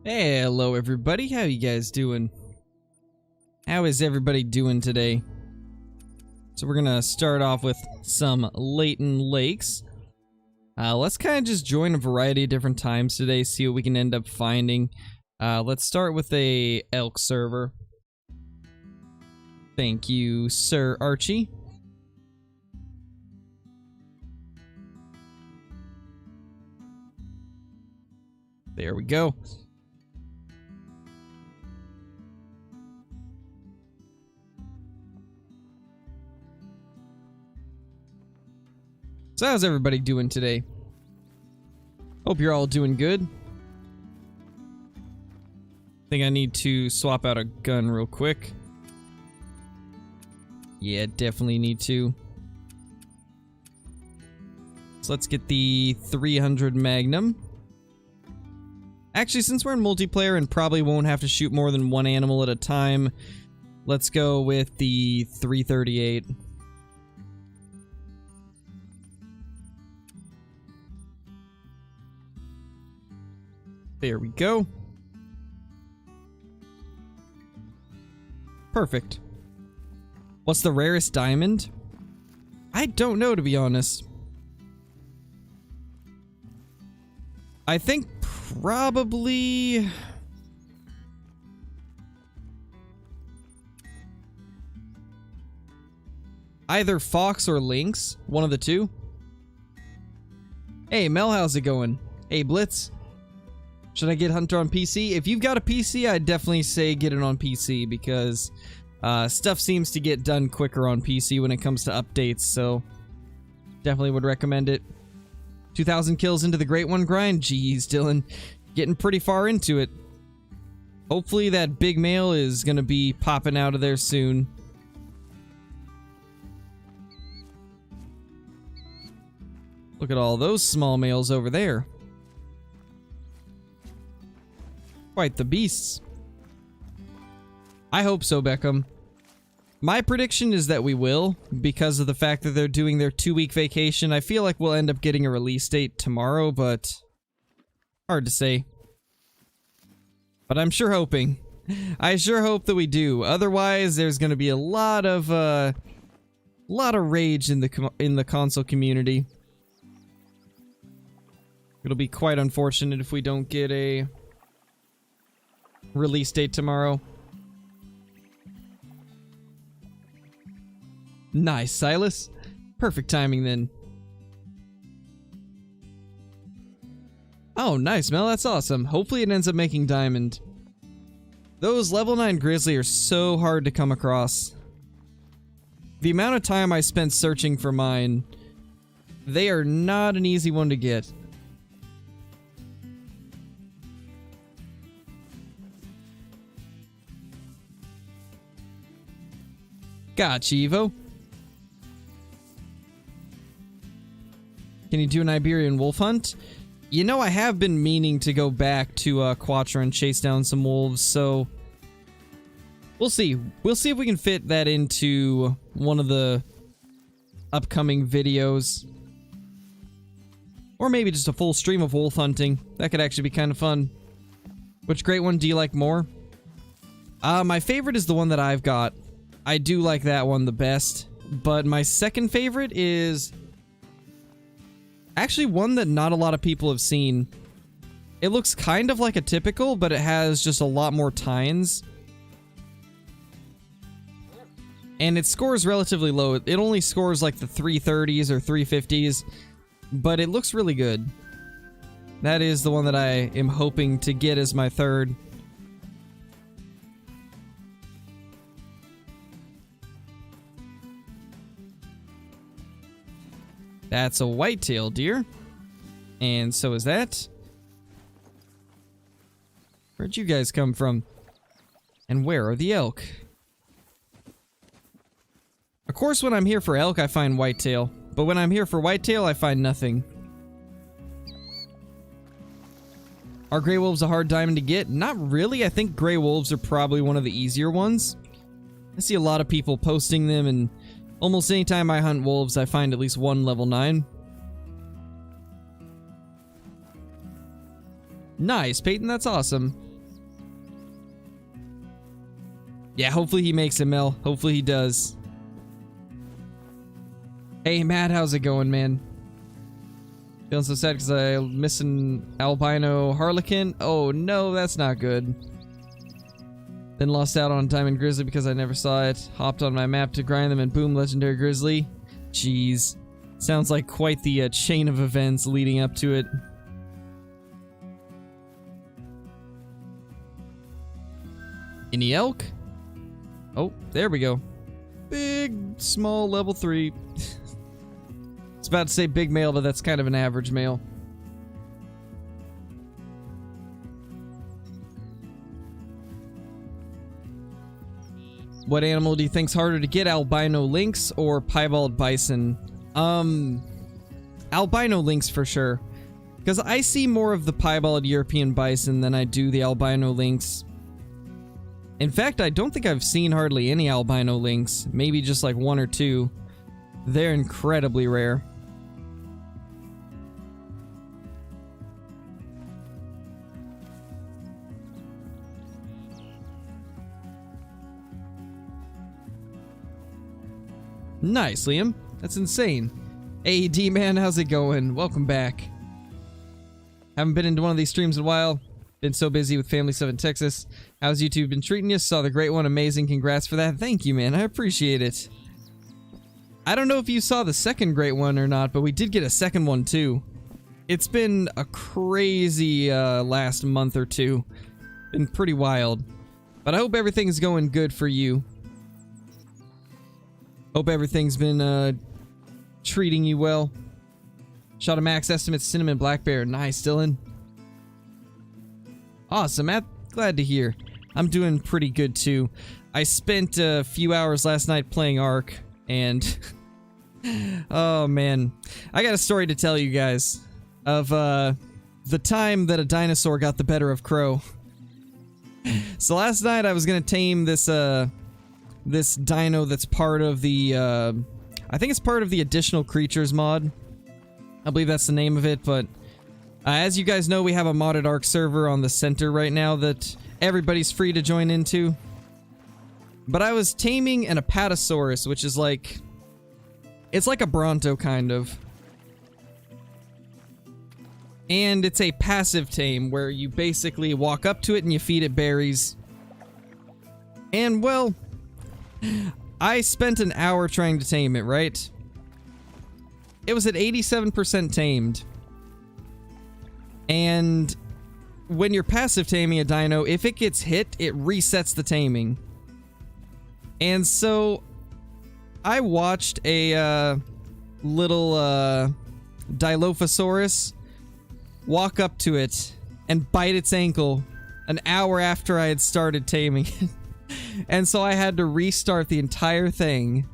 Hey, hello everybody. How you guys doing? How is everybody doing today? So we're gonna start off with some Layton lakes. Let's kind of just join a variety of different times today, see what we can end up finding. Let's start with a elk server. Thank you, Sir Archie. There we go. So how's everybody doing today? Hope you're all doing good. I think I need to swap out a gun real quick. Yeah, definitely need to. So let's get the 300 Magnum. Actually, since we're in multiplayer and probably won't have to shoot more than one animal at a time, let's go with the 338. There we go. Perfect. What's the rarest diamond? I don't know, to be honest. I think probably... either fox or lynx. One of the two. Hey, Mel, how's it going? Hey, Blitz. Should I get Hunter on PC? If you've got a PC, I'd definitely say get it on PC because stuff seems to get done quicker on PC when it comes to updates, so definitely would recommend it. 2,000 kills into the Great One grind? Jeez, Dylan. Getting pretty far into it. Hopefully that big male is going to be popping out of there soon. Look at all those small males over there. Quite the beasts. I hope so, Beckham. My prediction is that we will, because of the fact that they're doing their 2-week vacation. I feel like we'll end up getting a release date tomorrow, but hard to say. But I'm sure hoping. I sure hope that we do. Otherwise, there's going to be a lot of rage in the console community. It'll be quite unfortunate if we don't get a release date tomorrow. Nice, Silas. Perfect timing then. Oh, nice, Mel. That's awesome. Hopefully it ends up making diamond. Those level 9 grizzly are so hard to come across. The amount of time I spent searching for mine, they are not an easy one to get. Gotcha, Evo. Can you do an Iberian wolf hunt? You know, I have been meaning to go back to Quattro and chase down some wolves, so we'll see. We'll see if we can fit that into one of the upcoming videos. Or maybe just a full stream of wolf hunting. That could actually be kind of fun. Which Great One do you like more? My favorite is the one that I've got. I do like that one the best, but my second favorite is actually one that not a lot of people have seen. It looks kind of like a typical, but it has just a lot more tines. And it scores relatively low. It only scores like the 330s or 350s, but it looks really good. That is the one that I am hoping to get as my third. That's a whitetail deer. And so is that. Where'd you guys come from? And where are the elk? Of course, when I'm here for elk, I find whitetail. But when I'm here for whitetail, I find nothing. Are gray wolves a hard diamond to get? Not really. I think gray wolves are probably one of the easier ones. I see a lot of people posting them, and almost any time I hunt wolves, I find at least one level 9. Nice, Peyton, that's awesome. Yeah, hopefully he makes it, Mel. Hopefully he does. Hey, Matt, how's it going, man? Feeling so sad because I'm missing albino harlequin. Oh, no, that's not good. Then lost out on diamond grizzly because I never saw it. Hopped on my map to grind them and boom, legendary grizzly. Jeez. Sounds like quite the chain of events leading up to it. Any elk? Oh, there we go. Big, small, level 3. It's about to say big male, but that's kind of an average male. What animal do you think's harder to get, albino lynx or piebald bison? Albino lynx for sure. Because I see more of the piebald European bison than I do the albino lynx. In fact, I don't think I've seen hardly any albino lynx. Maybe just like 1 or 2. They're incredibly rare. Nice, Liam. That's insane. Hey, D-Man, how's it going? Welcome back. Haven't been into one of these streams in a while. Been so busy with family stuff in Texas. How's YouTube been treating you? Saw the great one. Amazing. Congrats for that. Thank you, man. I appreciate it. I don't know if you saw the second great one or not, but we did get a second one, too. It's been a crazy last month or two. Been pretty wild. But I hope everything's going good for you. Hope everything's been treating you well. Shot a max estimate cinnamon black bear. Nice, Dylan. Awesome, Matt. Glad to hear. I'm doing pretty good too. I spent a few hours last night playing Ark, and oh man, I got a story to tell you guys of the time that a dinosaur got the better of Crow. So last night I was gonna tame this this dino that's part of the I think it's part of the additional creatures mod. I believe that's the name of it, but as you guys know, we have a modded Ark server on the center right now that everybody's free to join into. But I was taming an Apatosaurus, which is like, it's like a Bronto kind of. And it's a passive tame where you basically walk up to it and you feed it berries. And well, I spent an hour trying to tame it, right? It was at 87% tamed. And when you're passive taming a dino, if it gets hit, it resets the taming. And so I watched a little Dilophosaurus walk up to it and bite its ankle an hour after I had started taming it. And so I had to restart the entire thing.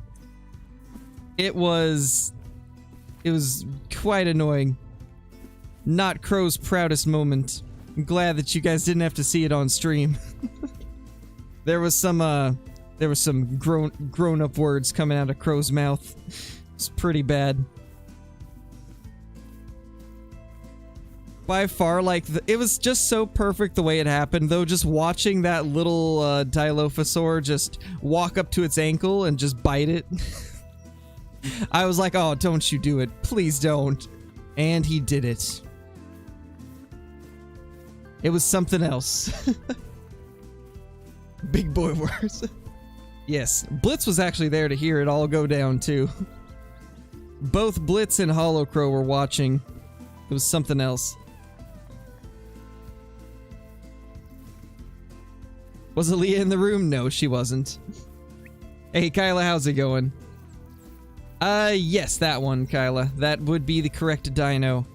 It was quite annoying. Not Crow's proudest moment. I'm glad that you guys didn't have to see it on stream. There was some grown-up words coming out of Crow's mouth. It's pretty bad. By far, like, it was just so perfect the way it happened, though, just watching that little Dilophosaur just walk up to its ankle and just bite it. I was like, oh, don't you do it. Please don't. And he did it. It was something else. Big boy words. Yes, Blitz was actually there to hear it all go down, too. Both Blitz and Holocrow were watching. It was something else. Was Aaliyah in the room? No, she wasn't. Hey, Kyla, how's it going? Yes, that one, Kyla. That would be the correct dino.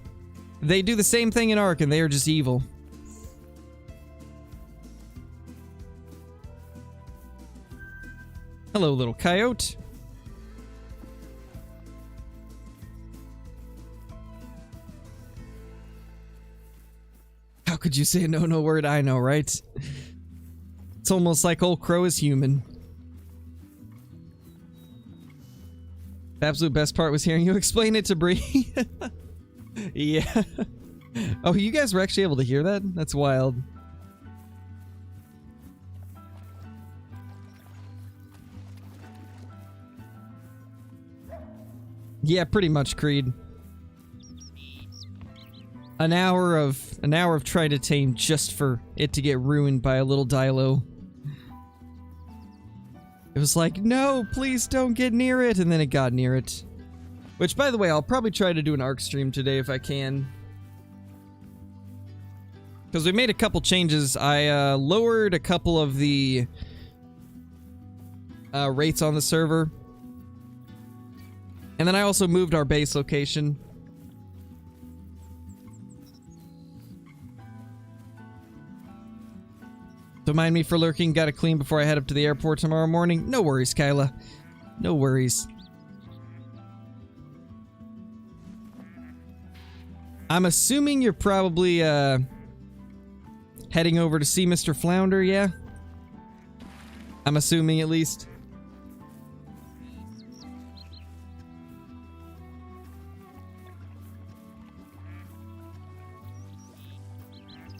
They do the same thing in Ark, and they are just evil. Hello, little coyote. How could you say a no word? I know, right? It's almost like old Crow is human. The absolute best part was hearing you explain it to Bree. Yeah. Oh, you guys were actually able to hear that? That's wild. Yeah, pretty much, Creed. An hour of trying to tame just for it to get ruined by a little Dilo. It was like, no, please don't get near it, and then it got near it. Which, by the way, I'll probably try to do an ARC stream today if I can. Because we made a couple changes. I lowered a couple of the rates on the server. And then I also moved our base location. Don't mind me for lurking. Gotta clean before I head up to the airport tomorrow morning. No worries, Kyla. No worries. I'm assuming you're probably heading over to see Mr. Flounder, yeah? I'm assuming, at least.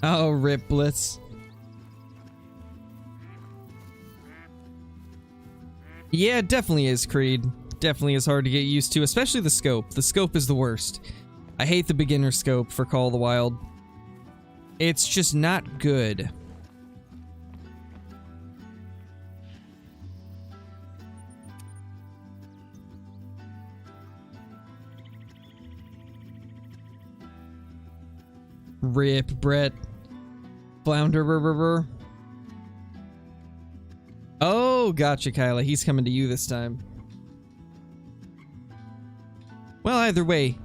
Oh, rip Blitz. Yeah, it definitely is, Creed. Definitely is hard to get used to, especially the scope. The scope is the worst. I hate the beginner scope for Call of the Wild. It's just not good. Rip, Brett. Flounder. Oh, gotcha, Kyla. He's coming to you this time. Well, either way,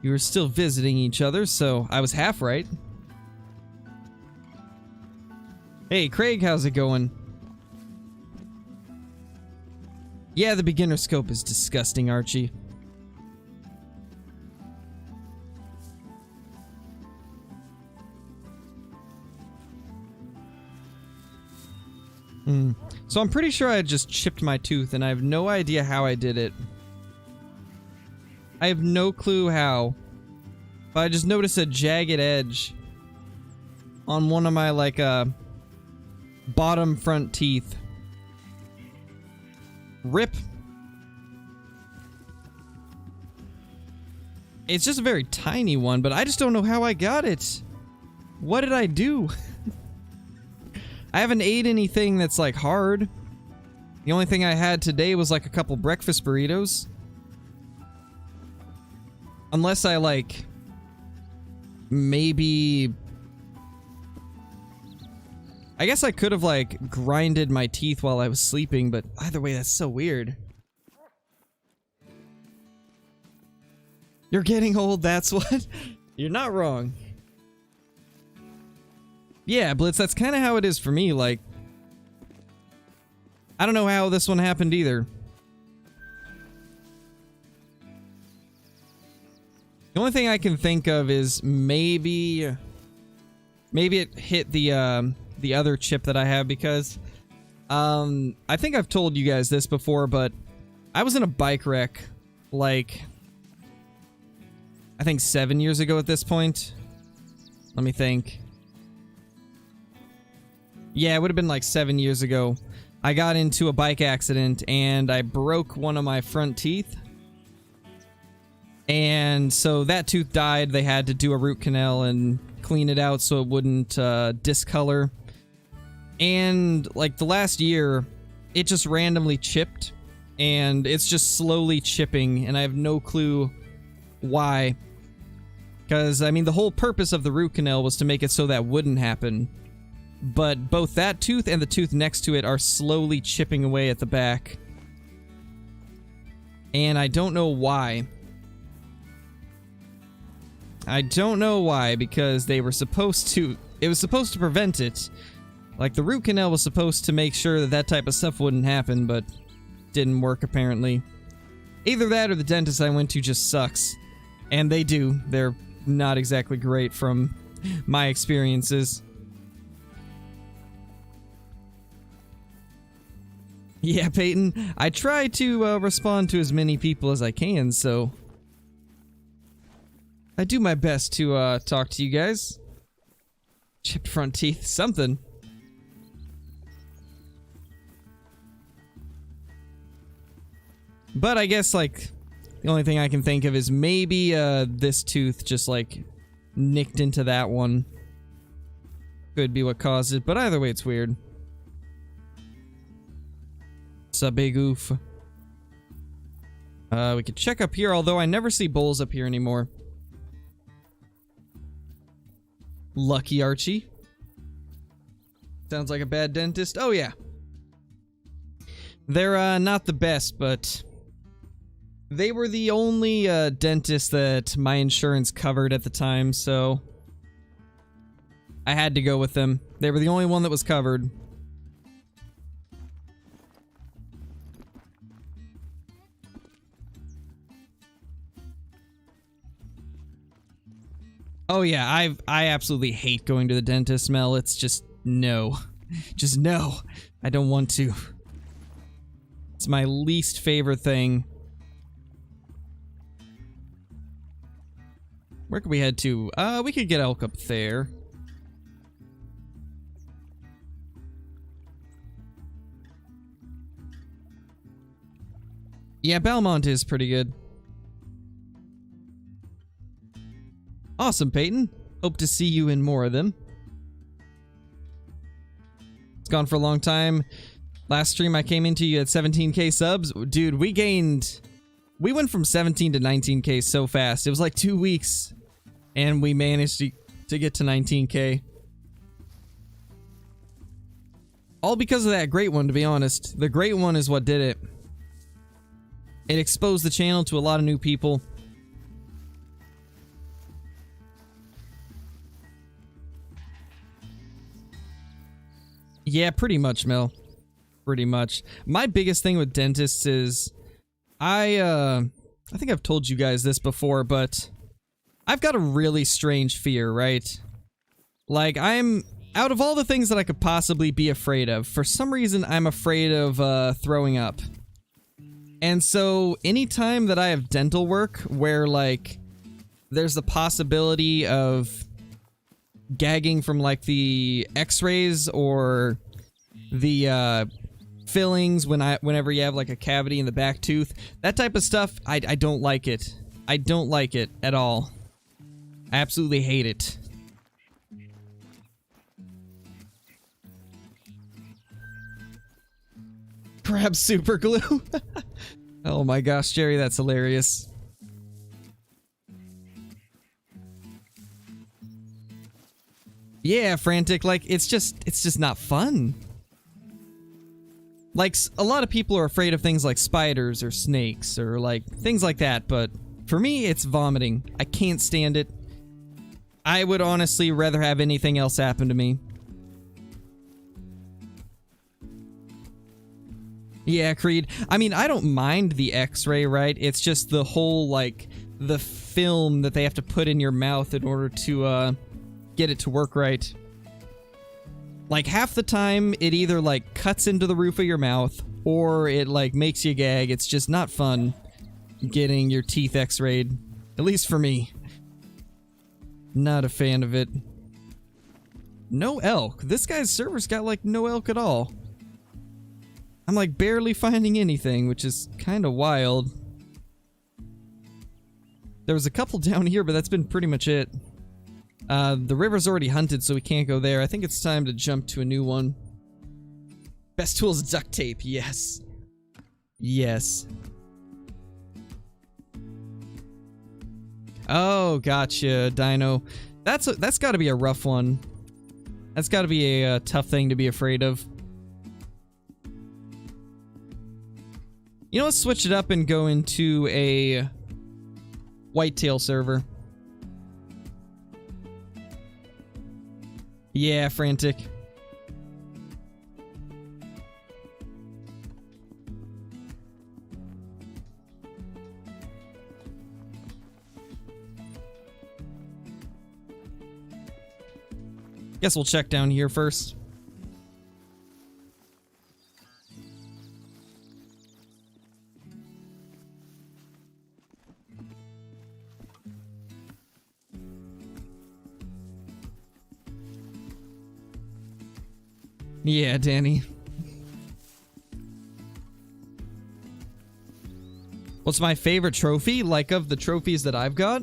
you were still visiting each other, so I was half right. Hey, Craig, how's it going? Yeah, the beginner scope is disgusting, Archie. So I'm pretty sure I just chipped my tooth, and I have no idea how I did it. I have no clue how. But I just noticed a jagged edge on one of my, like, bottom front teeth. Rip. It's just a very tiny one, but I just don't know how I got it. What did I do? I haven't ate anything that's, like, hard. The only thing I had today was, like, a couple breakfast burritos. Unless I, like, maybe... I guess I could have, like, grinded my teeth while I was sleeping, but either way, that's so weird. You're getting old, that's what? You're not wrong. Yeah, Blitz, that's kind of how it is for me, like... I don't know how this one happened either. The only thing I can think of is maybe it hit the other chip that I have, because I think I've told you guys this before, but I was in a bike wreck like I think 7 years ago at this point. Let me think. Yeah, it would have been like 7 years ago. I got into a bike accident and I broke one of my front teeth. And so that tooth died. They had to do a root canal and clean it out so it wouldn't discolor. And like the last year, it just randomly chipped. And it's just slowly chipping, and I have no clue why. Because, I mean, the whole purpose of the root canal was to make it so that wouldn't happen. But both that tooth and the tooth next to it are slowly chipping away at the back. And I don't know why. I don't know why, because they were supposed to... It was supposed to prevent it. Like, the root canal was supposed to make sure that that type of stuff wouldn't happen, but didn't work, apparently. Either that or the dentist I went to just sucks. And they do. They're not exactly great from my experiences. Yeah, Peyton, I try to respond to as many people as I can, so... I do my best to talk to you guys. Chipped front teeth, something. But I guess, like, The only thing I can think of is maybe this tooth just like nicked into that one. Could be what caused it, but either way it's weird. It's a big oof. We could check up here, although I never see bowls up here anymore. Lucky Archie. Sounds like a bad dentist. Oh yeah. They're not the best, but they were the only dentist that my insurance covered at the time, so I had to go with them. They were the only one that was covered. Oh yeah, I absolutely hate going to the dentist, Mel. It's just no. Just no. I don't want to. It's my least favorite thing. Where could we head to? We could get elk up there. Yeah, Belmont is pretty good. Awesome, Peyton. Hope to see you in more of them. It's gone for a long time. Last stream I came into, you had 17k subs. Dude, we went from 17 to 19k so fast. It was like 2 weeks. And we managed to get to 19k. All because of that great one, to be honest. The great one is what did it. It exposed the channel to a lot of new people. Yeah, pretty much, Mel. Pretty much. My biggest thing with dentists is I think I've told you guys this before, but I've got a really strange fear, right? Like, out of all the things that I could possibly be afraid of, for some reason I'm afraid of throwing up. And so anytime that I have dental work where like there's the possibility of gagging from like the x-rays or the fillings whenever you have like a cavity in the back tooth, that type of stuff, I don't like it. I don't like it at all. I absolutely hate it. Grab super glue. Oh my gosh, Jerry, that's hilarious. Yeah, Frantic, like, it's just not fun. Like, a lot of people are afraid of things like spiders or snakes or, like, things like that, but for me, it's vomiting. I can't stand it. I would honestly rather have anything else happen to me. Yeah, Creed. I mean, I don't mind the x-ray, right? It's just the whole, like, the film that they have to put in your mouth in order to, get it to work right. Like, half the time, it either, like, cuts into the roof of your mouth, or it, like, makes you gag. It's just not fun getting your teeth x-rayed. At least for me. Not a fan of it. No elk. This guy's server's got, like, no elk at all. I'm, like, barely finding anything, which is kind of wild. There was a couple down here, but that's been pretty much it. The river's already hunted, so we can't go there. I think it's time to jump to a new one. Best tool is duct tape, yes. Yes. Oh, gotcha, Dino. That's gotta be a rough one. That's gotta be a tough thing to be afraid of. You know, let's switch it up and go into a whitetail server. Yeah, Frantic. Guess we'll check down here first. Yeah, Danny. What's my favorite trophy? Like, of the trophies that I've got?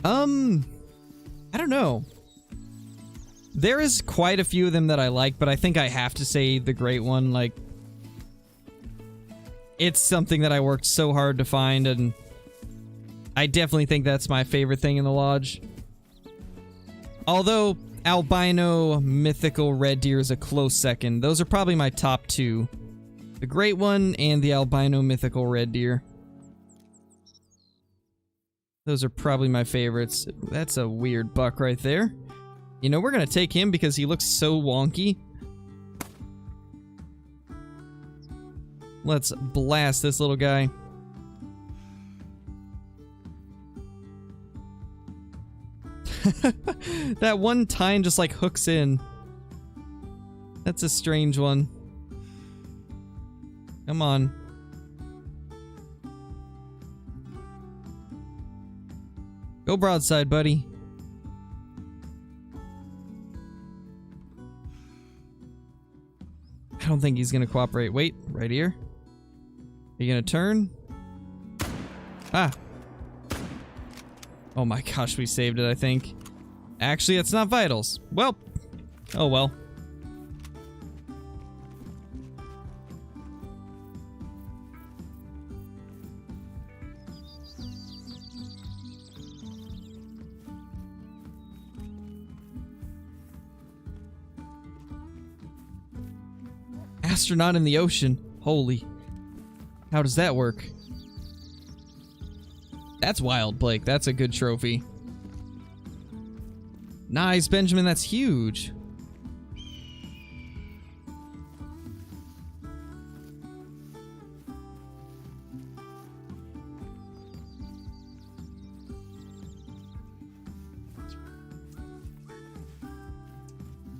I don't know. There is quite a few of them that I like, but I think I have to say the Great One. Like, it's something that I worked so hard to find, and I definitely think that's my favorite thing in the lodge. Although, albino mythical red deer is a close second. Those are probably my top two. The Great One and the albino mythical red deer. Those are probably my favorites. That's a weird buck right there. You know, we're gonna take him because he looks so wonky. Let's blast this little guy. That one tine just like hooks in. That's a strange one. Come on. Go broadside, buddy. I don't think he's gonna cooperate. Wait, right here. Are you gonna turn? Ah. Oh my gosh, we saved it, I think. Actually, it's not vitals. Well. Oh well. Astronaut in the ocean. Holy. How does that work? That's wild, Blake. That's a good trophy. Nice, Benjamin. That's huge.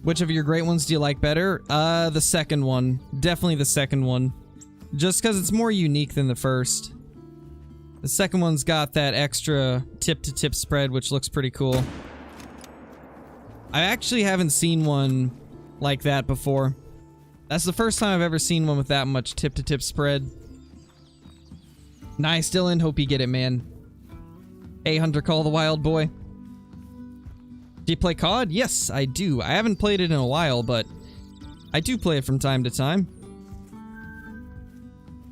Which of your great ones do you like better? The second one. Definitely the second one. Just because it's more unique than the first. The second one's got that extra tip-to-tip spread, which looks pretty cool. I actually haven't seen one like that before. That's the first time I've ever seen one with that much tip-to-tip spread. Nice, Dylan. Hope you get it, man. Hey, Hunter Call the Wild Boy. Do you play COD? Yes, I do. I haven't played it in a while, but I do play it from time to time.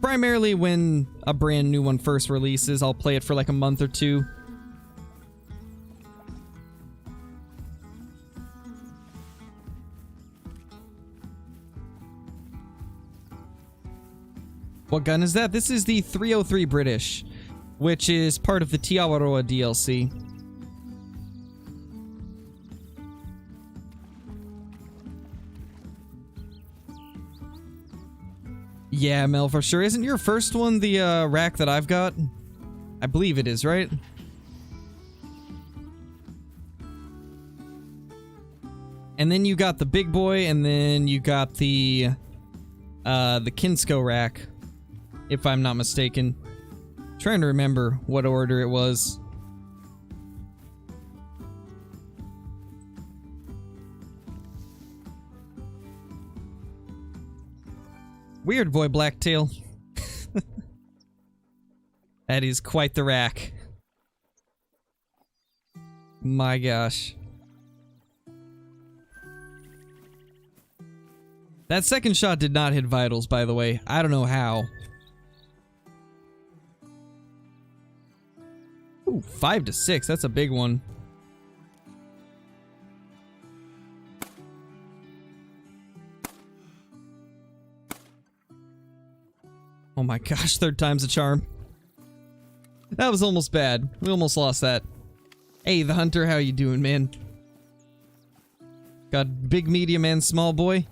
Primarily when a brand new one first releases, I'll play it for like a month or two. What gun is that? This is the 303 British, which is part of the Tiawaroa DLC. Yeah, Mel, for sure. Isn't your first one the rack that I've got? I believe it is, right? And then you got the big boy, and then you got the Kinsko rack, if I'm not mistaken. Trying to remember what order it was. Weird boy, Blacktail. That is quite the rack. My gosh. That second shot did not hit vitals, by the way. I don't know how. Ooh, 5 to 6. That's a big one. Oh my gosh, third time's a charm. That was almost bad. We almost lost that. Hey, the Hunter, how you doing, man? Got big, medium, and small boy.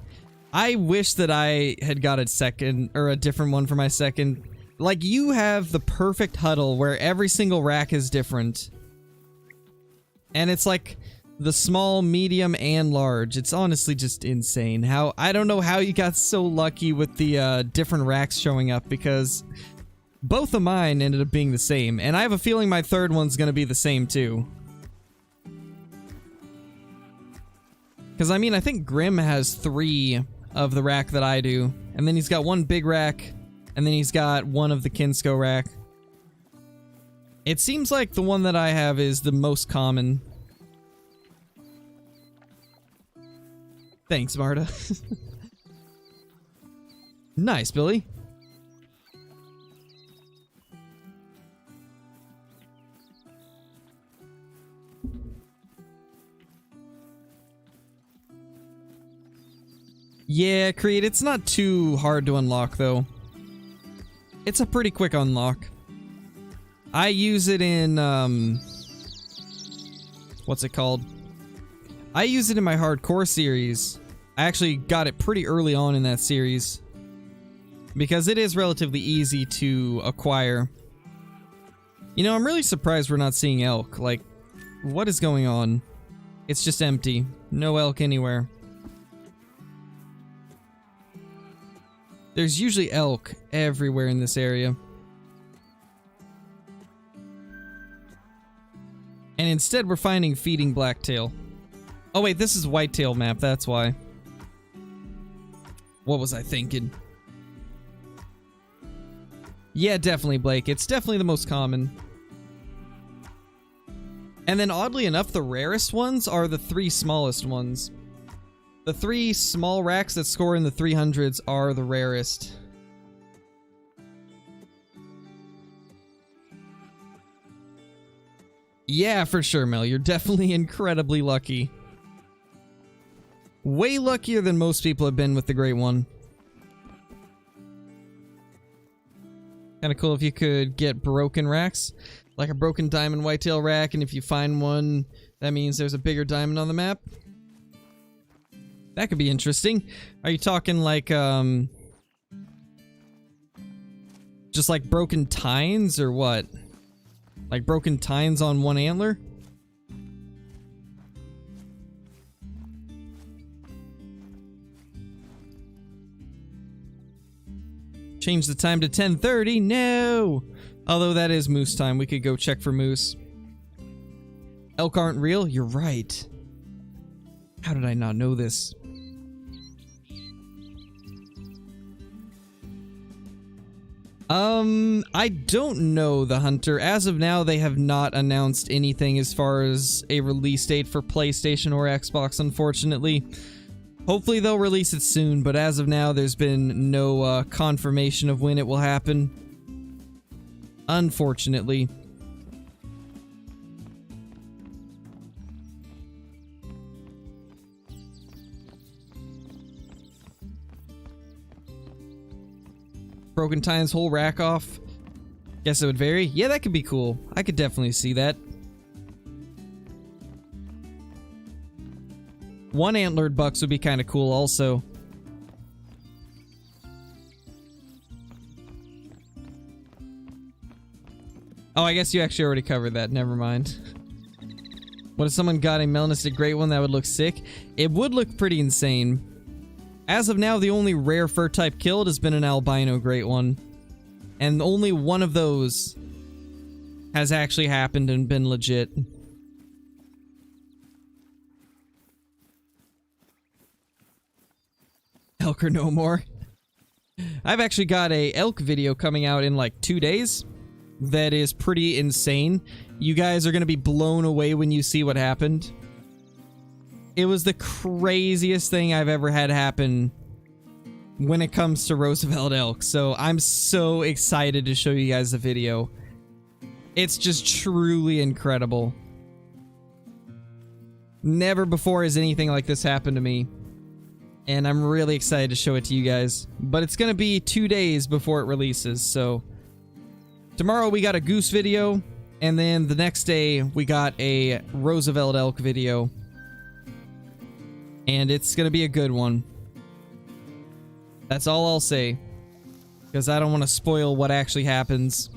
I wish that I had got a second, or a different one for my second. Like, you have the perfect huddle where every single rack is different. And it's like the small, medium, and large. It's honestly just insane. How I don't know how you got so lucky with the different racks showing up, because both of mine ended up being the same. And I have a feeling my third one's gonna be the same too. Because I mean, I think Grim has 3 of the rack that I do. And then he's got one big rack, And then he's got one of the Kinsko rack. It seems like the one that I have is the most common. Thanks, Marta. Nice, Billy. Yeah, Creed, it's not too hard to unlock, though. It's a pretty quick unlock. I use it in, what's it called? I use it in my hardcore series. I actually got it pretty early on in that series. Because it is relatively easy to acquire. You know, I'm really surprised we're not seeing elk. Like, what is going on? It's just empty. No elk anywhere. There's usually elk everywhere in this area. And instead we're finding feeding blacktail. Oh wait, this is whitetail map, that's why. What was I thinking? Yeah, definitely, Blake. It's definitely the most common. And then oddly enough, the rarest ones are the 3 smallest ones. The 3 small racks that score in the 300s are the rarest. Yeah, for sure, Mel. You're definitely incredibly lucky. Way luckier than most people have been with the Great One. Kinda cool if you could get broken racks. Like a broken diamond whitetail rack, and if you find one, that means there's a bigger diamond on the map. That could be interesting. Are you talking like, just like broken tines, or what? Like broken tines on one antler? Change the time to 10:30? No! Although that is moose time. We could go check for moose. Elk aren't real? You're right. How did I not know this? I don't know, the Hunter. As of now, they have not announced anything as far as a release date for PlayStation or Xbox, unfortunately. Hopefully they'll release it soon, but as of now, there's been no confirmation of when it will happen. Unfortunately. Broken tines, whole rack off. Guess it would vary. Yeah, that could be cool. I could definitely see that. One antlered bucks would be kind of cool also. Oh, I guess you actually already covered that. Never mind. What if someone got a melanistic great one that would look sick? It would look pretty insane. As of now, the only rare fur type killed has been an albino great one. And only one of those has actually happened and been legit. Elk or no more. I've actually got a elk video coming out in like 2 days that is pretty insane. You guys are going to be blown away when you see what happened. It was the craziest thing I've ever had happen when it comes to Roosevelt elk, so I'm so excited to show you guys the video. It's just truly incredible. Never before has anything like this happened to me, and I'm really excited to show it to you guys. But it's gonna be 2 days before it releases, so tomorrow we got a goose video, and then the next day we got a Roosevelt elk video. And it's gonna be a good one. That's all I'll say. Because I don't want to spoil what actually happens.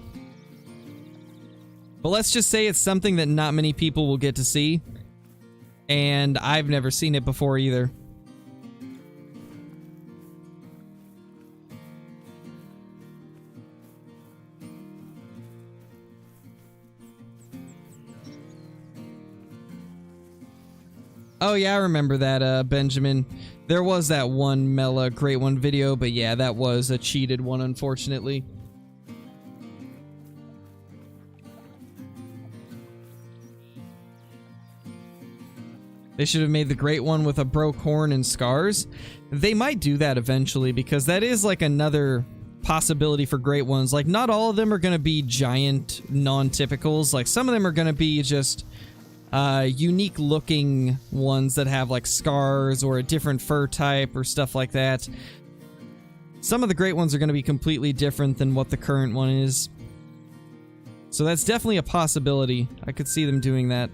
But let's just say it's something that not many people will get to see. And I've never seen it before either. Oh yeah, I remember that, Benjamin. There was that one Mela Great One video, but yeah, that was a cheated one, unfortunately. They should have made the Great One with a broke horn and scars. They might do that eventually, because that is like another possibility for Great Ones. Like, not all of them are going to be giant non-typicals. Like, some of them are going to be just unique looking ones that have like scars or a different fur type or stuff like that. Some of the Great Ones are going to be completely different than what the current one is. So that's definitely a possibility. I could see them doing that.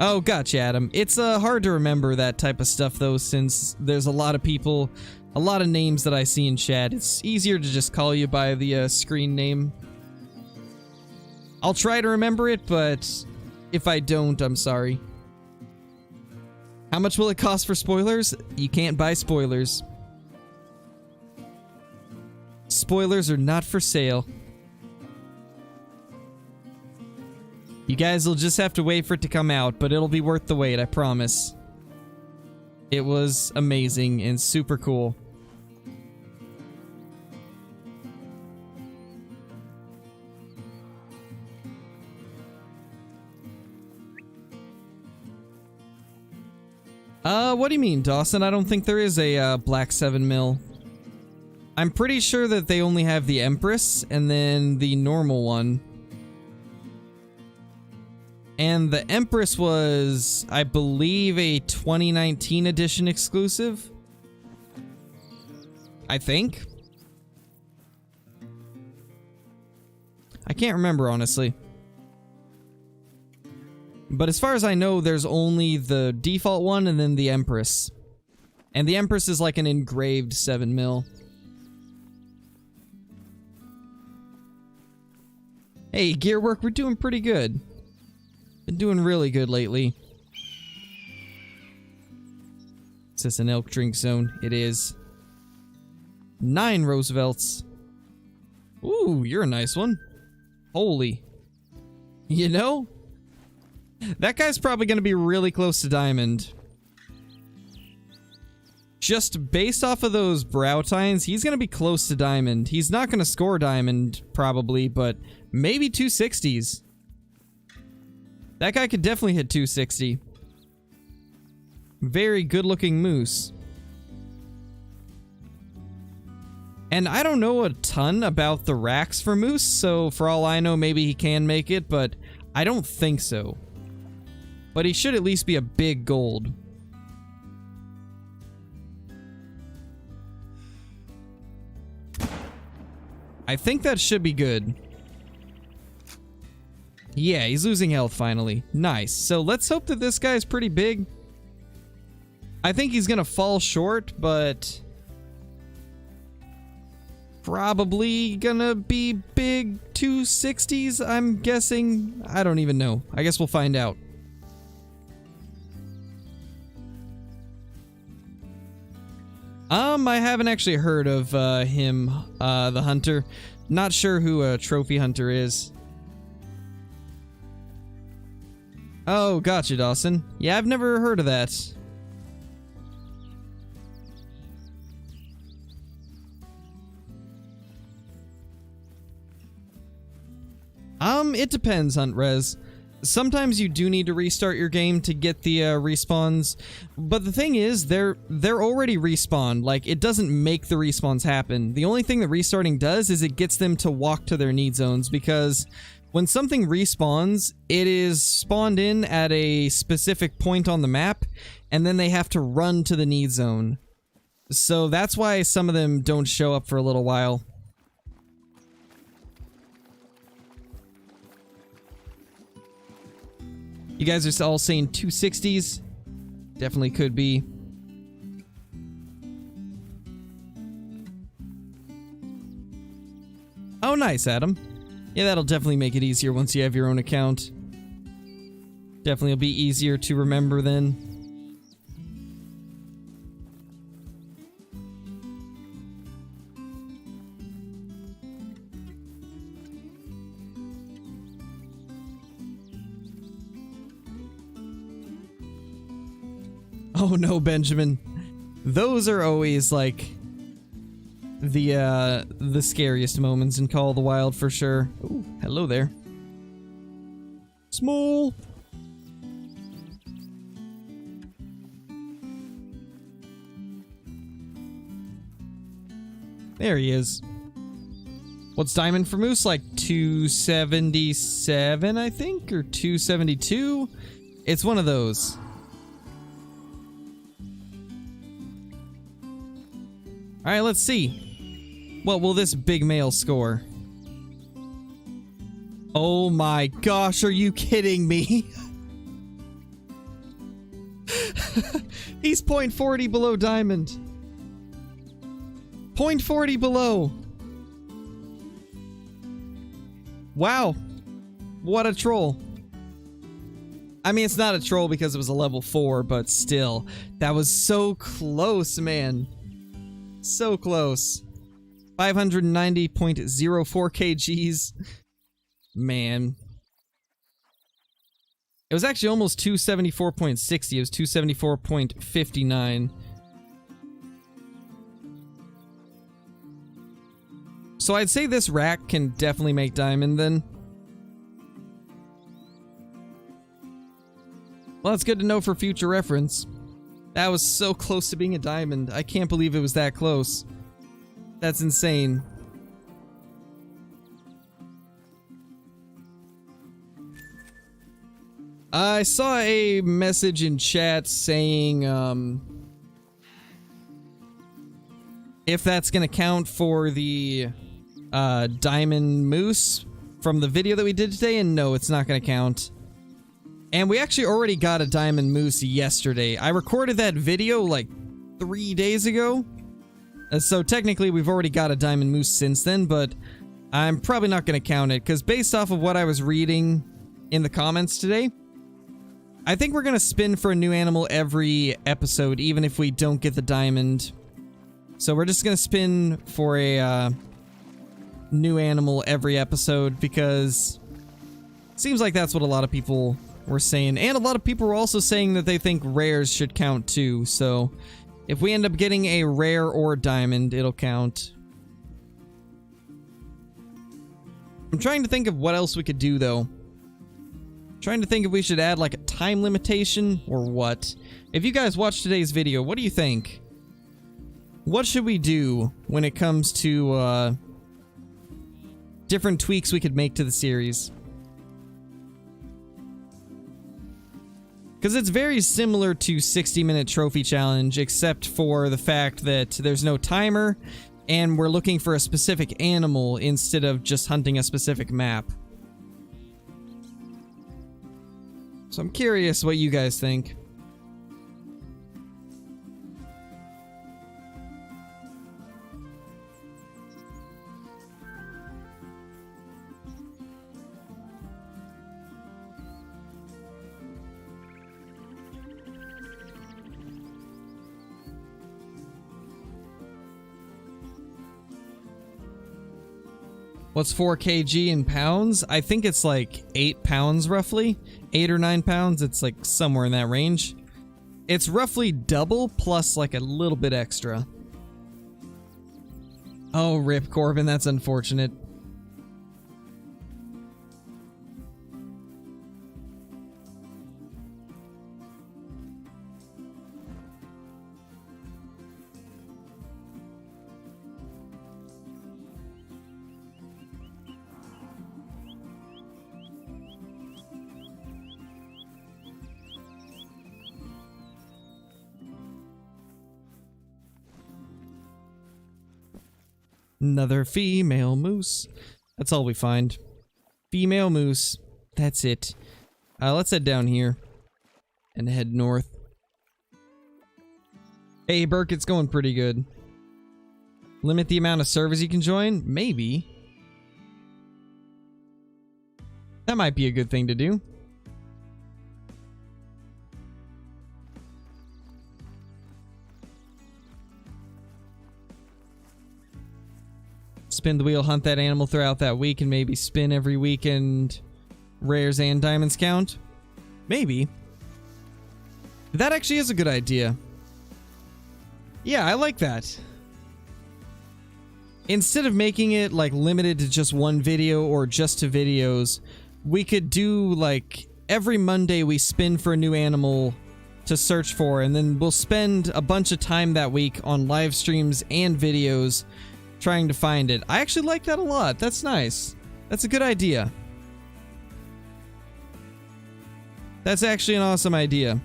Oh, gotcha, Adam. It's hard to remember that type of stuff, though, since there's a lot of people, a lot of names that I see in chat. It's easier to just call you by the screen name. I'll try to remember it, but if I don't, I'm sorry. How much will it cost for spoilers? You can't buy spoilers. Spoilers are not for sale. You guys will just have to wait for it to come out, but it'll be worth the wait, I promise. It was amazing and super cool. What do you mean, Dawson? I don't think there is a Black 7 mil. I'm pretty sure that they only have the Empress and then the normal one. And the Empress was, I believe, a 2019 edition exclusive. I think. I can't remember, honestly. But as far as I know, there's only the default one and then the Empress. And the Empress is like an engraved 7 mil. Hey, Gearwork, we're doing pretty good. Been doing really good lately. Is this an elk drink zone? It is. 9 Roosevelts. Ooh, you're a nice one. Holy. You know? That guy's probably going to be really close to Diamond. Just based off of those brow tines, he's going to be close to Diamond. He's not going to score Diamond, probably, but maybe 260s. That guy could definitely hit 260. Very good-looking moose. And I don't know a ton about the racks for moose, so for all I know, maybe he can make it, but I don't think so. But he should at least be a big gold. I think that should be good. Yeah, he's losing health finally. Nice. So let's hope that this guy's pretty big. I think he's gonna fall short, but probably gonna be big 260s, I'm guessing. I don't even know. I guess we'll find out. I haven't actually heard of him, the hunter. Not sure who a trophy hunter is. Oh, gotcha, Dawson. Yeah, I've never heard of that. It depends, Huntrez. Sometimes you do need to restart your game to get the respawns, but the thing is, they're already respawned. Like, it doesn't make the respawns happen. The only thing that restarting does is it gets them to walk to their need zones, because when something respawns, it is spawned in at a specific point on the map, and then they have to run to the need zone. So that's why some of them don't show up for a little while. You guys are all saying 260s? Definitely could be. Oh, nice, Adam. Yeah, that'll definitely make it easier once you have your own account. Definitely will be easier to remember then. Oh no, Benjamin. Those are always like the scariest moments in Call of the Wild for sure. Ooh, hello there. Small. There he is. What's diamond for moose? Like 277, I think, or 272? It's one of those. Alright, let's see. What will this big male score? Oh my gosh, are you kidding me? He's 0.40 below diamond. 0.40 below. Wow. What a troll. I mean, it's not a troll because it was a level 4, but still. That was so close, man. So close. 590.04 kgs. Man. It was actually almost 274.60. It was 274.59. So I'd say this rack can definitely make diamond then. Well, that's good to know for future reference. That was so close to being a diamond. I can't believe it was that close. That's insane. I saw a message in chat saying, if that's gonna count for the diamond moose from the video that we did today, and no, it's not gonna count. And we actually already got a diamond moose yesterday. I recorded that video like 3 days ago. So technically we've already got a diamond moose since then, but I'm probably not gonna count it, because based off of what I was reading in the comments today, I think we're gonna spin for a new animal every episode, even if we don't get the diamond. So we're just gonna spin for a new animal every episode, because it seems like that's what a lot of people were saying. And a lot of people were also saying that they think rares should count too. So if we end up getting a rare or diamond, it'll count. I'm trying to think of what else we could do though. Trying to think if we should add like a time limitation or what. If you guys watched today's video, what do you think? What should we do when it comes to different tweaks we could make to the series? Because it's very similar to 60-minute trophy challenge, except for the fact that there's no timer and we're looking for a specific animal instead of just hunting a specific map. So I'm curious what you guys think. What's 4 kg in pounds? I think it's like 8 pounds roughly. 8 or 9 pounds. It's like somewhere in that range. It's roughly double plus like a little bit extra. Oh, rip Corbin. That's unfortunate. Another female moose. That's all we find. Female moose. That's it. Let's head down here and head north. Hey, Burke, it's going pretty good. Limit the amount of servers you can join? Maybe. That might be a good thing to do. Spin the wheel, hunt that animal throughout that week, and maybe spin every weekend. Rares and diamonds count? Maybe. That actually is a good idea. Yeah, I like that. Instead of making it like limited to just one video or just to videos, we could do like every Monday we spin for a new animal to search for, and then we'll spend a bunch of time that week on live streams and videos trying to find it. I actually like that a lot. That's nice. That's a good idea. That's actually an awesome idea.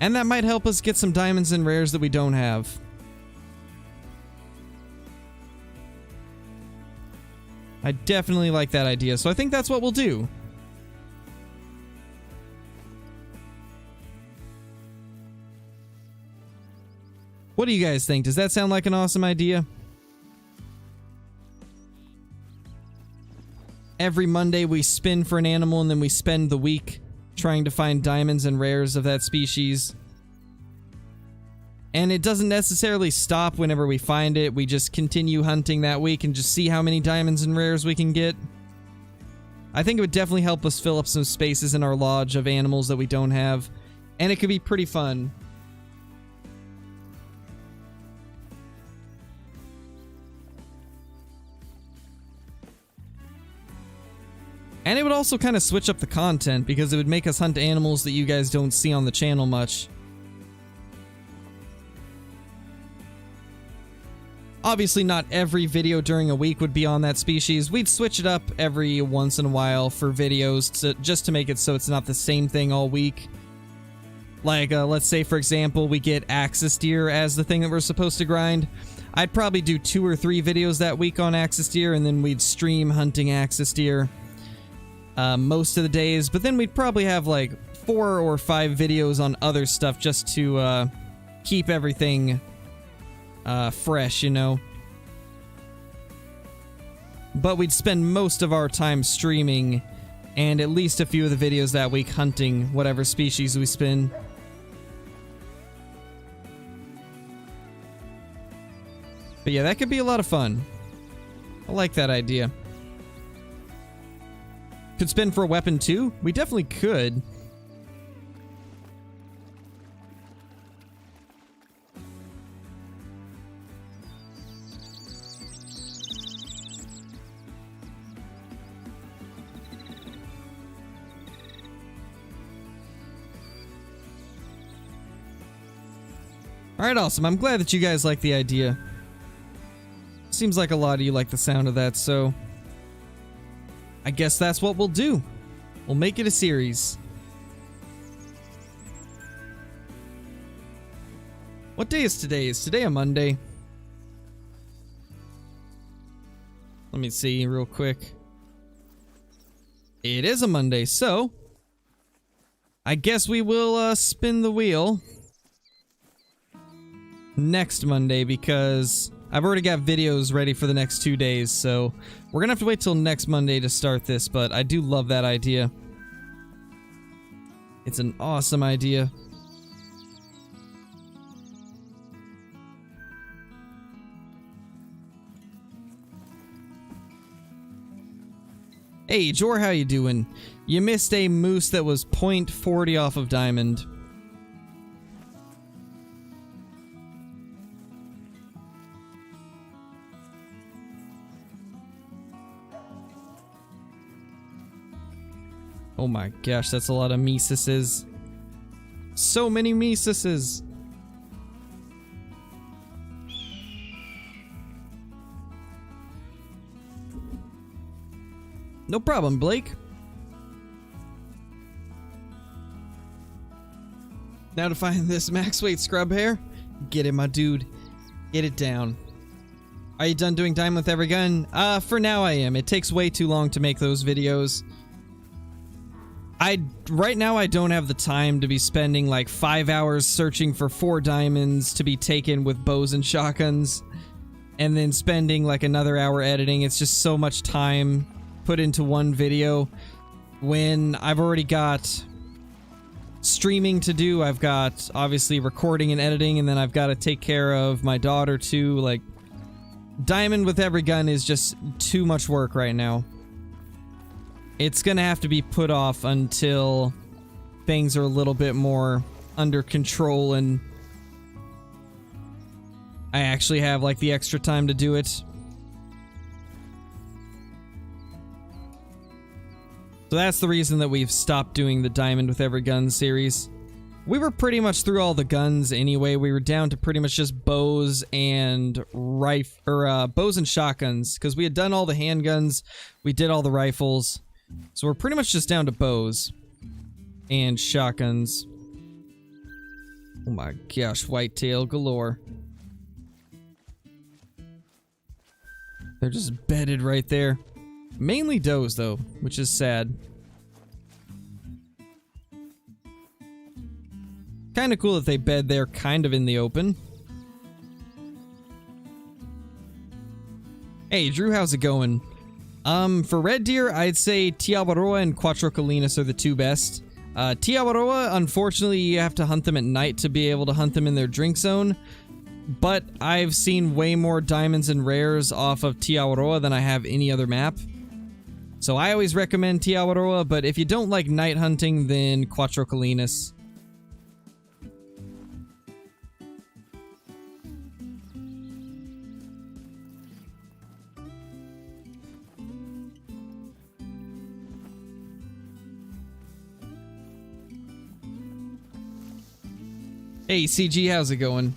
And that might help us get some diamonds and rares that we don't have. I definitely like that idea, so I think that's what we'll do. What do you guys think? Does that sound like an awesome idea? Every Monday we spin for an animal and then we spend the week trying to find diamonds and rares of that species. And it doesn't necessarily stop whenever we find it. We just continue hunting that week and just see how many diamonds and rares we can get. I think it would definitely help us fill up some spaces in our lodge of animals that we don't have. And it could be pretty fun. And it would also kind of switch up the content, because it would make us hunt animals that you guys don't see on the channel much. Obviously, not every video during a week would be on that species. We'd switch it up every once in a while for videos, just to make it so it's not the same thing all week. Like, let's say, for example, we get axis deer as the thing that we're supposed to grind. I'd probably do 2 or 3 videos that week on axis deer, and then we'd stream hunting axis deer most of the days, but then we'd probably have like 4 or 5 videos on other stuff just to keep everything fresh, you know. But we'd spend most of our time streaming, and at least a few of the videos that week hunting whatever species we spin. But yeah, that could be a lot of fun. I like that idea. Could spin for a weapon too? We definitely could. Alright, awesome. I'm glad that you guys like the idea. Seems like a lot of you like the sound of that, so I guess that's what we'll do. We'll make it a series. What day is today? Is today a Monday? Let me see real quick. It is a Monday, so I guess we will spin the wheel next Monday, because I've already got videos ready for the next 2 days, so we're gonna have to wait till next Monday to start this, but I do love that idea. It's an awesome idea. Hey, Jor, how you doing? You missed a moose that was 0.40 off of diamond. Oh my gosh, that's a lot of Miseses. So many Miseses. No problem, Blake. Now to find this max weight scrub hair. Get it, my dude. Get it down. Are you done doing Diamond with Every Gun? For now I am. It takes way too long to make those videos. Right now I don't have the time to be spending like 5 hours searching for 4 diamonds to be taken with bows and shotguns, and then spending like another hour editing. It's just so much time put into one video when I've already got streaming to do. I've got obviously recording and editing, and then I've got to take care of my daughter too. Like, Diamond with Every Gun is just too much work right now. It's gonna have to be put off until things are a little bit more under control and I actually have like the extra time to do it. So that's the reason that we've stopped doing the Diamond with Every Gun series. We were pretty much through all the guns anyway. We were down to pretty much just bows and bows and shotguns because we had done all the handguns. We did all the rifles. So we're pretty much just down to bows and shotguns. Oh my gosh, whitetail galore. They're just bedded right there. Mainly does though, which is sad. Kind of cool that they bed there kind of in the open. Hey, Drew, how's it going? For red deer, I'd say Tiawaroa and Quattro Colinas are the two best. Tiawaroa, unfortunately, you have to hunt them at night to be able to hunt them in their drink zone. But I've seen way more diamonds and rares off of Tiawaroa than I have any other map. So I always recommend Tiawaroa, but if you don't like night hunting, then Quattro Colinas. Hey, CG, how's it going?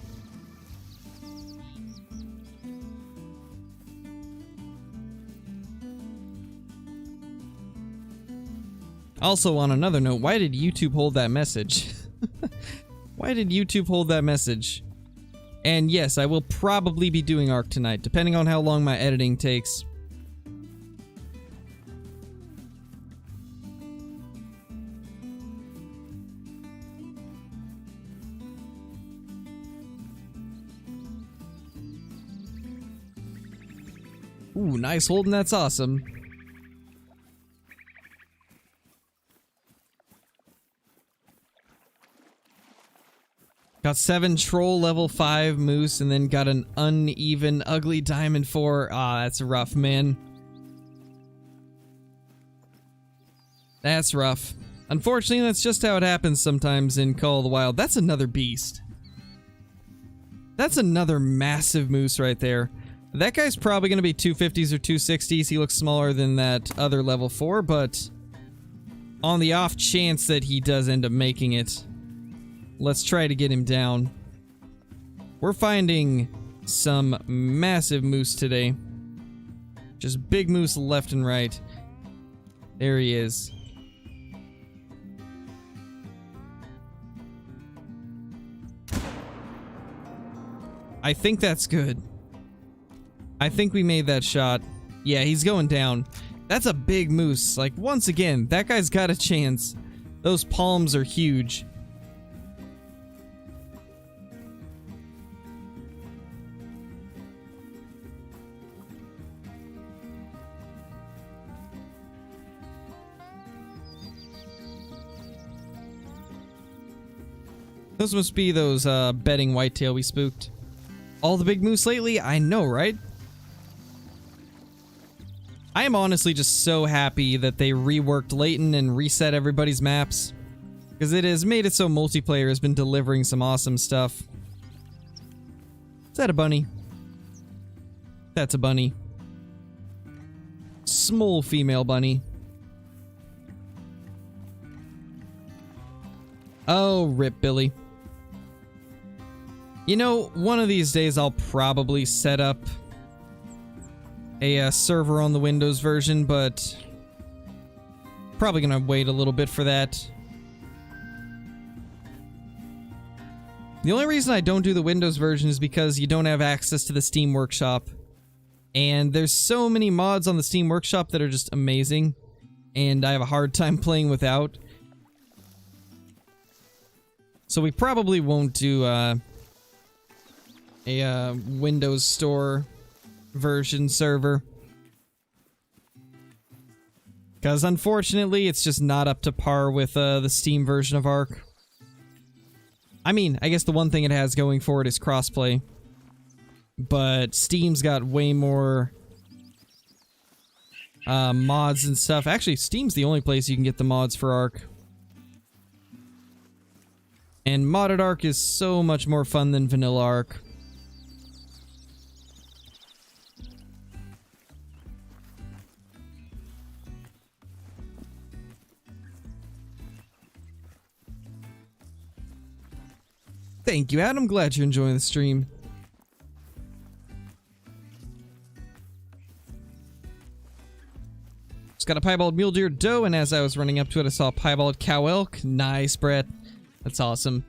Also, on another note, why did YouTube hold that message? Why did YouTube hold that message? And yes, I will probably be doing Ark tonight, depending on how long my editing takes. Ooh, nice holding, that's awesome. Got 7 troll level 5 moose and then got an uneven ugly diamond 4. Ah, that's rough, man. That's rough. Unfortunately, that's just how it happens sometimes in Call of the Wild. That's another beast. That's another massive moose right there. That guy's probably going to be 250s or 260s. He looks smaller than that other level 4, but on the off chance that he does end up making it, let's try to get him down. We're finding some massive moose today. Just big moose left and right. There he is. I think that's good. I think we made that shot. Yeah, he's going down. That's a big moose. Like, once again, that guy's got a chance. Those palms are huge. Those must be those bedding whitetail we spooked. All the big moose lately? I know, right? I am honestly just so happy that they reworked Layton and reset everybody's maps, because it has made it so multiplayer has been delivering some awesome stuff. Is that a bunny? That's a bunny. Small female bunny. Oh, rip Billy. You know, one of these days I'll probably set up a server on the Windows version, but probably gonna wait a little bit for that. The only reason I don't do the Windows version is because you don't have access to the Steam Workshop. And there's so many mods on the Steam Workshop that are just amazing, and I have a hard time playing without. So we probably won't do a Windows Store version server, because unfortunately it's just not up to par with the Steam version of Ark. I mean, I guess the one thing it has going for it is crossplay, but Steam's got way more mods and stuff. Actually, Steam's the only place you can get the mods for Ark. And modded Ark is so much more fun than vanilla Ark. Thank you, Adam. Glad you're enjoying the stream. Just got a piebald mule deer doe, and as I was running up to it, I saw a piebald cow elk. Nice, Brett. That's awesome.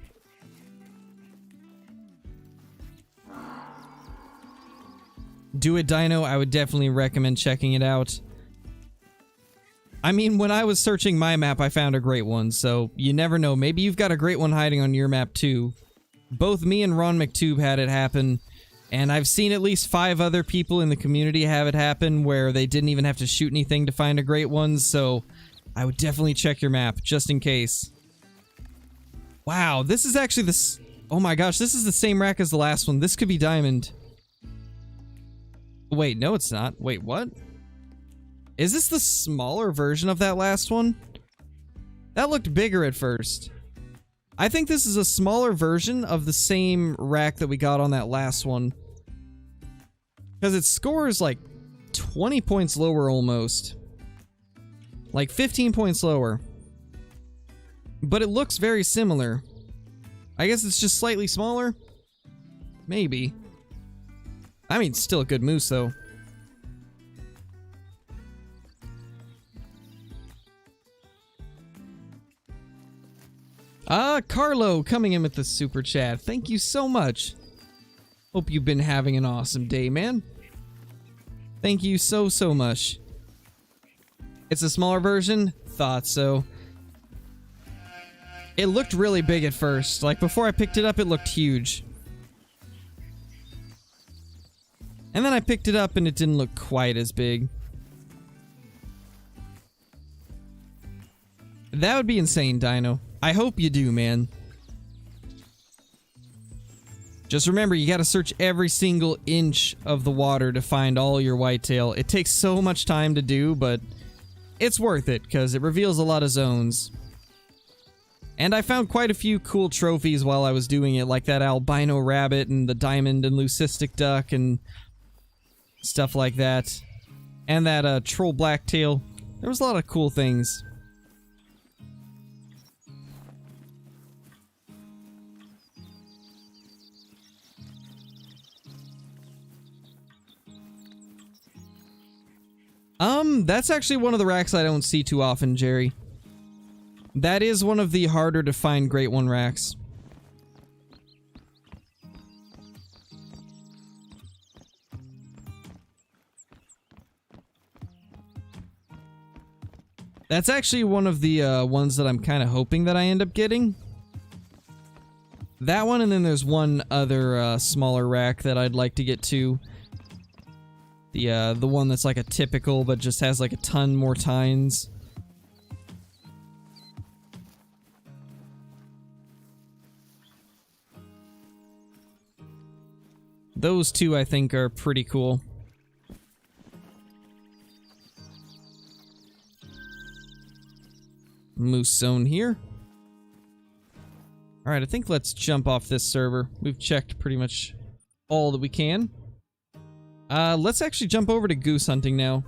Do it, Dino. I would definitely recommend checking it out. I mean, when I was searching my map, I found a great one, so you never know. Maybe you've got a great one hiding on your map, too. Both me and Ron McTube had it happen, and I've seen at least 5 other people in the community have it happen where they didn't even have to shoot anything to find a great one, so I would definitely check your map, just in case. Wow, this is actually the... Oh my gosh, this is the same rack as the last one. This could be diamond. Wait, no it's not. Wait, what? Is this the smaller version of that last one? That looked bigger at first. I think this is a smaller version of the same rack that we got on that last one. Because its score is like 20 points lower almost. Like 15 points lower. But it looks very similar. I guess it's just slightly smaller? Maybe. I mean, still a good moose though. Carlo coming in with the super chat. Thank you so much. Hope you've been having an awesome day, man. Thank you so much. It's a smaller version? Thought so. It looked really big at first. Like, before I picked it up, it looked huge. And then I picked it up and it didn't look quite as big. That would be insane, Dino. I hope you do, man. Just remember, you gotta search every single inch of the water to find all your whitetail. It takes so much time to do, but it's worth it, because it reveals a lot of zones. And I found quite a few cool trophies while I was doing it, like that albino rabbit and the diamond and leucistic duck and stuff like that. And that troll blacktail. There was a lot of cool things. That's actually one of the racks I don't see too often, Jerry. That is one of the harder to find Great One racks. That's actually one of the ones that I'm kind of hoping that I end up getting. That one, and then there's one other smaller rack that I'd like to get to. The one that's like a typical, but just has like a ton more tines. Those two, I think, are pretty cool. Moose zone here. Alright, I think let's jump off this server. We've checked pretty much all that we can. Let's actually jump over to goose hunting now.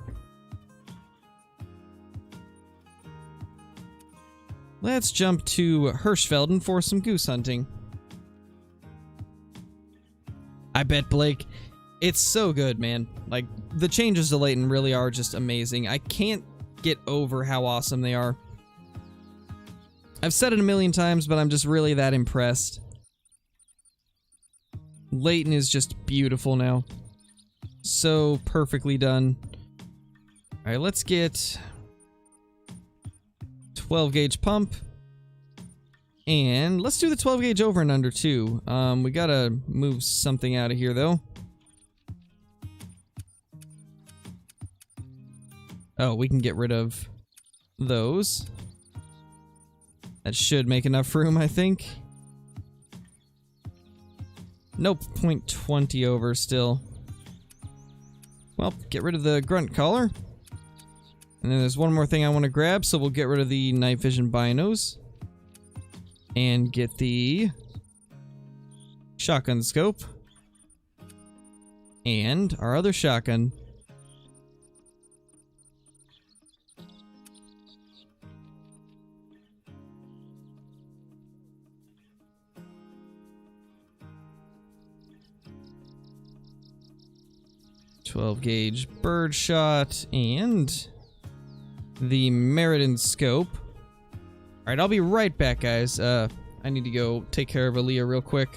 Let's jump to Hirschfelden for some goose hunting. I bet, Blake, it's so good, man. Like, the changes to Layton really are just amazing. I can't get over how awesome they are. I've said it a million times, but I'm just really that impressed. Layton is just beautiful now. So perfectly done. Alright, let's get 12 gauge pump. And let's do the 12 gauge over and under too. We gotta move something out of here though. Oh, we can get rid of those. That should make enough room, I think. Nope, 0.20 over still. Well, get rid of the grunt collar. And then there's one more thing I want to grab, so we'll get rid of the night vision binos. And get the shotgun scope. And our other shotgun. .12 gauge birdshot and the Meriden scope. Alright, I'll be right back, guys. I need to go take care of Aaliyah real quick.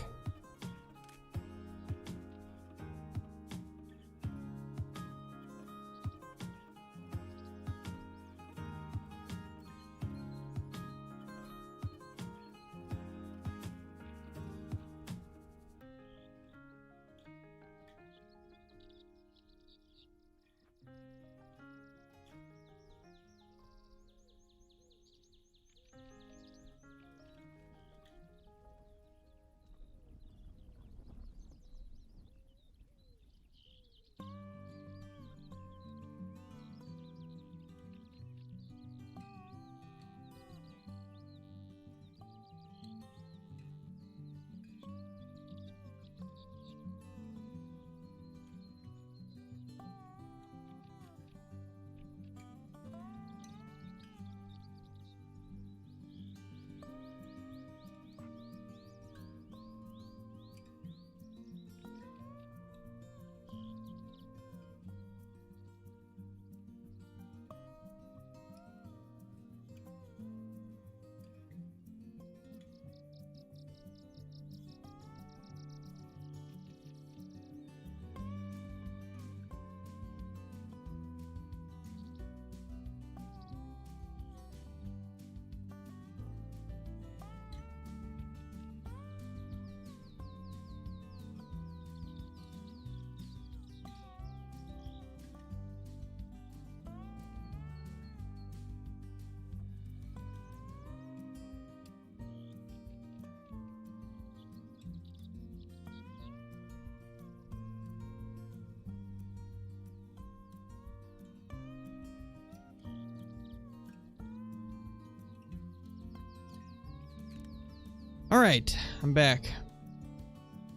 Alright, I'm back.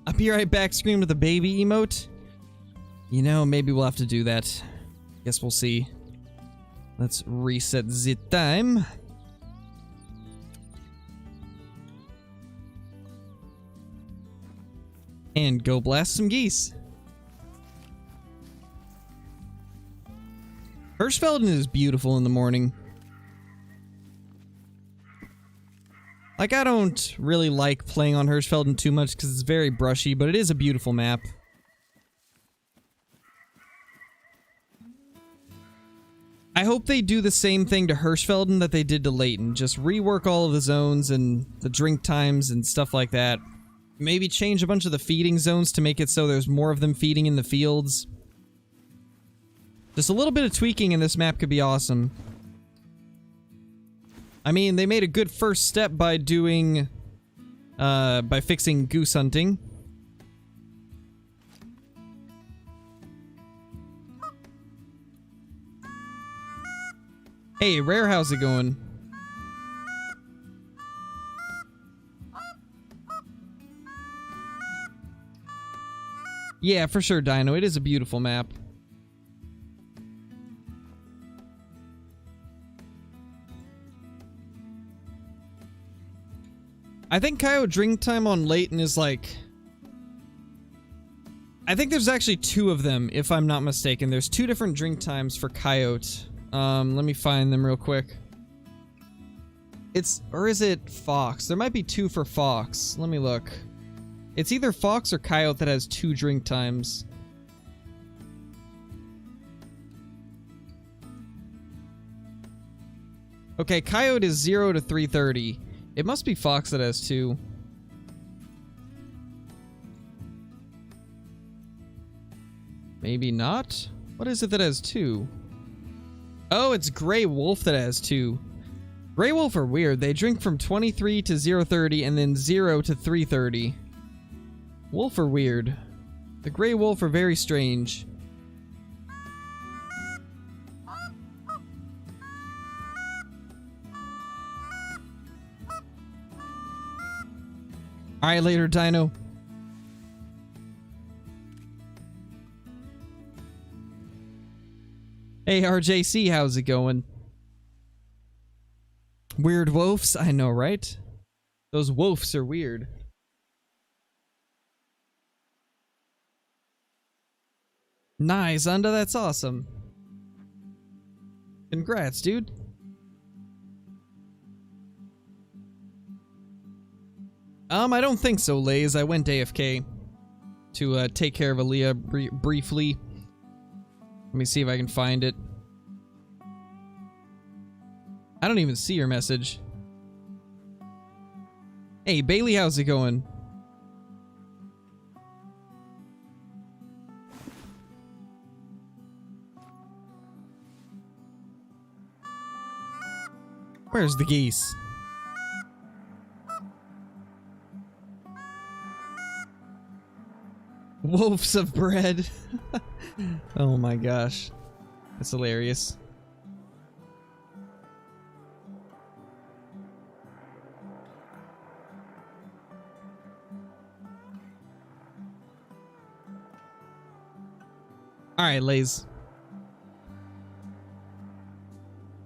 I'll be right back, scream with the baby emote. You know, maybe we'll have to do that. Guess we'll see. Let's reset the time. And go blast some geese. Hirschfelden is beautiful in the morning. Like, I don't really like playing on Hirschfelden too much because it's very brushy, but it is a beautiful map. I hope they do the same thing to Hirschfelden that they did to Layton. Just rework all of the zones and the drink times and stuff like that. Maybe change a bunch of the feeding zones to make it so there's more of them feeding in the fields. Just a little bit of tweaking in this map could be awesome. I mean, they made a good first step by doing, by fixing goose hunting. Hey, Rare, how's it going? Yeah, for sure, Dino. It is a beautiful map. I think coyote drink time on Layton is like... I think there's actually two of them, if I'm not mistaken. There's two different drink times for coyote. Let me find them real quick. It's... or is it fox? There might be two for fox. Let me look. It's either fox or coyote that has two drink times. Okay, coyote is 0 to 3:30. It must be fox that has two. Maybe not? What is it that has two? Oh, it's gray wolf that has two. Gray wolf are weird. They drink from 23 to 0:30 and then 0 to 3:30. Wolf are weird. The gray wolf are very strange. Alright, later, Dino. Hey, RJC, how's it going? Weird wolves? I know, right? Those wolves are weird. Nice, Unda, that's awesome. Congrats, dude. I don't think so, Lays. I went AFK to take care of Aaliyah briefly. Let me see if I can find it. I don't even see your message. Hey, Bailey, how's it going? Where's the geese? Wolves of bread. Oh my gosh. That's hilarious. Alright, Lays.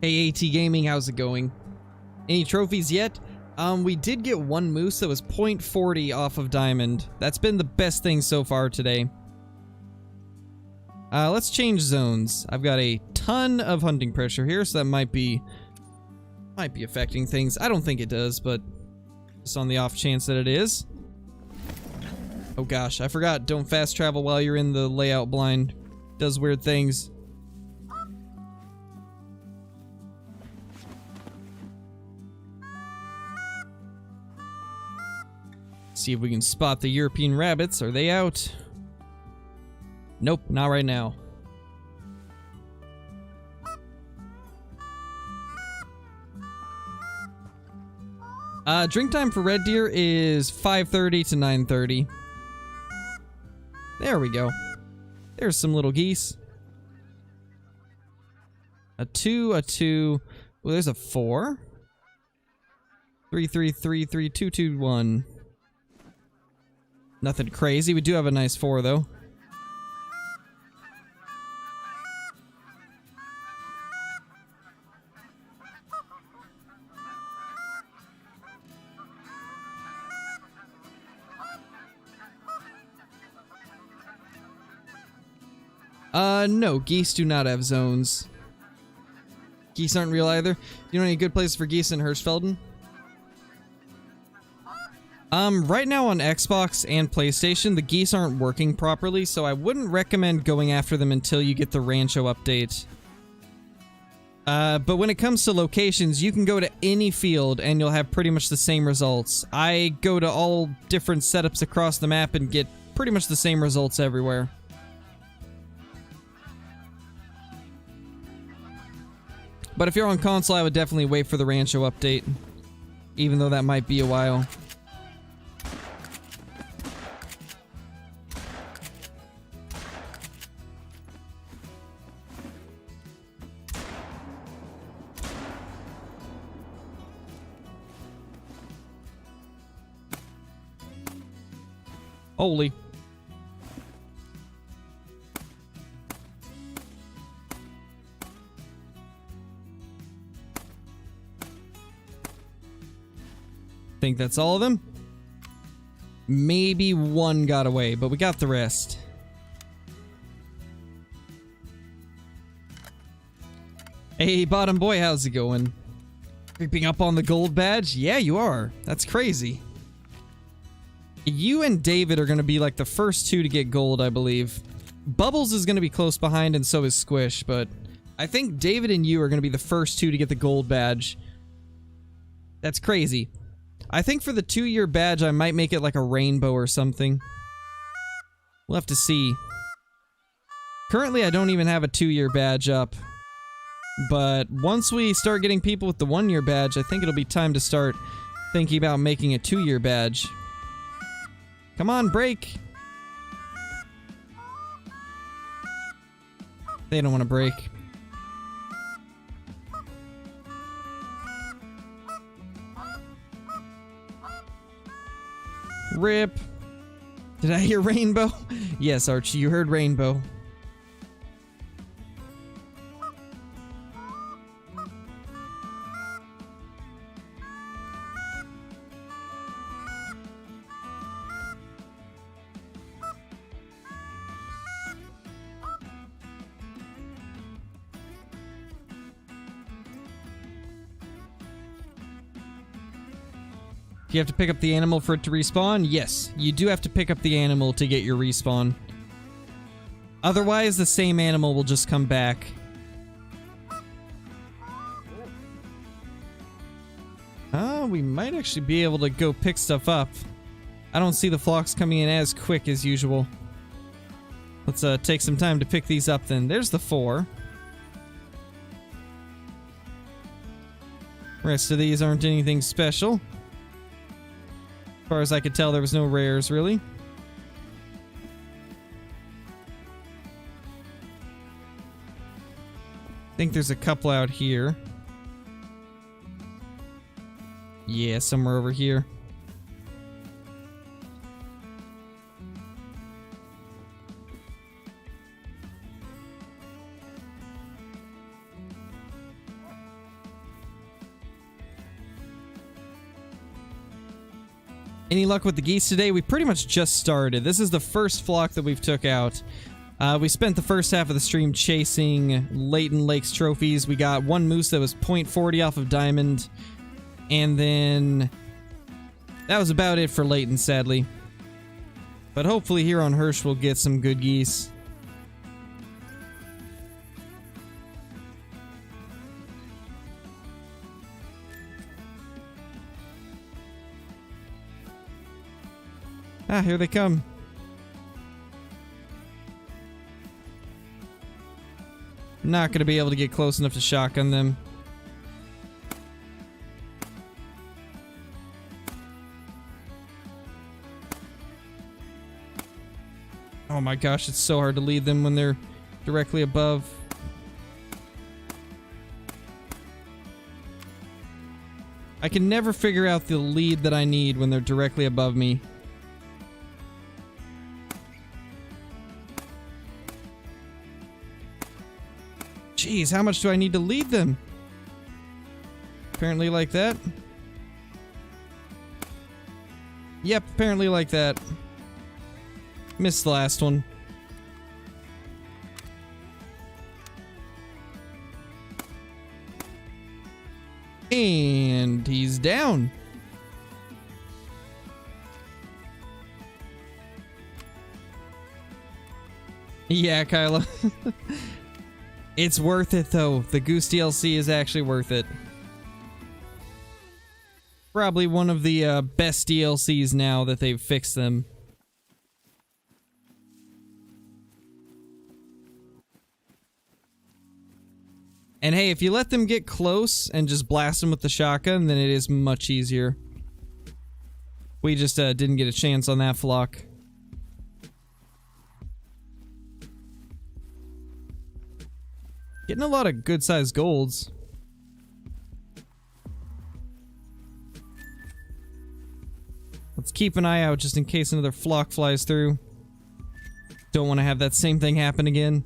Hey, AT Gaming, how's it going? Any trophies yet? We did get one moose that was 0.40 off of diamond. That's been the best thing so far today. Let's change zones. I've got a ton of hunting pressure here, so that might be affecting things. I don't think it does, but just on the off chance that it is. Oh gosh, I forgot. Don't fast travel while you're in the layout blind. Does weird things. See if we can spot the European rabbits. Are they out? Nope, not right now. Drink time for red deer is 5:30 to 9:30. There we go. There's some little geese. A 2, a 2. Well, there's a 4. 3, 3, 3, 3, 2, 2, 1. Nothing crazy. We do have a nice 4, though. No, geese do not have zones. Geese aren't real either. You know any good places for geese in Hirschfelden? Right now on Xbox and PlayStation, the geese aren't working properly, so I wouldn't recommend going after them until you get the Rancho update. But when it comes to locations, you can go to any field and you'll have pretty much the same results. I go to all different setups across the map and get pretty much the same results everywhere. But if you're on console, I would definitely wait for the Rancho update, even though that might be a while. Holy. Think that's all of them? Maybe one got away, but we got the rest. Hey, bottom boy, how's it going? Creeping up on the gold badge? Yeah, you are. That's crazy. You and David are going to be like the first two to get gold, I believe. Bubbles is going to be close behind, and so is Squish, but I think David and you are going to be the first two to get the gold badge. That's crazy. I think for the 2-year badge, I might make it like a rainbow or something. We'll have to see. Currently, I don't even have a 2-year badge up. But once we start getting people with the 1-year badge, I think it'll be time to start thinking about making a 2-year badge. Come on, break! They don't want to break. rip. Did I hear rainbow? Yes, Archie, you heard rainbow. Do you have to pick up the animal for it to respawn? Yes, you do have to pick up the animal to get your respawn. Otherwise, the same animal will just come back. We might actually be able to go pick stuff up. I don't see the flocks coming in as quick as usual. Let's take some time to pick these up then. There's the 4. Rest of these aren't anything special. As far as I could tell, there was no rares, really. I think there's a couple out here. Yeah, somewhere over here. Any luck with the geese today? We pretty much just started. This is the first flock that we've took out. We spent the first half of the stream chasing Layton Lake's trophies. We got one moose that was 0.40 off of Diamond. And then that was about it for Layton, sadly. But hopefully here on Hirsch we'll get some good geese. Ah, here they come. Not going to be able to get close enough to shotgun them. Oh my gosh, it's so hard to lead them when they're directly above. I can never figure out the lead that I need when they're directly above me. Jeez, how much do I need to lead them? Apparently like that. Yep, apparently like that. Missed the last one. And he's down. Yeah, Kyla. It's worth it, though. The Goose DLC is actually worth it. Probably one of the best DLCs now that they've fixed them. And hey, if you let them get close and just blast them with the shotgun, then it is much easier. We just didn't get a chance on that flock. Getting a lot of good-sized golds. Let's keep an eye out just in case another flock flies through. Don't want to have that same thing happen again.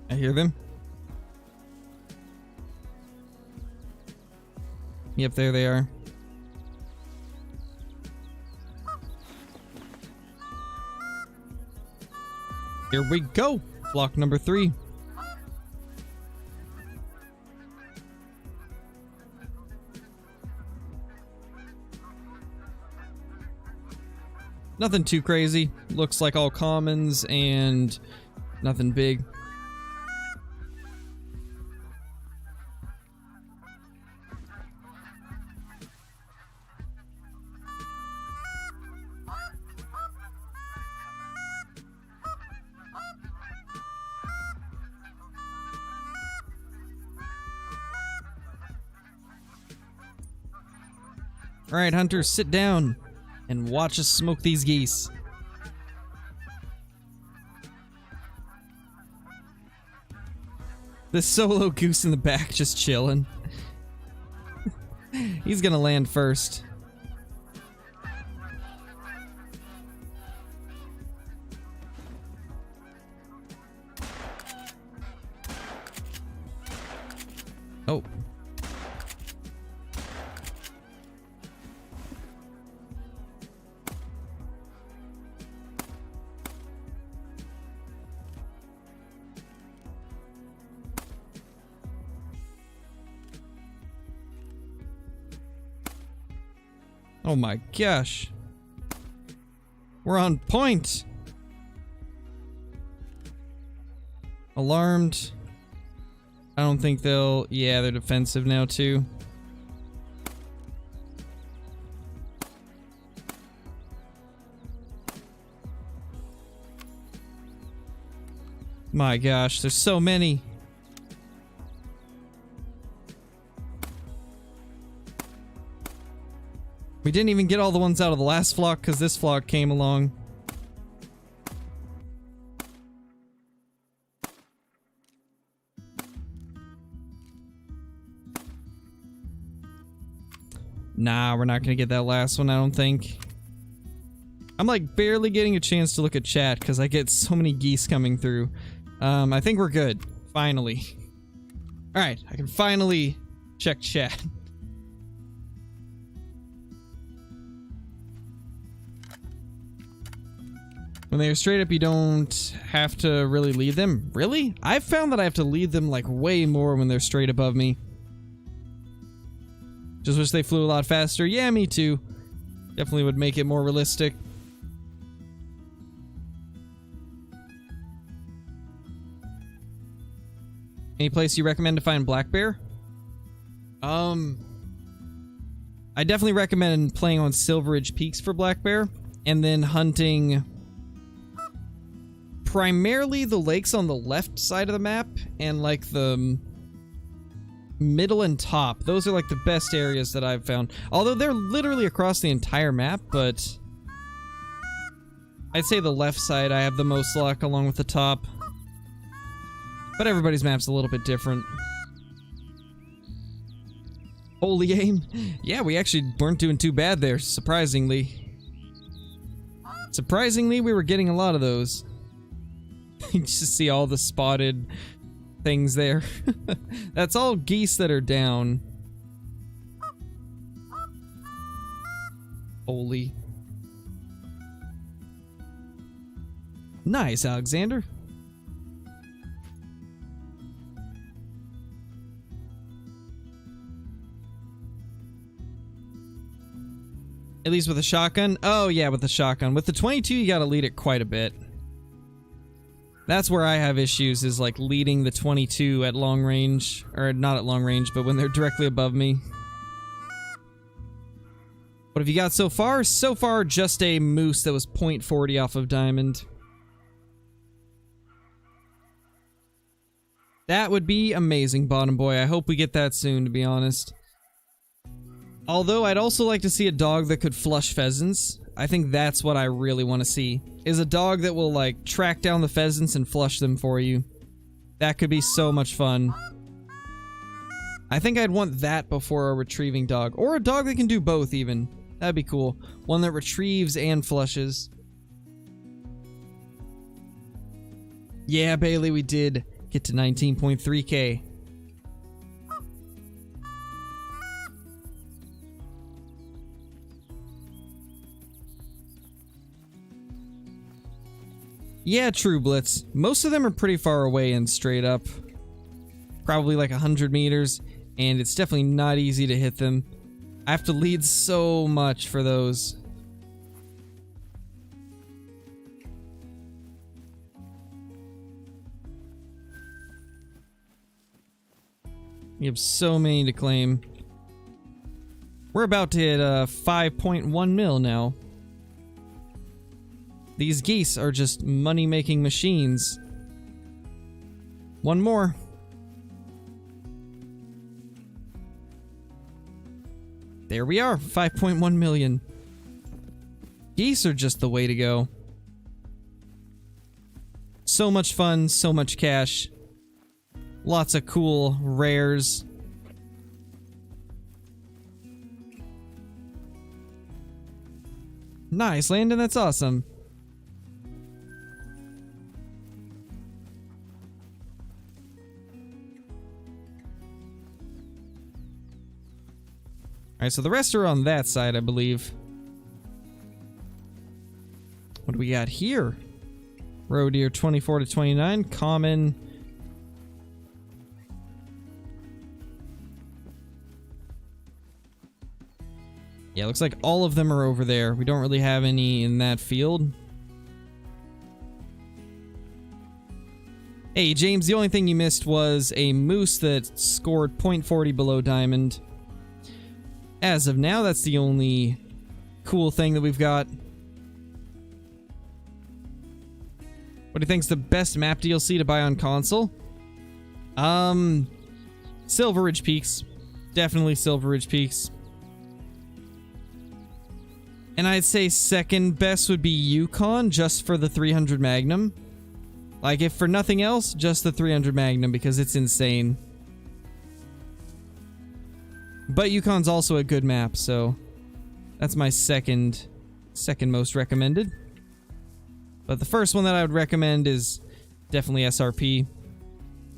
I hear them. Yep, there they are. Here we go. Flock number 3. Nothing too crazy. Looks like all commons and nothing big. Alright, hunters, sit down and watch us smoke these geese. This solo goose in the back just chilling. He's gonna land first. Oh. Oh my gosh. We're on point. Alarmed. I don't think they'll... Yeah, they're defensive now too. My gosh, there's so many. We didn't even get all the ones out of the last flock because this flock came along. Nah, we're not gonna get that last one, I don't think. I'm like barely getting a chance to look at chat because I get so many geese coming through. I think we're good. Finally. Alright, I can finally check chat. When they are straight up, you don't have to really lead them. Really? I've found that I have to lead them like way more when they're straight above me. Just wish they flew a lot faster. Yeah, me too. Definitely would make it more realistic. Any place you recommend to find black bear? I definitely recommend playing on Silveridge Peaks for black bear, and then hunting primarily the lakes on the left side of the map, and like the middle and top. Those are like the best areas that I've found. Although they're literally across the entire map, but I'd say the left side I have the most luck along with the top. But everybody's map's a little bit different. Holy aim. Yeah, we actually weren't doing too bad there, surprisingly. Surprisingly, we were getting a lot of those. You just see all the spotted things there. That's all geese that are down. Holy. Nice, Alexander. At least with a shotgun? Oh yeah, with the shotgun. With the 22, you gotta lead it quite a bit. That's where I have issues, is like leading the 22 at long range. Or not at long range, but when they're directly above me. What have you got so far? So far, just a moose that was .40 off of diamond. That would be amazing, Bottom Boy. I hope we get that soon, to be honest. Although, I'd also like to see a dog that could flush pheasants. I think that's what I really want to see. Is a dog that will, like, track down the pheasants and flush them for you. That could be so much fun. I think I'd want that before a retrieving dog. Or a dog that can do both, even. That'd be cool. One that retrieves and flushes. Yeah, Bailey, we did get to 19.3K. Yeah, true, Blitz. Most of them are pretty far away and straight up. Probably like 100 meters, and it's definitely not easy to hit them. I have to lead so much for those. You have so many to claim. We're about to hit 5.1 mil now. These geese are just money-making machines. One more. There we are, 5.1 million. Geese are just the way to go. So much fun, so much cash. Lots of cool rares. Nice, Landon, that's awesome. Alright, so the rest are on that side, I believe. What do we got here? Roe deer 24 to 29, common. Yeah, looks like all of them are over there. We don't really have any in that field. Hey, James, the only thing you missed was a moose that scored .40 below diamond. As of now, that's the only cool thing that we've got. What do you think's the best map DLC to buy on console? Silver Ridge Peaks. Definitely Silver Ridge Peaks. And I'd say second best would be Yukon, just for the 300 Magnum. Like, if for nothing else, just the 300 Magnum, because it's insane. But Yukon's also a good map, so that's my second most recommended. But the first one that I would recommend is definitely SRP.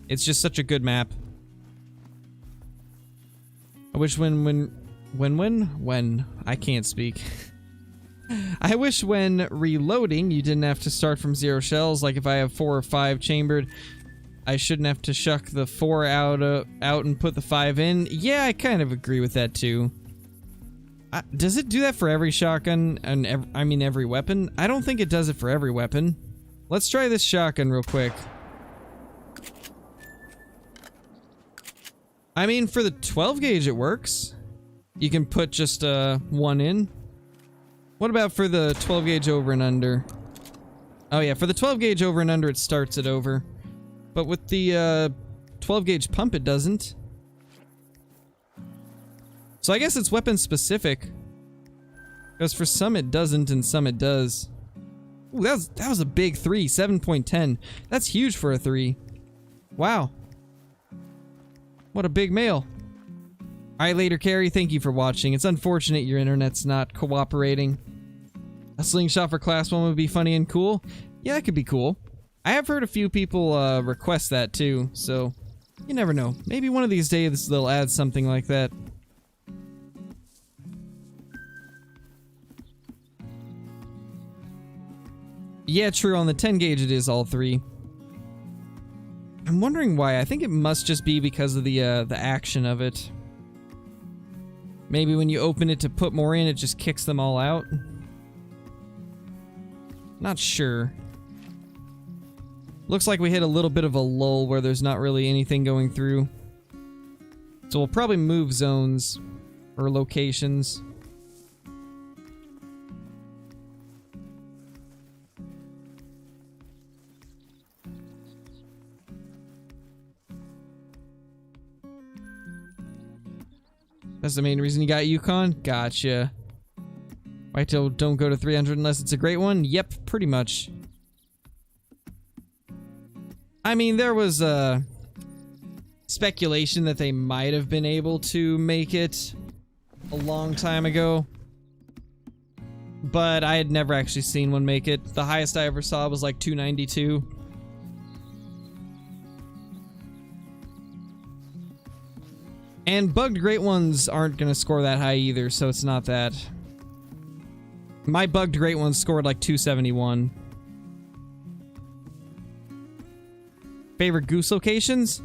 It's just such a good map. I wish when I can't speak. I wish when reloading you didn't have to start from 0 shells. Like if I have 4 or 5 chambered, I shouldn't have to shuck the 4 out and put the 5 in. Yeah, I kind of agree with that too. Does it do that for every shotgun and every weapon? I don't think it does it for every weapon. Let's try this shotgun real quick. I mean, for the 12 gauge it works. You can put just 1 in. What about for the 12 gauge over and under? Oh yeah, for the 12 gauge over and under it starts it over. But with the 12 gauge pump it doesn't. So I guess it's weapon specific. Because for some it doesn't and some it does. Ooh, that was a big 3, 7.10. That's huge for a 3. Wow. What a big mail. Alright, later, Carrie, thank you for watching. It's unfortunate your internet's not cooperating. A slingshot for class 1 would be funny and cool. Yeah, that could be cool. I have heard a few people request that too, so you never know. Maybe one of these days they'll add something like that. Yeah, true, on the 10 gauge it is all 3. I'm wondering why. I think it must just be because of the action of it. Maybe when you open it to put more in, it just kicks them all out. Not sure. Looks like we hit a little bit of a lull where there's not really anything going through. So we'll probably move zones or locations. That's the main reason you got Yukon? Gotcha. Wait till don't go to 300 unless it's a great one? Yep, pretty much. I mean, there was speculation that they might have been able to make it a long time ago. But I had never actually seen one make it. The highest I ever saw was like 292. And bugged great ones aren't gonna score that high either, so it's not that. My bugged great ones scored like 271. Favorite goose locations?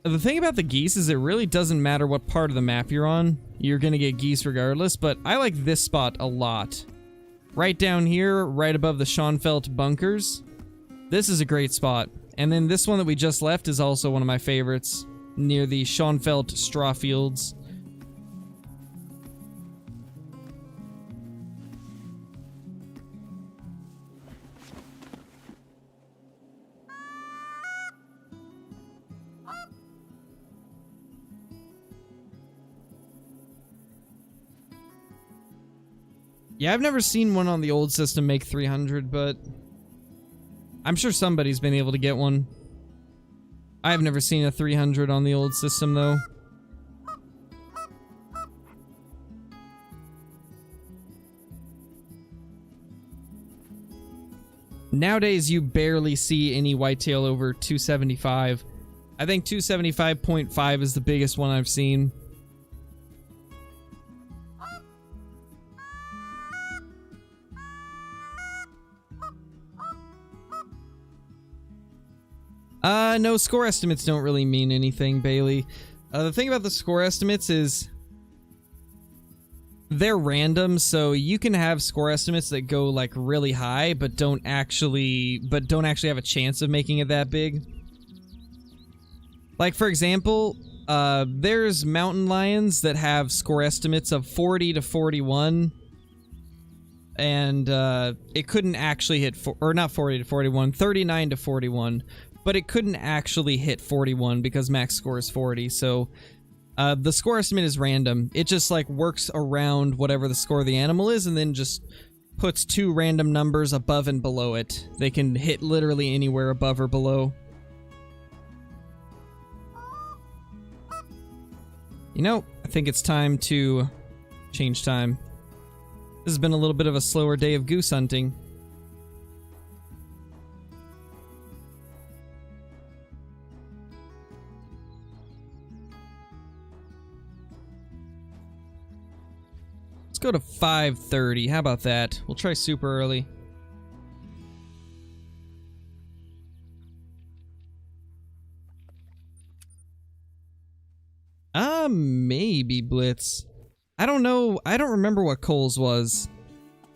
The thing about the geese is it really doesn't matter what part of the map you're on. You're gonna get geese regardless, but I like this spot a lot. Right down here, right above the Schoenfeld bunkers. This is a great spot. And then this one that we just left is also one of my favorites. Near the Schoenfeld straw fields. Yeah, I've never seen one on the old system make 300, but I'm sure somebody's been able to get one. I've never seen a 300 on the old system, though. Nowadays, you barely see any whitetail over 275. I think 275.5 is the biggest one I've seen. No, score estimates don't really mean anything, Bailey. The thing about the score estimates is they're random, so you can have score estimates that go like really high, but don't actually have a chance of making it that big. Like for example, there's mountain lions that have score estimates of 40 to 41, and it couldn't actually hit or not 40 to 41, 39 to 41. But it couldn't actually hit 41 because max score is 40, so the score estimate is random. It just like works around whatever the score of the animal is and then just puts two random numbers above and below it. They can hit literally anywhere above or below. You know, I think it's time to change time. This has been a little bit of a slower day of goose hunting. Go to 5:30. How about that? We'll try super early. Maybe Blitz. I don't know. I don't remember what Cole's was.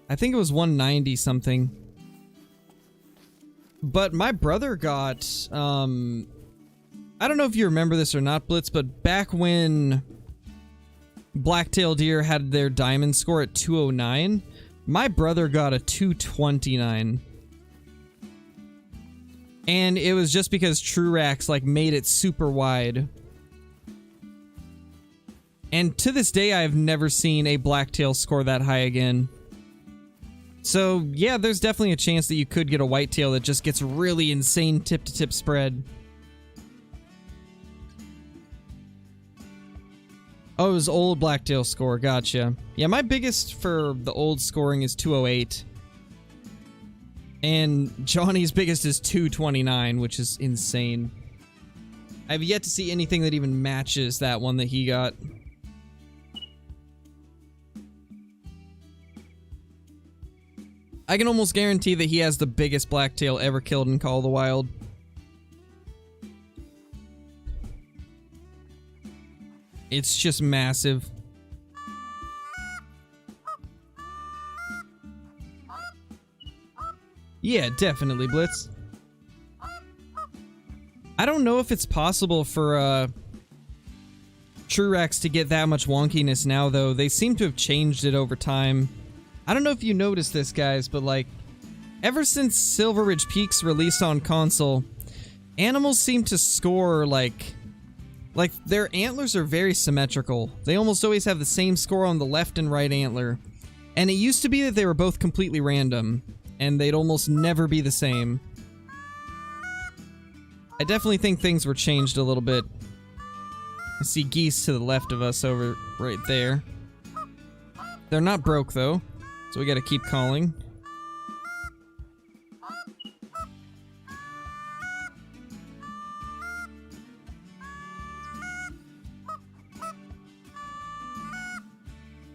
I think it was 190 something. But my brother got, I don't know if you remember this or not, Blitz, but back when blacktail deer had their diamond score at 209, my brother got a 229. And it was just because Truax like made it super wide. And to this day, I've never seen a blacktail score that high again. So yeah, there's definitely a chance that you could get a whitetail that just gets really insane tip-to-tip spread. Oh, it was old blacktail score, gotcha. Yeah, my biggest for the old scoring is 208. And Johnny's biggest is 229, which is insane. I've yet to see anything that even matches that one that he got. I can almost guarantee that he has the biggest blacktail ever killed in Call of the Wild. It's just massive. Yeah, definitely, Blitz. I don't know if it's possible for Truax to get that much wonkiness now, though. They seem to have changed it over time. I don't know if you noticed this, guys, but like, ever since Silver Ridge Peaks released on console, animals seem to score like their antlers are very symmetrical. They almost always have the same score on the left and right antler. And it used to be that they were both completely random, and they'd almost never be the same. I definitely think things were changed a little bit. I see geese to the left of us over right there. They're not broke though, so we gotta keep calling.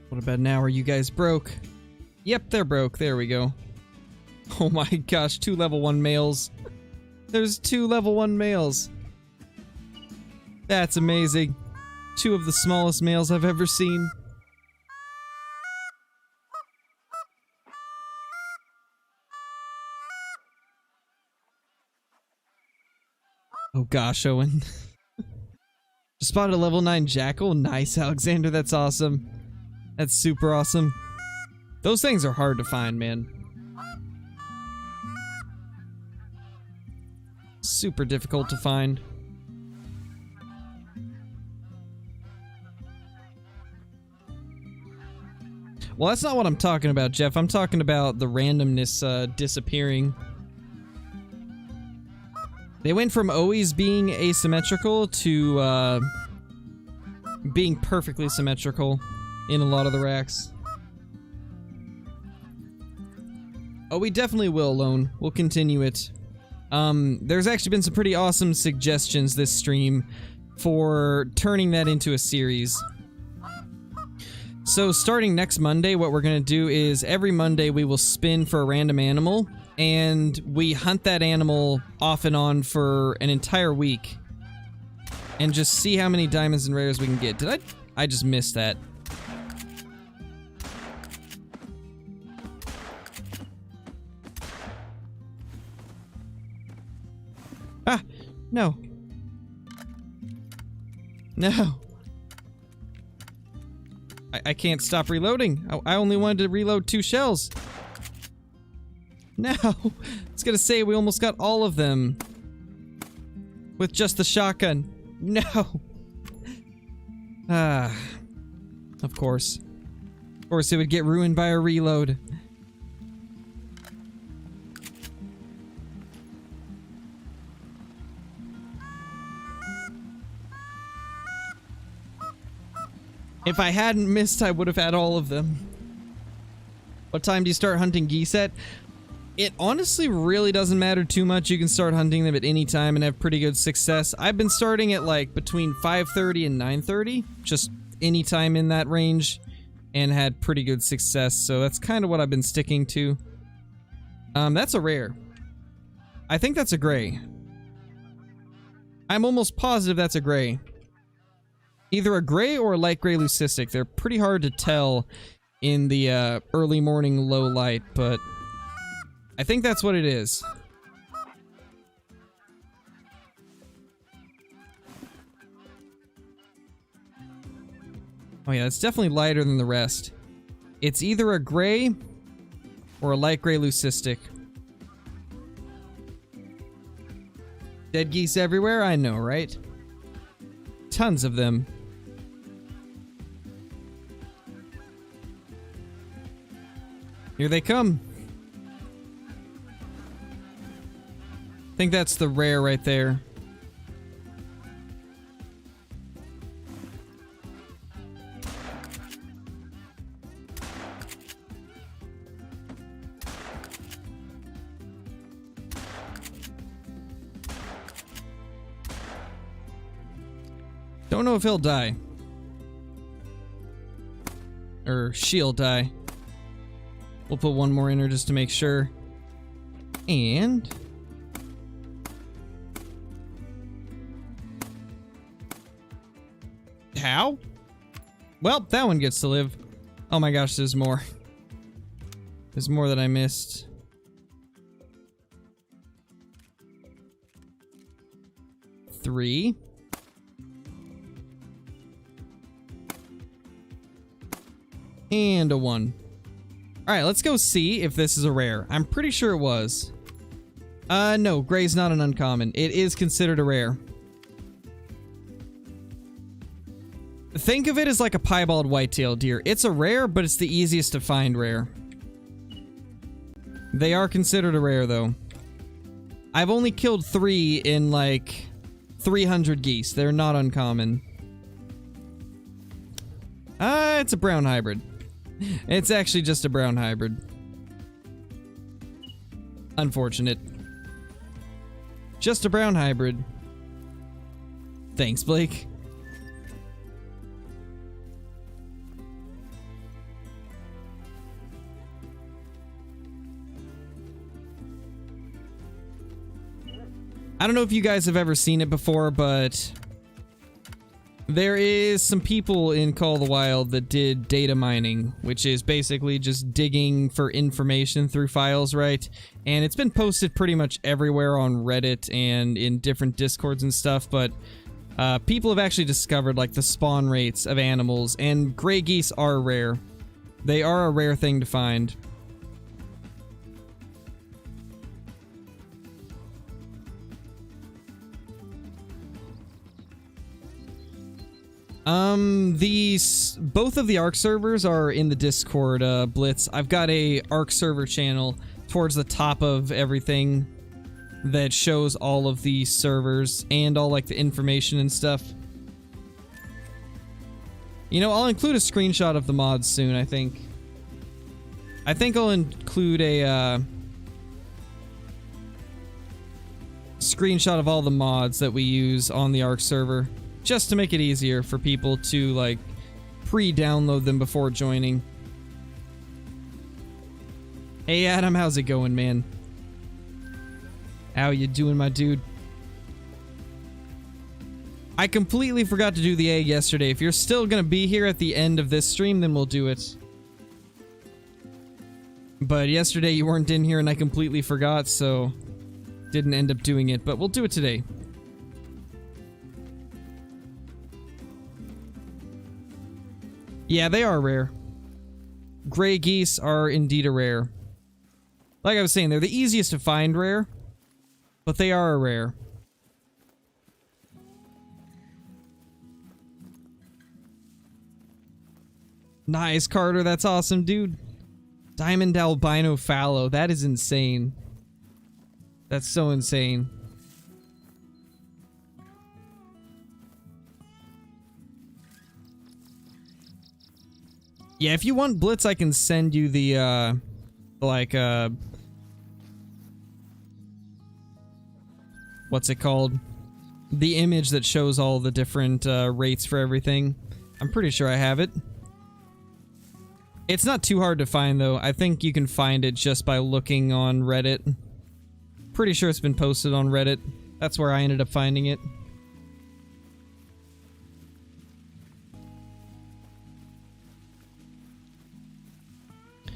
What about now? Are you guys broke? Yep, they're broke. There we go. Oh my gosh, 2 level 1 males. There's 2 level 1 males. That's amazing. 2 of the smallest males I've ever seen. Oh gosh, Owen. Just spotted a level 9 jackal. Nice, Alexander. That's awesome. That's super awesome. Those things are hard to find, man. Super difficult to find. Well, that's not what I'm talking about, Jeff. I'm talking about the randomness disappearing. They went from always being asymmetrical to being perfectly symmetrical in a lot of the racks. Oh, we definitely will, Lone. We'll continue it. There's actually been some pretty awesome suggestions this stream for turning that into a series. So starting next Monday, what we're going to do is every Monday we will spin for a random animal, and we hunt that animal off and on for an entire week. And just see how many diamonds and rares we can get. Did I just missed that. Ah, no. No. I can't stop reloading. I only wanted to reload 2 shells. No. I was gonna say we almost got all of them. With just the shotgun. No. Ah. Of course. Of course it would get ruined by a reload. If I hadn't missed, I would have had all of them. What time do you start hunting geese at? It honestly really doesn't matter too much. You can start hunting them at any time and have pretty good success. I've been starting at like between 5:30 and 9:30, just any time in that range, and had pretty good success. So that's kind of what I've been sticking to. That's a rare. I think that's a gray. I'm almost positive that's a gray. Either a gray or a light gray leucistic. They're pretty hard to tell in the early morning low light, but I think that's what it is. Oh yeah, it's definitely lighter than the rest. It's either a gray or a light gray leucistic. Dead geese everywhere? I know, right? Tons of them. Here they come. I think that's the rare right there. Don't know if he'll die. Or she'll die. We'll put one more in her just to make sure. And how? Well, that one gets to live. Oh my gosh, there's more. There's more that I missed. Three. And a 1. Alright, let's go see if this is a rare. I'm pretty sure it was. No, gray's not an uncommon. It is considered a rare. Think of it as like a piebald whitetail deer. It's a rare, but it's the easiest to find rare. They are considered a rare, though. I've only killed 3 in, like, 300 geese. They're not uncommon. It's a brown hybrid. It's actually just a brown hybrid. Unfortunate. Just a brown hybrid. Thanks, Blake. I don't know if you guys have ever seen it before, but there is some people in Call of the Wild that did data mining, which is basically just digging for information through files, right? And it's been posted pretty much everywhere on Reddit and in different Discords and stuff, but people have actually discovered like the spawn rates of animals, and gray geese are rare. They are a rare thing to find. Both of the ARC servers are in the Discord, Blitz. I've got a ARC server channel towards the top of everything. that shows all of the servers and all like the information and stuff. You know, I'll include a screenshot of the mods soon, I think. I think I'll include a screenshot of all the mods that we use on the Ark server, just to make it easier for people to like pre-download them before joining. Hey Adam, how's it going, man? How you doing, my dude? I completely forgot to do the egg yesterday. If you're still gonna be here at the end of this stream, then we'll do it. But yesterday you weren't in here and I completely forgot, so didn't end up doing it, but we'll do it today. Yeah, they are rare. Gray geese are indeed a rare. Like I was saying, they're the easiest to find rare, but they are a rare. Nice, Carter. That's awesome, dude. Diamond albino fallow. That is insane. That's so insane. Yeah, if you want Blitz, I can send you the, what's it called? The image that shows all the different, rates for everything. I'm pretty sure I have it. It's not too hard to find, though. I think you can find it just by looking on Reddit. Pretty sure it's been posted on Reddit. That's where I ended up finding it.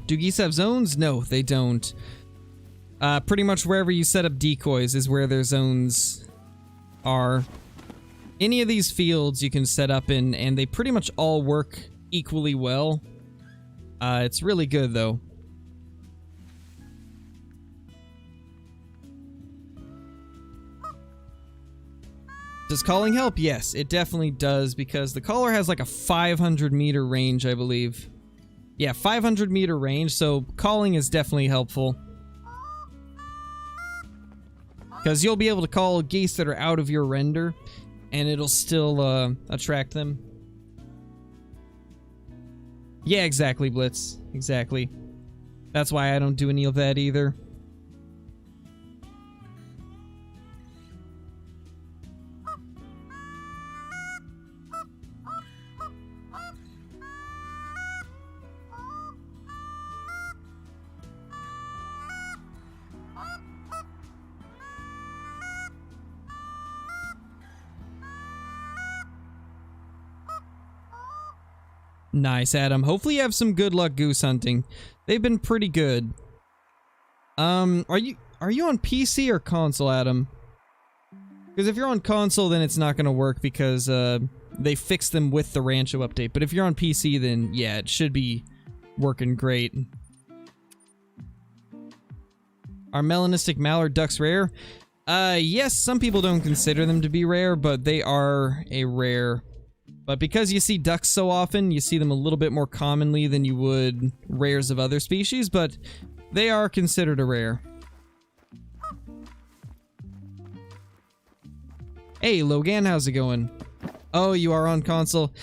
Do geese have zones? No, they don't. Pretty much wherever you set up decoys is where their zones are. Any of these fields you can set up in, and they pretty much all work equally well. It's really good, though. Does calling help? Yes, it definitely does, because the caller has like a 500-meter range, I believe. Yeah, 500-meter range, so calling is definitely helpful. Because you'll be able to call geese that are out of your render, and it'll still attract them. Yeah, exactly, Blitz. Exactly. That's why I don't do any of that either. Nice, Adam. Hopefully you have some good luck goose hunting. They've been pretty good. Are you on PC or console, Adam? Because if you're on console, then it's not gonna work because they fixed them with the Rancho update. But if you're on PC, then yeah, it should be working great. Are melanistic mallard ducks rare? Yes, some people don't consider them to be rare, but they are a rare. But because you see ducks so often, you see them a little bit more commonly than you would rares of other species, but they are considered a rare. Hey, Logan, how's it going? Oh, you are on console?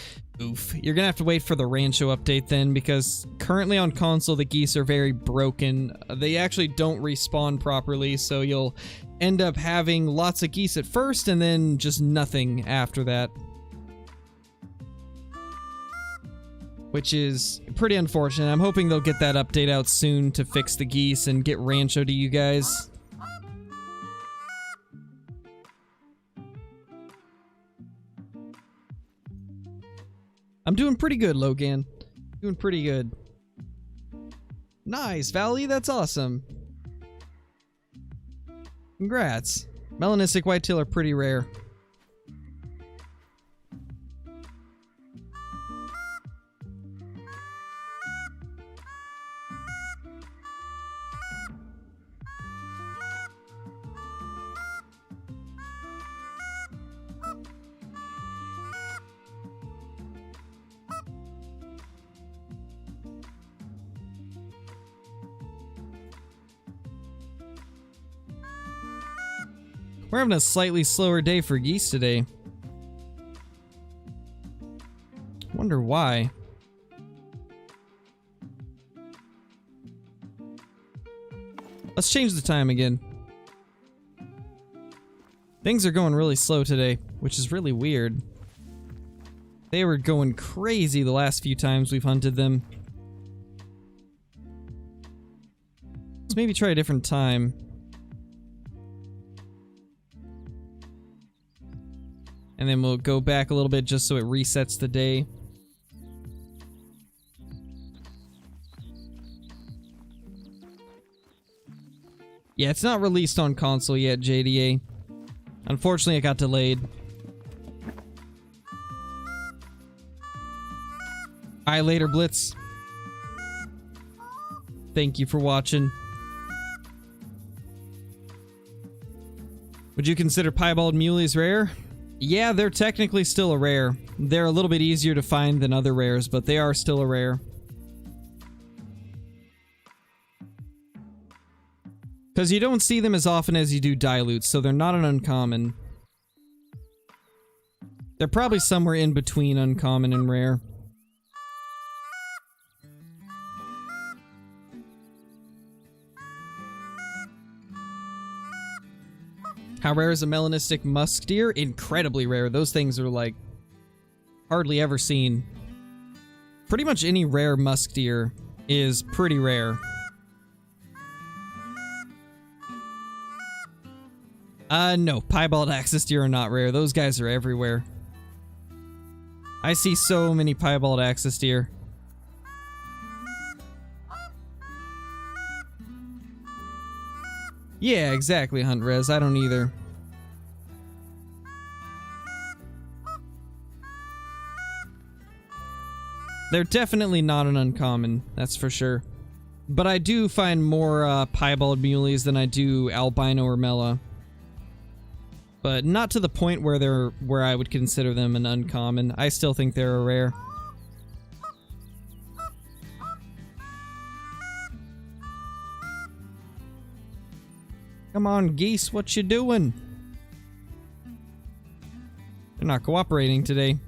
Oof. You're gonna have to wait for the Rancho update then, because currently on console the geese are very broken. They actually don't respawn properly, so you'll end up having lots of geese at first and then just nothing after that. Which is pretty unfortunate. I'm hoping they'll get that update out soon to fix the geese and get Rancho to you guys. I'm doing pretty good, Logan. Doing pretty good. Nice, Valley, that's awesome. Congrats. Melanistic whitetail are pretty rare. We're having a slightly slower day for geese today. Wonder why. Let's change the time again. Things are going really slow today, which is really weird. They were going crazy the last few times we've hunted them. Let's maybe try a different time. And then we'll go back a little bit just so it resets the day. Yeah, it's not released on console yet, JDA. Unfortunately, it got delayed. Alright, later, Blitz. Thank you for watching. Would you consider piebald muleys rare? Yeah, they're technically still a rare. They're a little bit easier to find than other rares, but they are still a rare. Because you don't see them as often as you do dilutes, so they're not an uncommon. They're probably somewhere in between uncommon and rare. How rare is a melanistic musk deer? Incredibly rare. Those things are like hardly ever seen. Pretty much any rare musk deer is pretty rare. No, piebald axis deer are not rare. Those guys are everywhere. I see so many piebald axis deer. Yeah, exactly, Hunt Res. I don't either. They're definitely not an uncommon, that's for sure. But I do find more piebald muleys than I do albino or mela. But not to the point where I would consider them an uncommon. I still think they're a rare. Come on, geese, what you doing? They're not cooperating today.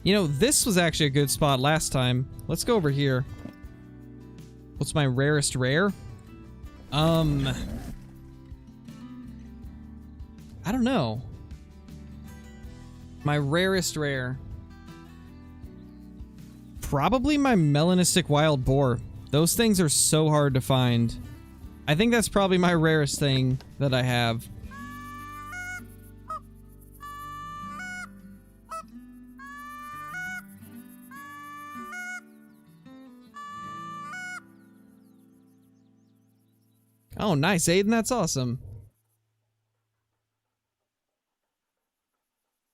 You know, this was actually a good spot last time. Let's go over here. What's my rarest rare? I don't know. My rarest rare. Probably my melanistic wild boar. Those things are so hard to find. I think that's probably my rarest thing that I have. Oh, nice, Aiden. That's awesome.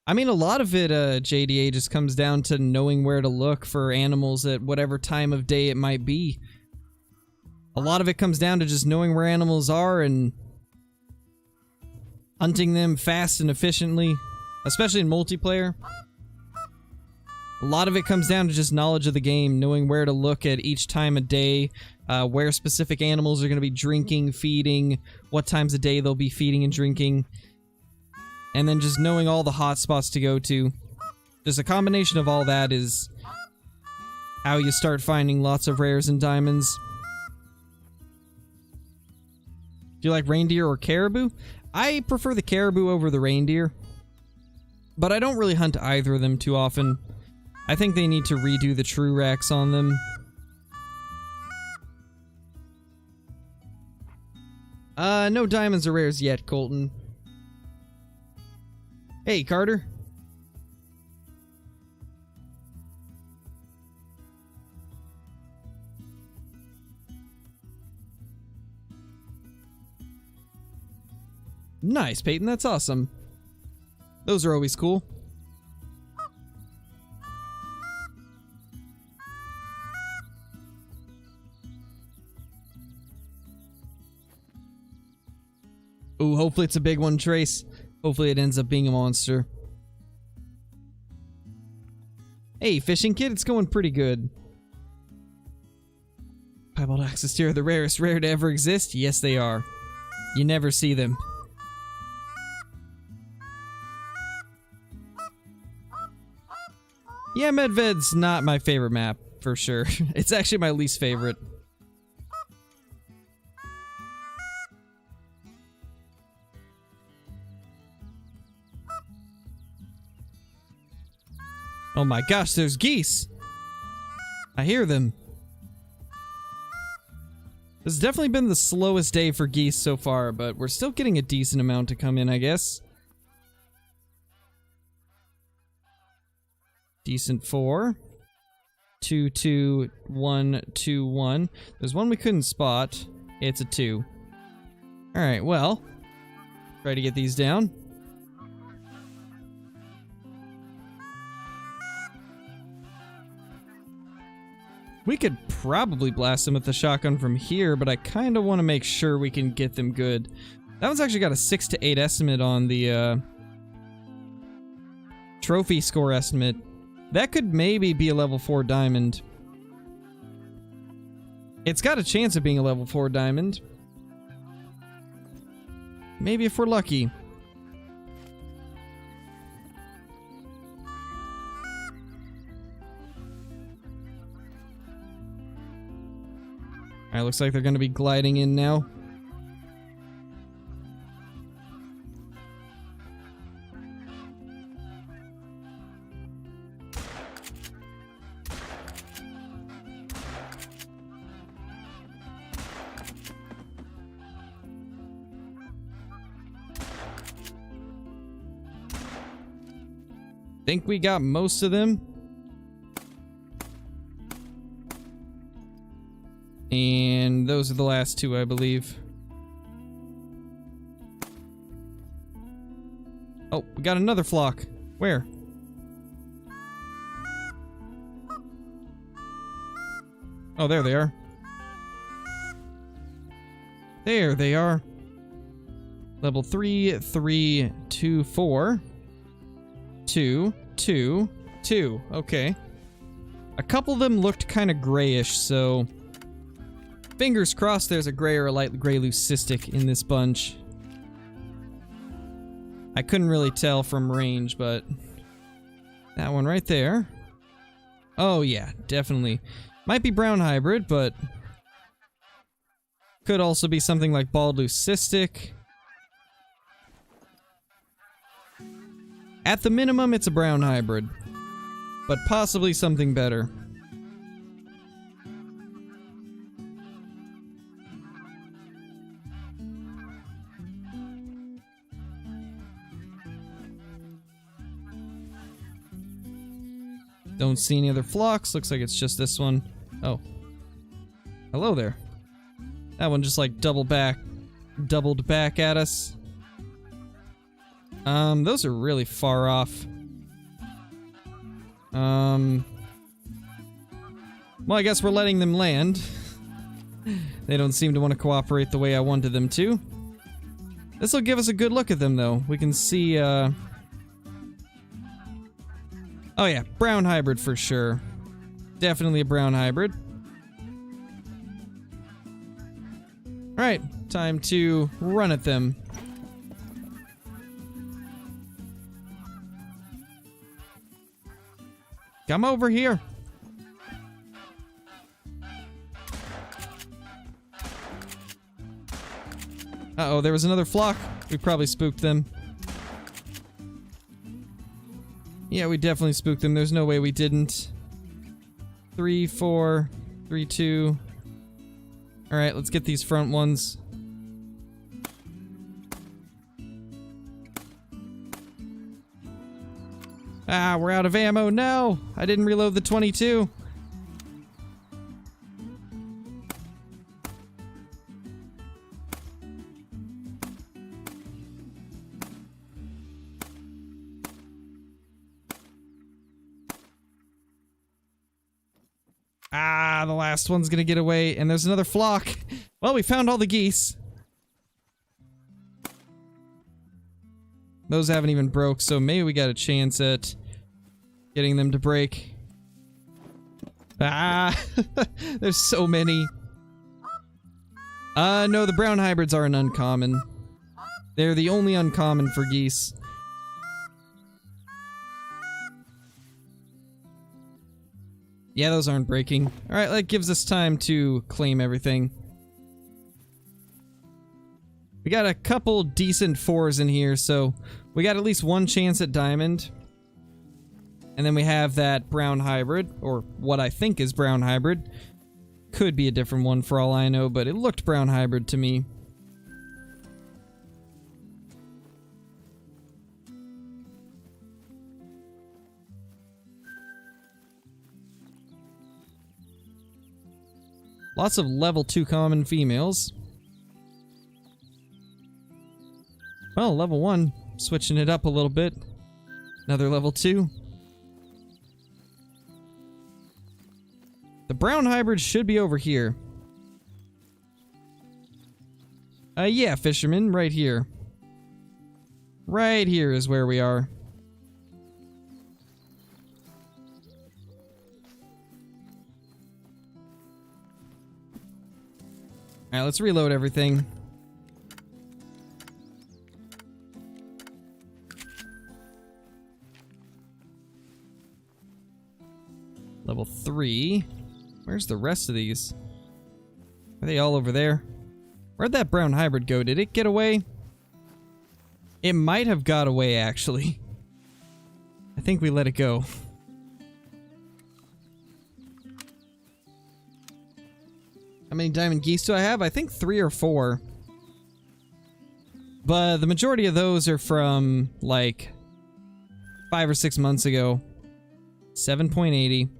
I mean, a lot of it, JDA, just comes down to knowing where to look for animals at whatever time of day it might be. A lot of it comes down to just knowing where animals are and hunting them fast and efficiently, especially in multiplayer. A lot of it comes down to just knowledge of the game, knowing where to look at each time of day, where specific animals are going to be drinking, feeding, what times of day they'll be feeding and drinking, and then just knowing all the hot spots to go to. Just a combination of all that is how you start finding lots of rares and diamonds. Do you like reindeer or caribou? I prefer the caribou over the reindeer, but I don't really hunt either of them too often. I think they need to redo the true racks on them. No diamonds or rares yet, Colton. Hey, Carter. Nice, Peyton. That's awesome. Those are always cool. Ooh, hopefully it's a big one, Trace. Hopefully it ends up being a monster. Hey, fishing kid, it's going pretty good. Piebald axis deer are the rarest rare to ever exist? Yes, they are. You never see them. Yeah, Medved's not my favorite map, for sure. It's actually my least favorite. Oh my gosh, there's geese! I hear them. This has definitely been the slowest day for geese so far, but we're still getting a decent amount to come in, I guess. Decent 4. 2, 2, 1, 2, 1. There's one we couldn't spot. It's a 2. Alright, well. Try to get these down. We could probably blast them with the shotgun from here, but I kind of want to make sure we can get them good. That one's actually got a 6 to 8 estimate on the trophy score estimate. That could maybe be a level 4 diamond. It's got a chance of being a level 4 diamond. Maybe if we're lucky. Alright, looks like they're going to be gliding in now. Think we got most of them. And those are the last two, I believe. Oh, we got another flock. Where? Oh, there they are. There they are. Level 3, 3, 2, 4. 2, 2, 2. Okay. A couple of them looked kind of grayish, so fingers crossed there's a gray or a light gray leucistic in this bunch. I couldn't really tell from range, but that one right there. Oh yeah, definitely. Might be brown hybrid, but could also be something like bald leucistic. At the minimum, it's a brown hybrid, but possibly something better. Don't see any other flocks. Looks like it's just this one. Oh. Hello there. That one just like doubled back at us. Those are really far off. Well, I guess we're letting them land. They don't seem to want to cooperate the way I wanted them to. This will give us a good look at them, though. We can see, oh yeah, brown hybrid for sure. Definitely a brown hybrid. Alright, time to run at them. Come over here. Uh-oh, there was another flock. We probably spooked them. Yeah, we definitely spooked them. There's no way we didn't. 3, 4, 3, 2. Alright, let's get these front ones. Ah, we're out of ammo. No! I didn't reload the 22. Ah, the last one's gonna get away, and there's another flock. Well, we found all the geese. Those haven't even broke, so maybe we got a chance at getting them to break. Ah! There's so many. No, the brown hybrids are an uncommon. They're the only uncommon for geese. Yeah, those aren't breaking. Alright, that gives us time to claim everything. We got a couple decent 4s in here, so we got at least one chance at diamond. And then we have that brown hybrid, or what I think is brown hybrid. Could be a different one for all I know, but it looked brown hybrid to me. Lots of level 2 common females. Well, level 1, switching it up a little bit. Another level 2. The brown hybrid should be over here. Yeah, fisherman, right here. Right here is where we are. Alright, let's reload everything. Level 3. Where's the rest of these? Are they all over there? Where'd that brown hybrid go? Did it get away? It might have got away, actually. I think we let it go. How many diamond geese do I have? I think 3 or 4. But the majority of those are from, like, 5 or 6 months ago. 7.80.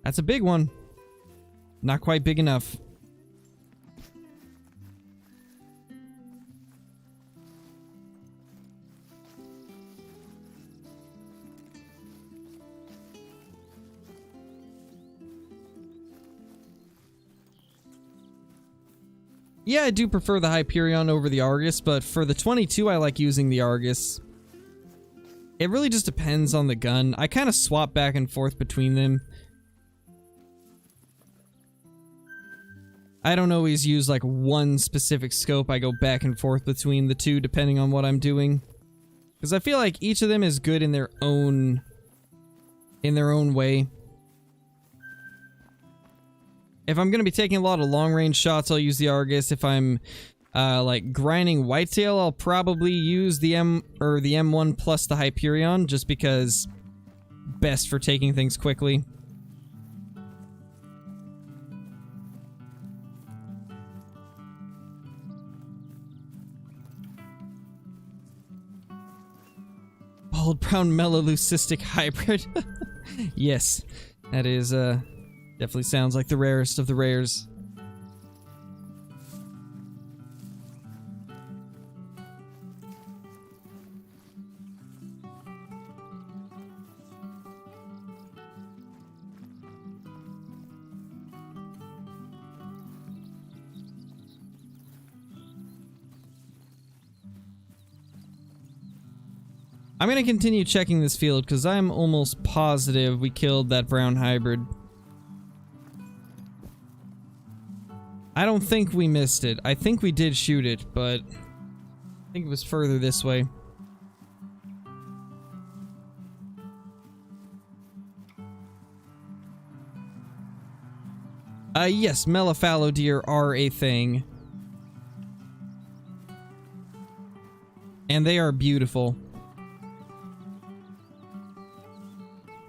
That's a big one. Not quite big enough. Yeah, I do prefer the Hyperion over the Argus, but for the 22 I like using the Argus. It really just depends on the gun. I kind of swap back and forth between them. I don't always use like one specific scope. I go back and forth between the two depending on what I'm doing. Because I feel like each of them is good in their own way. If I'm going to be taking a lot of long-range shots, I'll use the Argus. If I'm like grinding whitetail, I'll probably use the M1 plus the Hyperion, just because best for taking things quickly. Bald brown meloleucistic hybrid. Yes, that is definitely sounds like the rarest of the rares. I'm gonna continue checking this field because I'm almost positive we killed that brown hybrid. I don't think we missed it. I think we did shoot it, but I think it was further this way. Yes, mellifallow deer are a thing. And they are beautiful.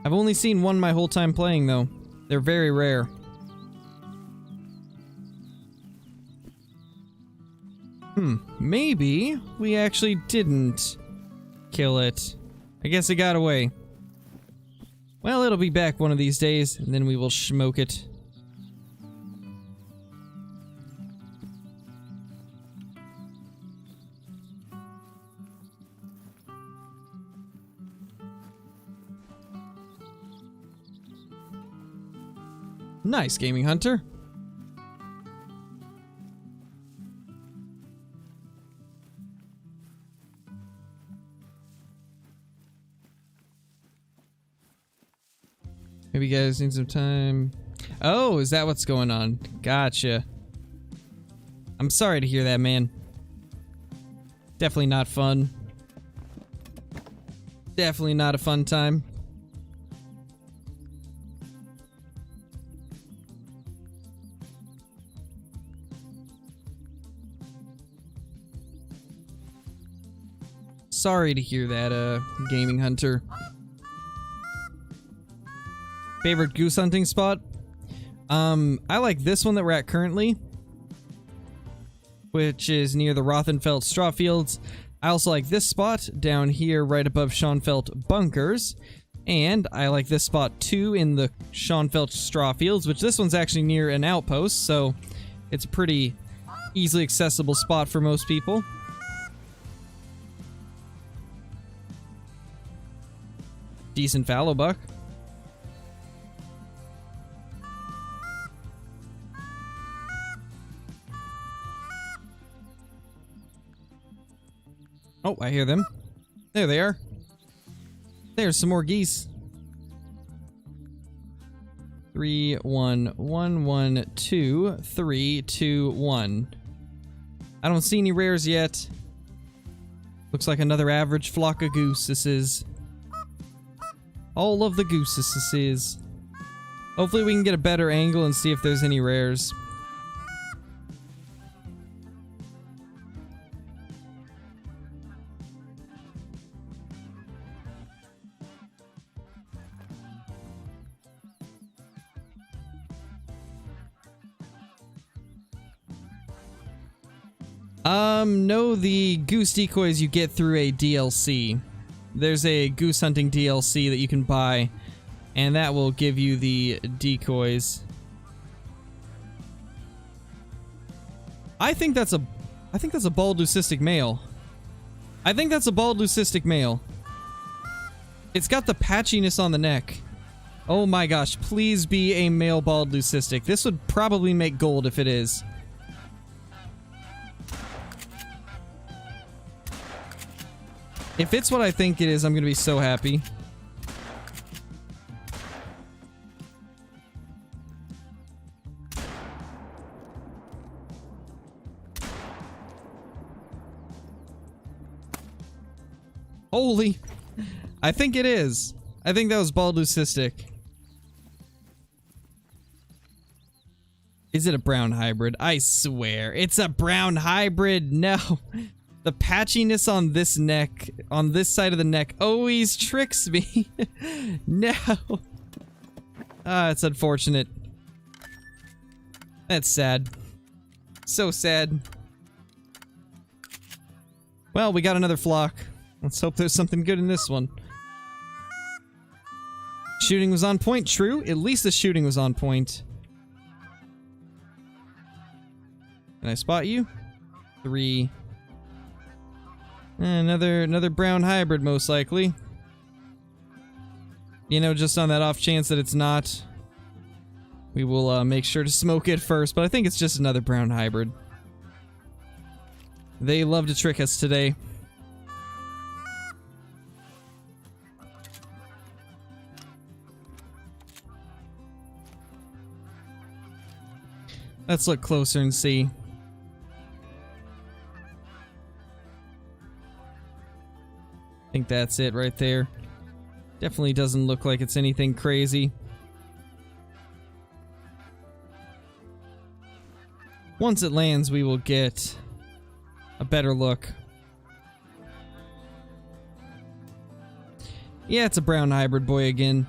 I've only seen one my whole time playing, though. They're very rare. Maybe we actually didn't kill it. I guess it got away. Well, it'll be back one of these days, and then we will smoke it. Nice, Gaming Hunter. Maybe you guys need some time. Oh, is that what's going on? Gotcha. I'm sorry to hear that, man. Definitely not fun. Definitely not a fun time. Sorry to hear that, Gaming Hunter. Favorite goose hunting spot? I like this one that we're at currently, which is near the Rothenfeld straw fields. I also like this spot down here right above Schoenfeld bunkers. And I like this spot too in the Schoenfeld straw fields, which this one's actually near an outpost, so it's a pretty easily accessible spot for most people. Decent fallow buck. Oh, I hear them. There they are. There's some more geese. 3, 1, 1, 1, 2, 3, 2, 1. I don't see any rares yet. Looks like another average flock of goose this is. All of the gooses this is. Hopefully we can get a better angle and see if there's any rares. No, the goose decoys you get through a DLC. There's a goose hunting DLC that you can buy, and that will give you the decoys. I think that's a bald leucistic male. I think that's a bald leucistic male. It's got the patchiness on the neck. Oh my gosh, please be a male bald leucistic. This would probably make gold if it is. If it's what I think it is, I'm gonna be so happy. Holy! I think it is. I think that was bald leucistic. Is it a brown hybrid? I swear, it's a brown hybrid! No! The patchiness on this neck, on this side of the neck, always tricks me. No. Ah, it's unfortunate. That's sad. So sad. Well, we got another flock. Let's hope there's something good in this one. Shooting was on point, true. At least the shooting was on point. Can I spot you? 3. Another brown hybrid, most likely. You know, just on that off chance that it's not, we will make sure to smoke it first, but I think it's just another brown hybrid. They love to trick us today. Let's look closer and see. I think that's it right there. Definitely doesn't look like it's anything crazy. Once it lands, we will get a better look. Yeah, it's a brown hybrid boy again.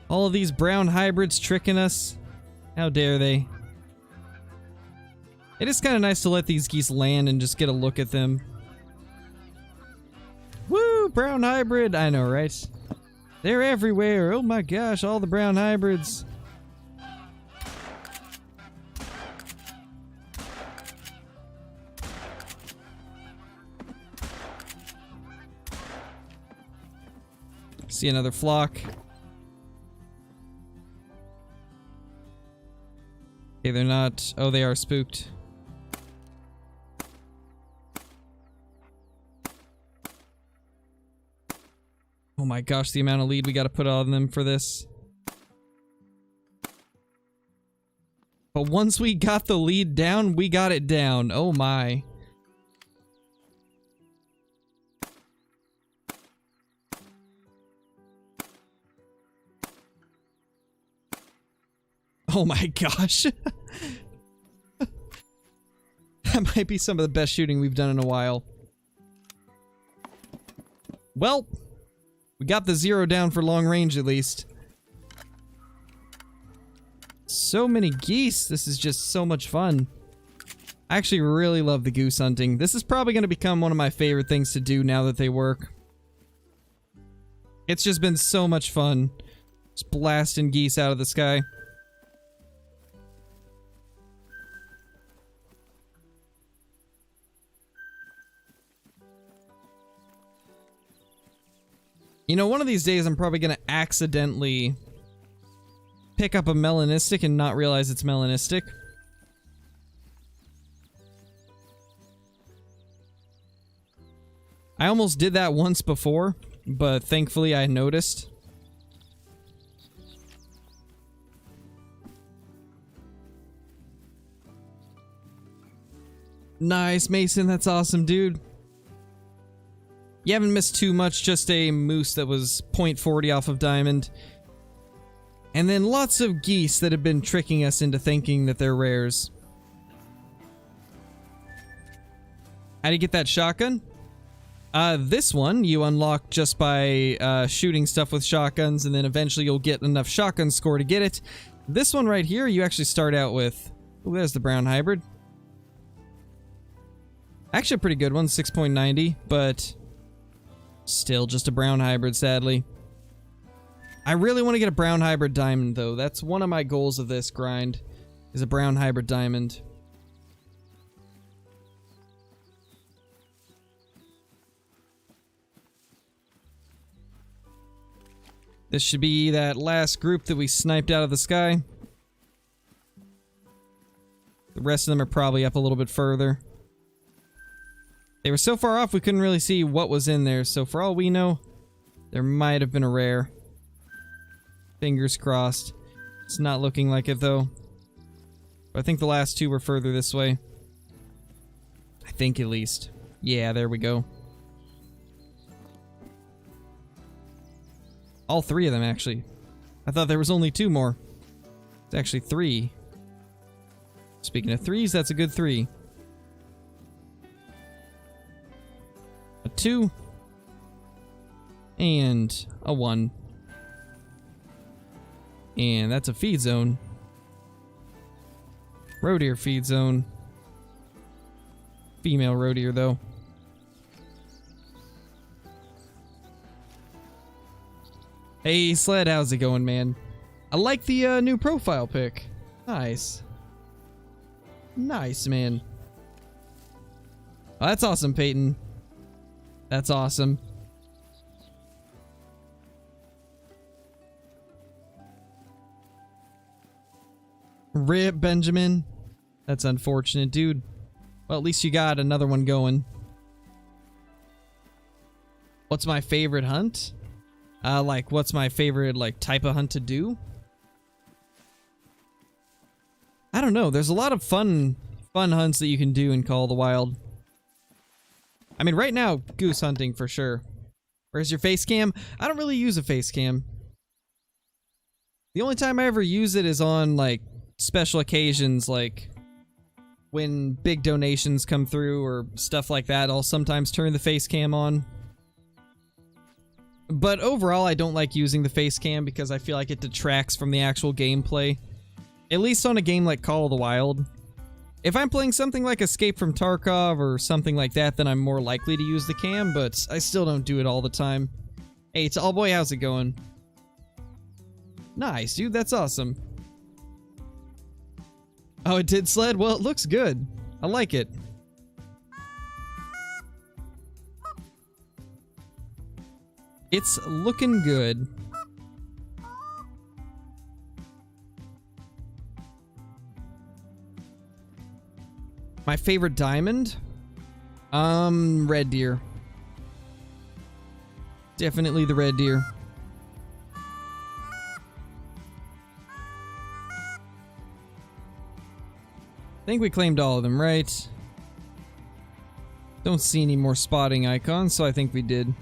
All of these brown hybrids tricking us. How dare they? It is kind of nice to let these geese land and just get a look at them. Woo! Brown hybrid! I know, right? They're everywhere! Oh my gosh, all the brown hybrids! See another flock. Okay, they're not... Oh, they are spooked. Oh my gosh, the amount of lead we gotta put on them for this. But once we got the lead down, we got it down. Oh my. Oh my gosh. That might be some of the best shooting we've done in a while. Well, we got the 0 down for long range at least. So many geese. This is just so much fun. I actually really love the goose hunting. This is probably going to become one of my favorite things to do now that they work. It's just been so much fun. Just blasting geese out of the sky. You know, one of these days I'm probably going to accidentally pick up a melanistic and not realize it's melanistic. I almost did that once before, but thankfully I noticed. Nice, Mason. That's awesome, dude. You haven't missed too much, just a moose that was 0.40 off of diamond. And then lots of geese that have been tricking us into thinking that they're rares. How do you get that shotgun? This one you unlock just by shooting stuff with shotguns, and then eventually you'll get enough shotgun score to get it. This one right here, you actually start out with... Oh, there's the brown hybrid. Actually a pretty good one, 6.90, but... still just a brown hybrid, sadly. I really want to get a brown hybrid diamond, though. That's one of my goals of this grind, is a brown hybrid diamond. This should be that last group that we sniped out of the sky. The rest of them are probably up a little bit further. They were so far off we couldn't really see what was in there, so for all we know, there might have been a rare. Fingers crossed. It's not looking like it, though. But I think the last two were further this way. I think, at least. Yeah, there we go. All three of them, actually. I thought there was only two more. It's actually three. Speaking of threes, that's a good 3. A 2. And a 1. And that's a feed zone. Roe deer feed zone. Female roe deer, though. Hey, Sled, how's it going, man? I like the new profile pic. Nice. Nice, man. Oh, that's awesome, Peyton. That's awesome. Rip, Benjamin. That's unfortunate, dude. Well, at least you got another one going. What's my favorite hunt? Like, what's my favorite, like, type of hunt to do? I don't know. There's a lot of fun hunts that you can do in Call of the Wild. I mean, right now, goose hunting for sure. Where's your face cam? I don't really use a face cam. The only time I ever use it is on, like, special occasions, like when big donations come through or stuff like that. I'll sometimes turn the face cam on. But overall, I don't like using the face cam because I feel like it detracts from the actual gameplay. At least on a game like Call of the Wild. If I'm playing something like Escape from Tarkov or something like that, then I'm more likely to use the cam, but I still don't do it all the time. Hey, Tall Boy, how's it going? Nice, dude, that's awesome. Oh, it did, Sled? Well, it looks good. I like it. It's looking good. My favorite diamond? Red deer. Definitely the red deer. I think we claimed all of them, right? Don't see any more spotting icons, so I think we did.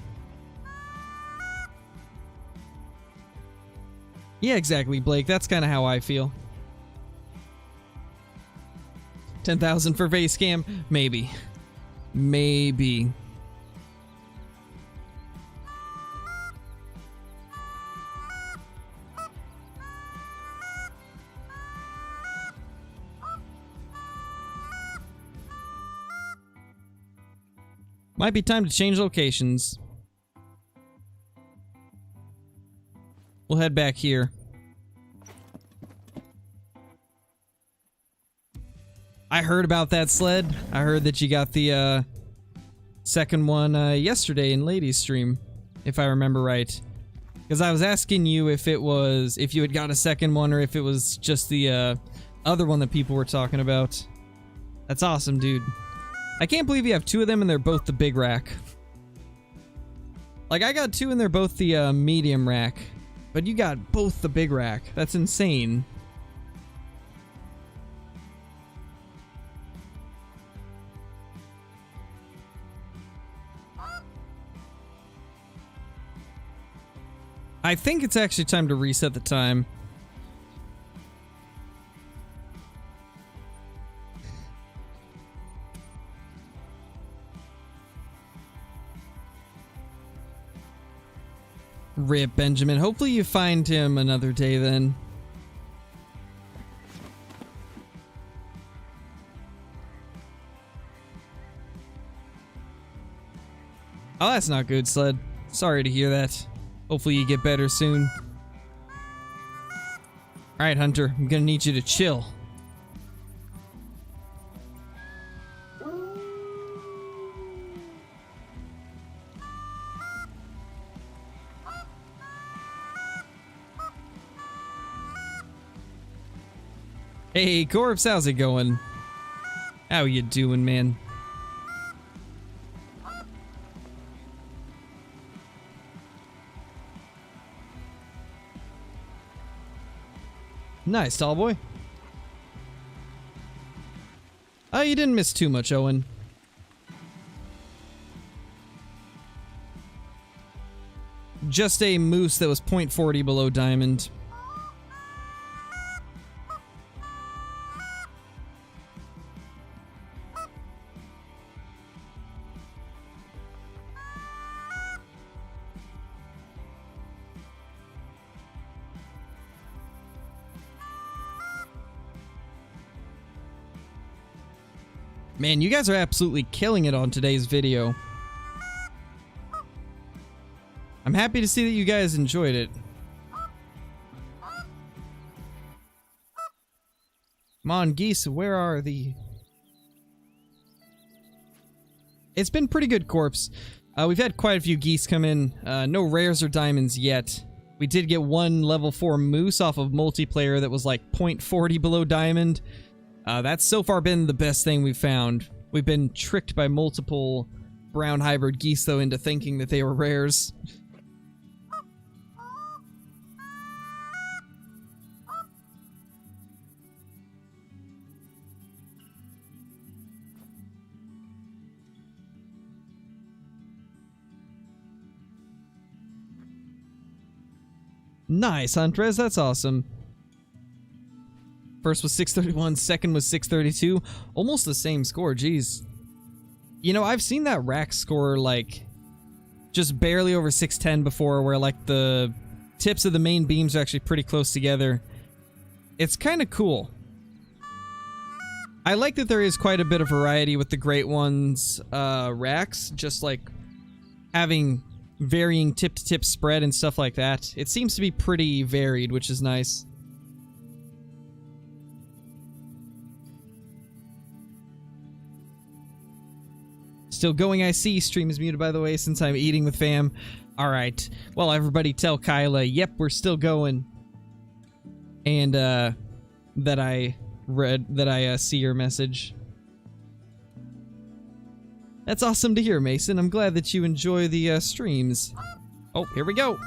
Yeah, exactly, Blake. That's kind of how I feel. 10,000 for face cam? Maybe. Maybe. Might be time to change locations. We'll head back here. I heard about that sled. I heard that you got the second one yesterday in Lady's stream, if I remember right. Because I was asking you if you had got a second one or if it was just the other one that people were talking about. That's awesome, dude. I can't believe you have two of them and they're both the big rack. Like, I got two and they're both the medium rack. But you got both the big rack. That's insane. I think it's actually time to reset the time. Rip Benjamin. Hopefully you find him another day then. Oh, that's not good, Sled. Sorry to hear that. Hopefully you get better soon. Alright, Hunter. I'm gonna need you to chill. Hey, Corpse, how's it going? How you doing, man? Nice, tall boy. Oh, you didn't miss too much, Owen. Just a moose that was 0.40 below diamond. Man, you guys are absolutely killing it on today's video. I'm happy to see that you guys enjoyed it. Come on, geese, where are the... It's been pretty good, Corpse. We've had quite a few geese come in. No rares or diamonds yet. We did get one level 4 moose off of multiplayer that was like 0.40 below diamond. That's so far been the best thing we've found. We've been tricked by multiple brown hybrid geese, though, into thinking that they were rares. Nice, Huntress, that's awesome. First was 631, second was 632. Almost the same score, jeez. You know, I've seen that rack score, like, just barely over 610 before, where, like, the tips of the main beams are actually pretty close together. It's kind of cool. I like that there is quite a bit of variety with the Great Ones racks, just, like, having varying tip-to-tip spread and stuff like that. It seems to be pretty varied, which is nice. Still going, I see. Stream is muted, by the way, since I'm eating with fam. Alright. Well, everybody tell Kyla, yep, we're still going. And, that I see your message. That's awesome to hear, Mason. I'm glad that you enjoy the, streams. Oh, here we go.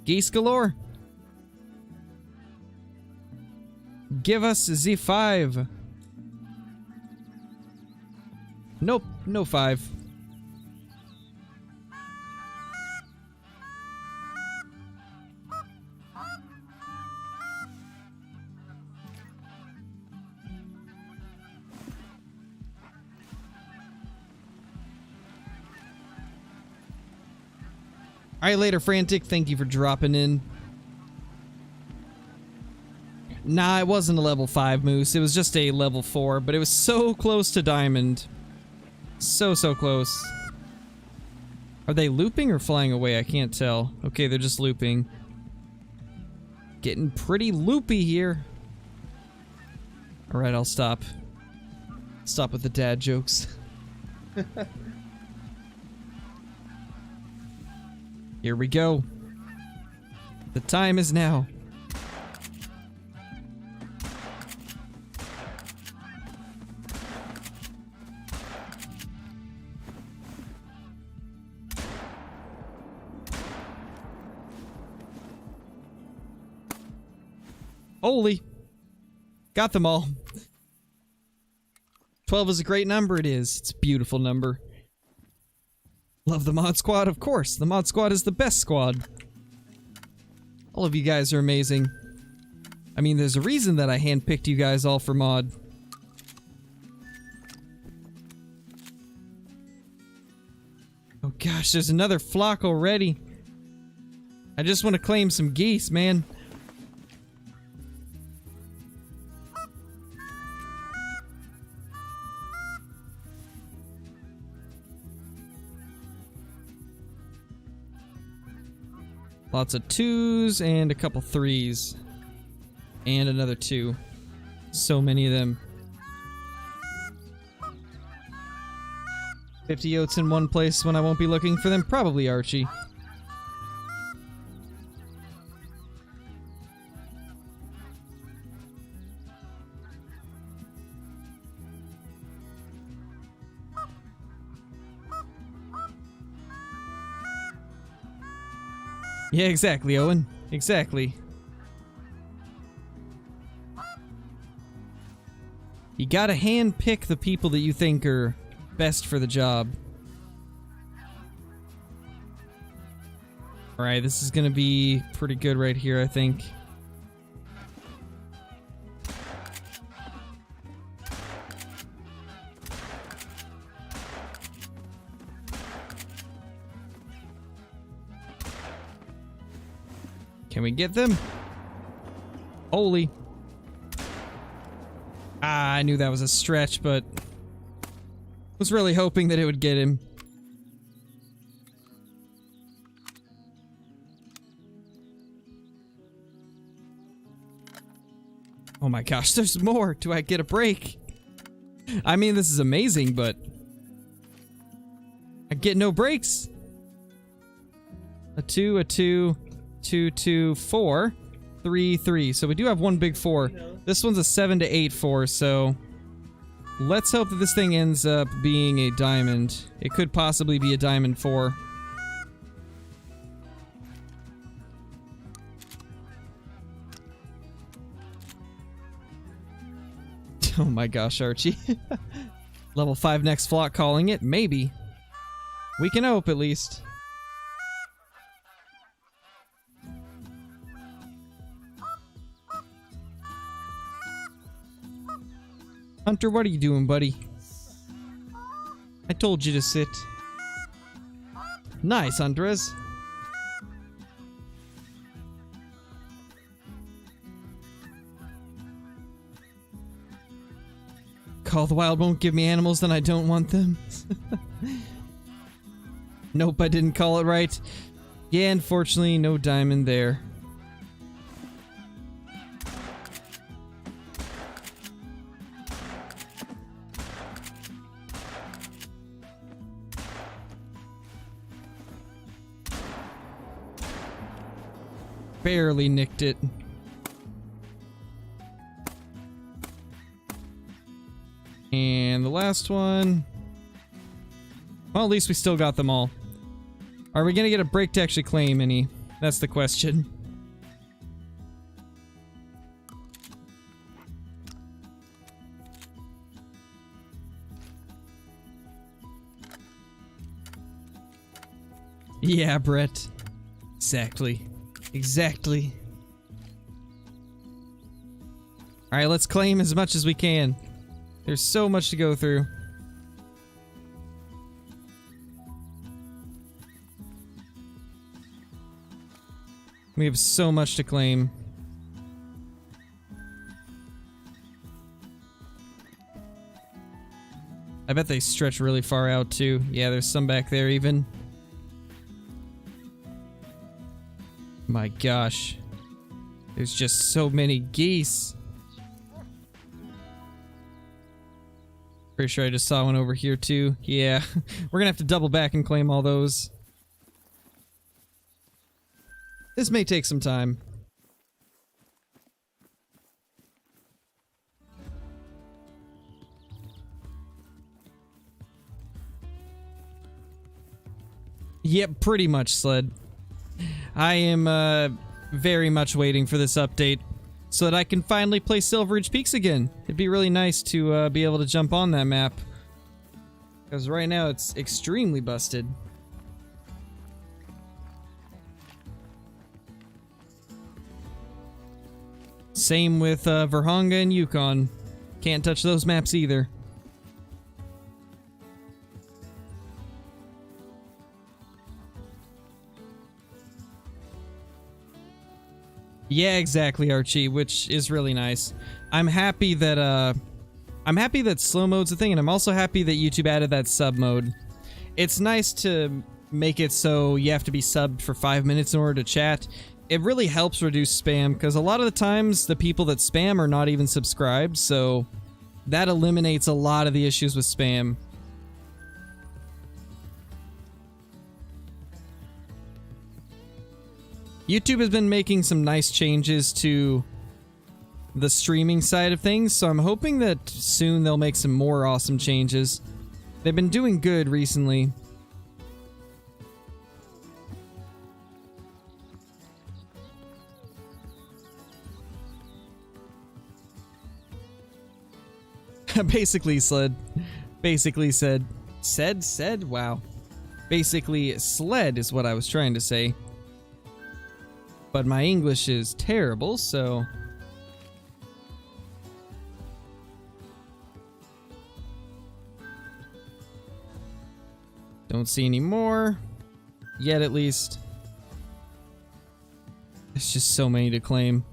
Geese galore. Give us Z5. Nope, no 5. Alright, later, Frantic. Thank you for dropping in. Nah, it wasn't a level 5 moose. It was just a level 4, but it was so close to diamond. So close. Are they looping or flying away? I can't tell. Okay, they're just looping. Getting pretty loopy here. Alright, I'll stop. Stop with the dad jokes. Here we go. The time is now. Holy. Got them all. 12 is a great number, it is. It's a beautiful number. Love the mod squad, of course. The mod squad is the best squad. All of you guys are amazing. I mean, there's a reason that I handpicked you guys all for mod. Oh gosh, there's another flock already. I just want to claim some geese, man. Lots of 2s and a couple 3s. And another 2. So many of them. 50 yotes in one place when I won't be looking for them? Probably Archie. Yeah, exactly, Owen. Exactly. You gotta hand pick the people that you think are best for the job. Alright, this is gonna be pretty good right here, I think. Can we get them? Holy. Ah, I knew that was a stretch, but was really hoping that it would get him. Oh my gosh, there's more! Do I get a break? I mean, this is amazing, but I get no breaks. A 2, a 2, 2, 2, 4, 3, 3. So we do have one big 4. This one's a 7 to 8 4, so let's hope that this thing ends up being a diamond. It could possibly be a diamond 4. Oh my gosh, Archie. Level 5 next flock calling it? Maybe. We can hope, at least. Hunter, what are you doing, buddy? I told you to sit. Nice, Andres. Call the Wild won't give me animals, then I don't want them. Nope, I didn't call it right. Yeah, unfortunately, no diamond there. Barely nicked it. And the last one. Well, at least we still got them all. Are we gonna get a break to actually claim any? That's the question. Yeah, Brett. Exactly. Exactly. Alright, let's claim as much as we can. There's so much to go through. We have so much to claim. I bet they stretch really far out too. Yeah, there's some back there even. My gosh. There's just so many geese. Pretty sure I just saw one over here too. Yeah, we're gonna have to double back and claim all those. This may take some time. Yep, pretty much, Sled. I am very much waiting for this update so that I can finally play Silver Ridge Peaks again. It'd be really nice to be able to jump on that map, because right now it's extremely busted. Same with Verhonga and Yukon. Can't touch those maps either. Yeah, exactly, Archie, which is really nice. I'm happy that slow mode's a thing, and I'm also happy that YouTube added that sub mode. It's nice to make it so you have to be subbed for 5 minutes in order to chat. It really helps reduce spam, because a lot of the times the people that spam are not even subscribed, so that eliminates a lot of the issues with spam. YouTube has been making some nice changes to the streaming side of things, so I'm hoping that soon they'll make some more awesome changes. They've been doing good recently. Basically said. Said? Wow. Basically, sled is what I was trying to say. But my English is terrible, so... Don't see any more. Yet, at least. There's just so many to claim.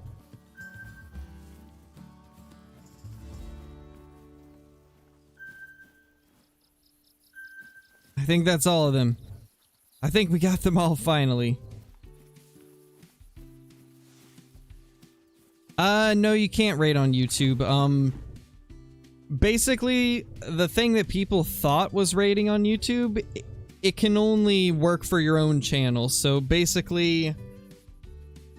I think that's all of them. I think we got them all finally. No, you can't rate on YouTube. Basically, the thing that people thought was rating on YouTube, it can only work for your own channel. So basically,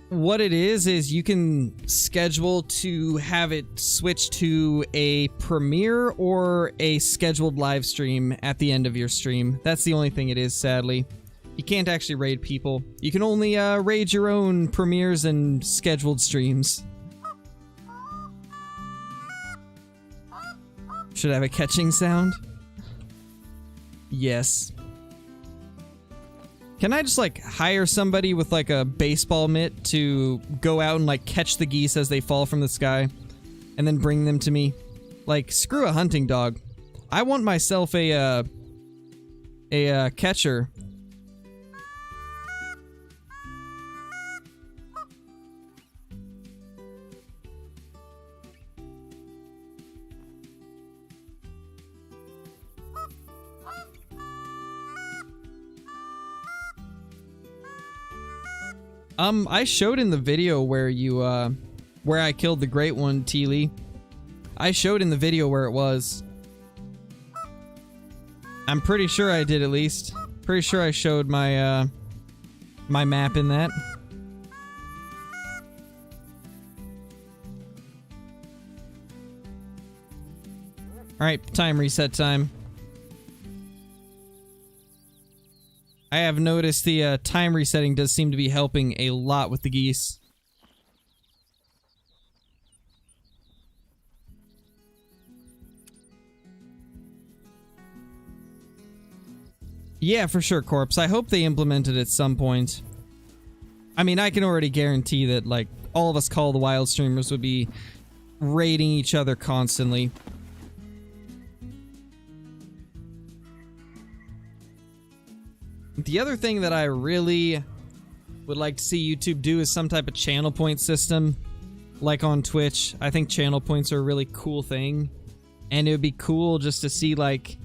what it is you can schedule to have it switch to a premiere or a scheduled live stream at the end of your stream. That's the only thing it is, sadly. You can't actually raid people. You can only raid your own premieres and scheduled streams. Should I have a catching sound? Yes. Can I just, like, hire somebody with, like, a baseball mitt to go out and, like, catch the geese as they fall from the sky and then bring them to me? Like, screw a hunting dog. I want myself a catcher. I showed in the video where you, where I killed the great one, Teely. I showed in the video where it was. I'm pretty sure I did, at least. Pretty sure I showed my, my map in that. Alright, time reset time. I have noticed the time resetting does seem to be helping a lot with the geese. Yeah, for sure, Corpse. I hope they implement it at some point. I mean, I can already guarantee that, like, all of us Call of the Wild streamers would be raiding each other constantly. The other thing that I really would like to see YouTube do is some type of channel point system, like on Twitch. I think channel points are a really cool thing, and it would be cool just to see, like,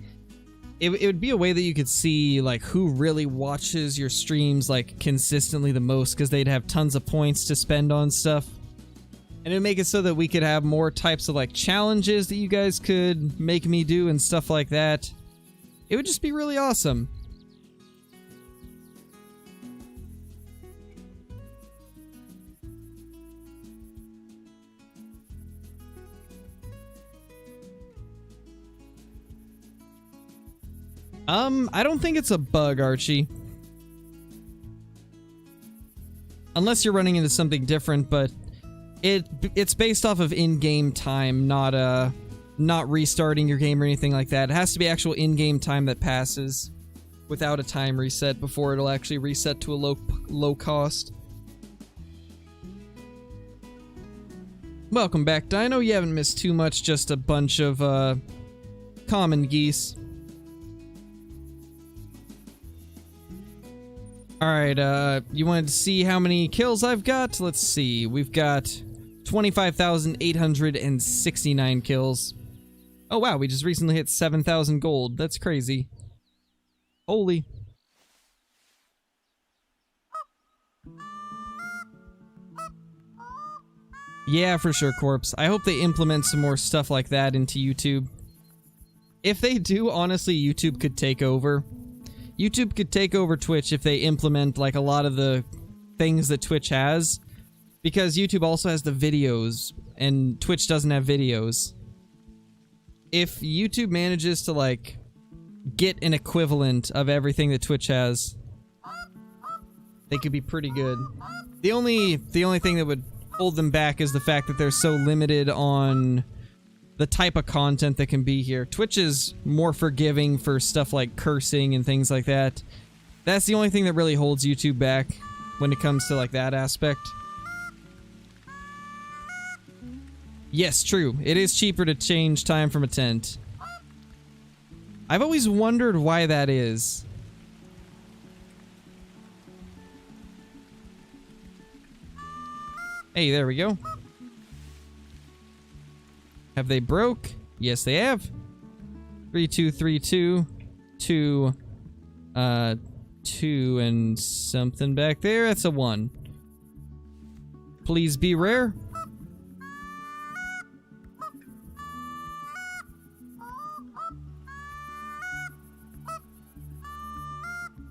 it would be a way that you could see, like, who really watches your streams, like, consistently the most, because they'd have tons of points to spend on stuff. And it would make it so that we could have more types of, like, challenges that you guys could make me do and stuff like that. It would just be really awesome. I don't think it's a bug, Archie. Unless you're running into something different, but it's based off of in-game time, not restarting your game or anything like that. It has to be actual in-game time that passes without a time reset before it'll actually reset to a low cost. Welcome back, Dino. You haven't missed too much, just a bunch of common geese. Alright, you wanted to see how many kills I've got? Let's see. We've got 25,869 kills. Oh wow, we just recently hit 7,000 gold. That's crazy. Holy. Yeah, for sure, Corpse. I hope they implement some more stuff like that into YouTube. If they do, honestly, YouTube could take over. YouTube could take over Twitch if they implement, like, a lot of the things that Twitch has. Because YouTube also has the videos, and Twitch doesn't have videos. If YouTube manages to, like, get an equivalent of everything that Twitch has, they could be pretty good. The only thing that would hold them back is the fact that they're so limited on the type of content that can be here. Twitch is more forgiving for stuff like cursing and things like that. That's the only thing that really holds YouTube back when it comes to, like, that aspect. Yes, true. It is cheaper to change time from a tent. I've always wondered why that is. Hey, there we go. Have they broke? Yes, they have. 3232 2 2 and something back there. That's a 1. Please be rare.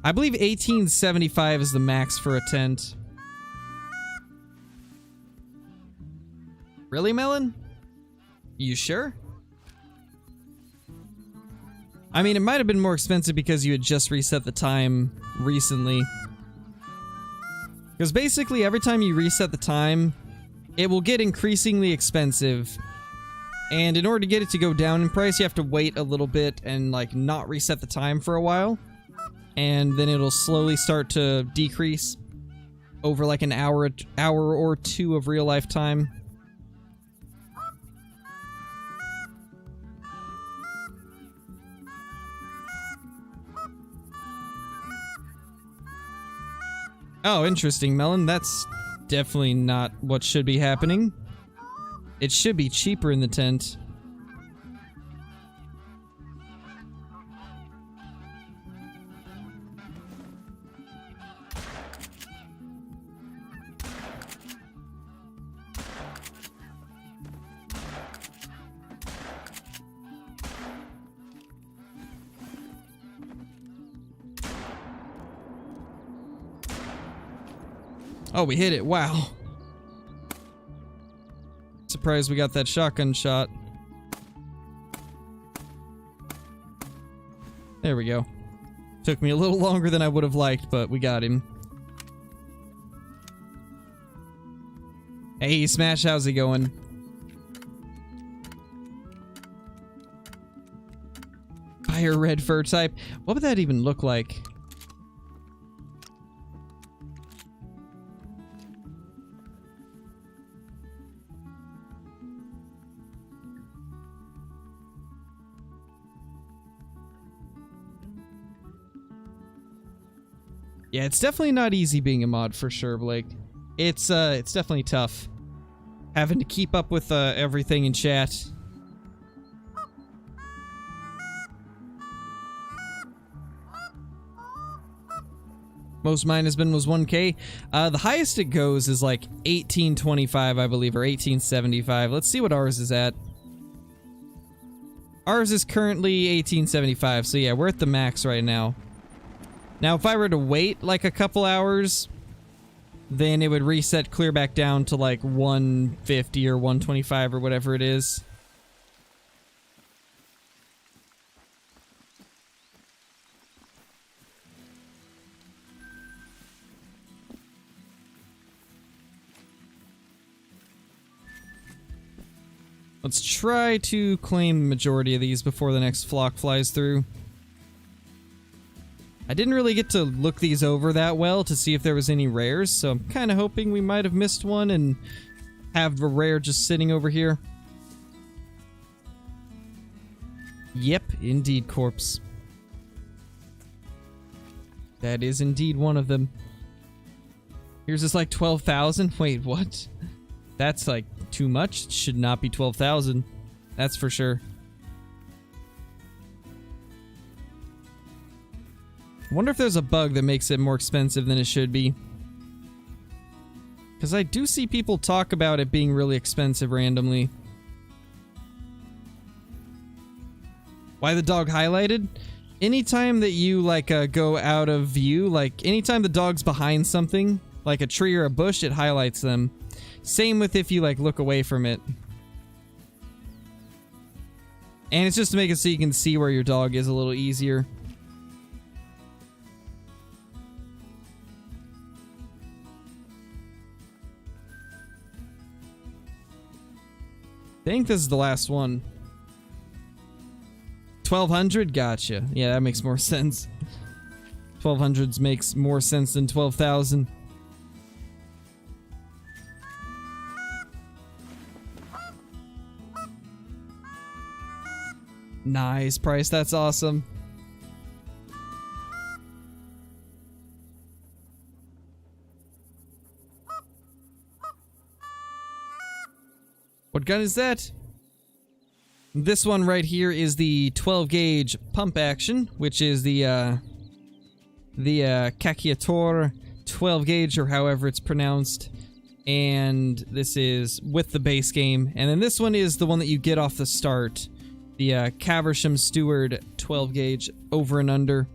I believe 1875 is the max for a tent. Really, Melon? You sure? I mean, it might have been more expensive because you had just reset the time recently. Because basically, every time you reset the time, it will get increasingly expensive. And in order to get it to go down in price, you have to wait a little bit and, like, not reset the time for a while. And then it'll slowly start to decrease over, like, an hour or two of real-life time. Oh, interesting, Melon. That's definitely not what should be happening. It should be cheaper in the tent. Oh, we hit it. Wow. Surprised we got that shotgun shot. There we go. Took me a little longer than I would have liked, but we got him. Hey, Smash, how's it going? Fire red fur type. What would that even look like? Yeah, it's definitely not easy being a mod for sure, Blake. It's definitely tough. Having to keep up with everything in chat. Most mine has been was 1K. The highest it goes is like 1825, I believe, or 1875. Let's see what ours is at. Ours is currently 1875, so yeah, we're at the max right now. Now, if I were to wait like a couple hours, then it would reset clear back down to like 150 or 125 or whatever it is. Let's try to claim the majority of these before the next flock flies through. I didn't really get to look these over that well to see if there was any rares, so I'm kind of hoping we might have missed one and have a rare just sitting over here. Yep, indeed, corpse. That is indeed one of them. Here's this like 12,000. Wait, what? That's like too much. It should not be 12,000. That's for sure. I wonder if there's a bug that makes it more expensive than it should be. Because I do see people talk about it being really expensive randomly. Why the dog highlighted? Anytime that you like go out of view, like anytime the dog's behind something, like a tree or a bush, it highlights them. Same with if you like look away from it. And it's just to make it so you can see where your dog is a little easier. I think this is the last one. 1,200? Gotcha. Yeah, that makes more sense. 1,200s makes more sense than 12,000. Nice price, that's awesome. What gun is that? This one right here is the 12 gauge pump action, which is the Cacciatore 12 gauge, or however it's pronounced. And this is with the base game. And then this one is the one that you get off the start. The Caversham Steward 12 gauge over and under.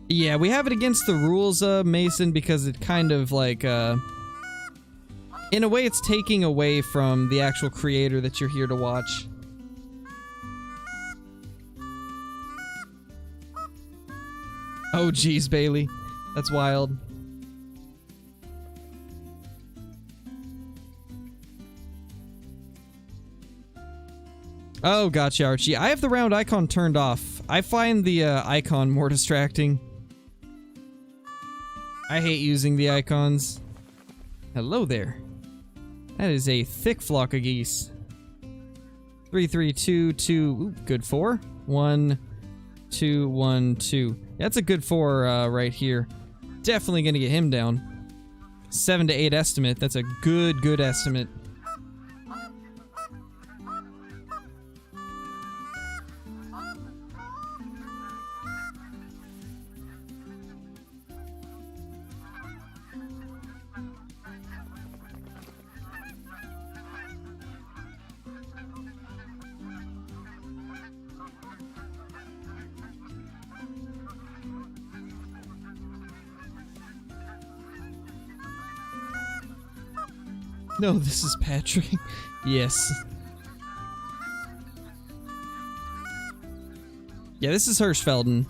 Yeah, we have it against the rules, Mason, because it kind of like, in a way it's taking away from the actual creator that you're here to watch. Oh geez, Bailey. That's wild. Oh, gotcha, Archie. I have the round icon turned off. I find the icon more distracting. I hate using the icons. Hello there. That is a thick flock of geese. 3, 3, 2, 2. Ooh, good 4. 1, 2, 1, 2. That's a good 4 right here. Definitely gonna get him down. 7 to 8 estimate. That's a good estimate. No, this is Patrick. Yes. Yeah, this is Hirschfelden.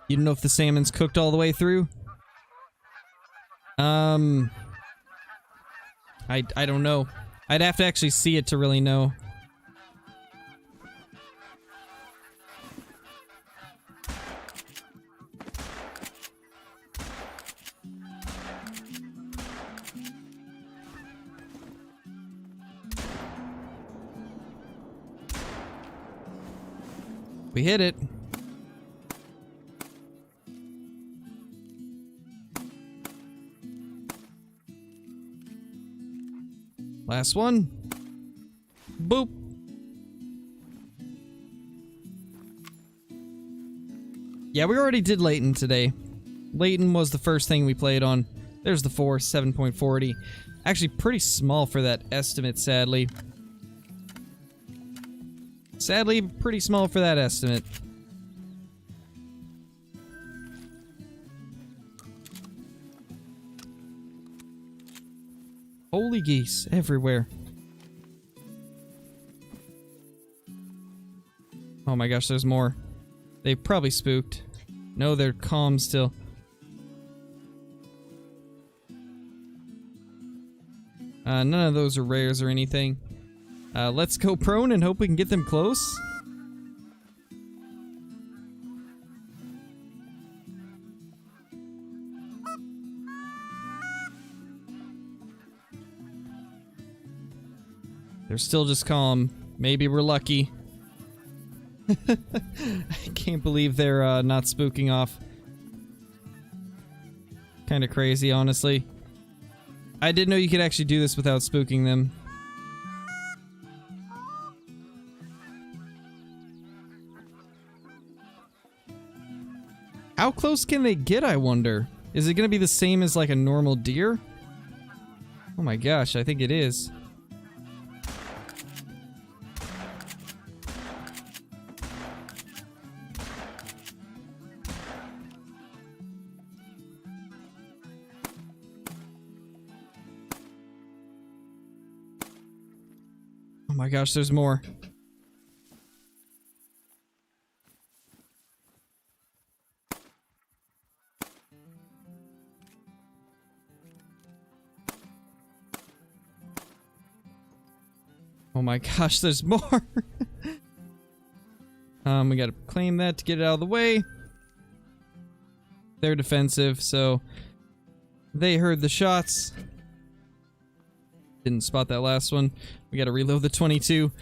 You don't know if the salmon's cooked all the way through? I don't know. I'd have to actually see it to really know. We hit it. Last one. Boop. Yeah, we already did Layton today. Layton was the first thing we played on. There's the 4, 7.40. Actually, pretty small for that estimate, sadly. Sadly, pretty small for that estimate. Holy geese everywhere. Oh my gosh, there's more. They probably spooked. No, they're calm still. None of those are rares or anything. Let's go prone and hope we can get them close. They're still just calm. Maybe we're lucky. I can't believe they're not spooking off. Kind of crazy, honestly. I didn't know you could actually do this without spooking them. How close can they get, I wonder? Is it going to be the same as like a normal deer? Oh my gosh, I think it is. Oh my gosh, there's more. Oh my gosh, there's more. We gotta claim that to get it out of the way. They're defensive, so they heard the shots. Didn't spot that last one. We gotta reload the 22.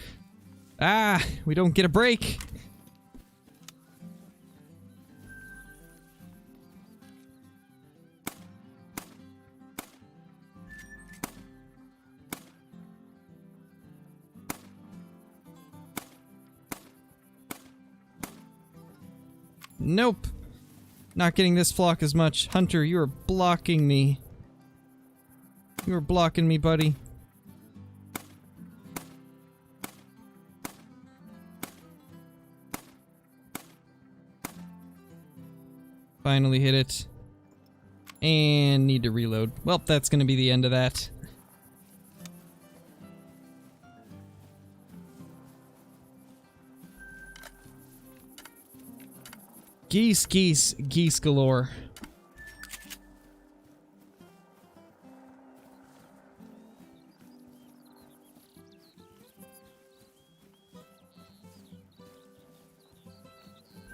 Ah, we don't get a break. Nope. Not getting this flock as much. Hunter, you are blocking me. You are blocking me, buddy. Finally hit it. And need to reload. Well, that's gonna be the end of that. Geese, geese, geese galore.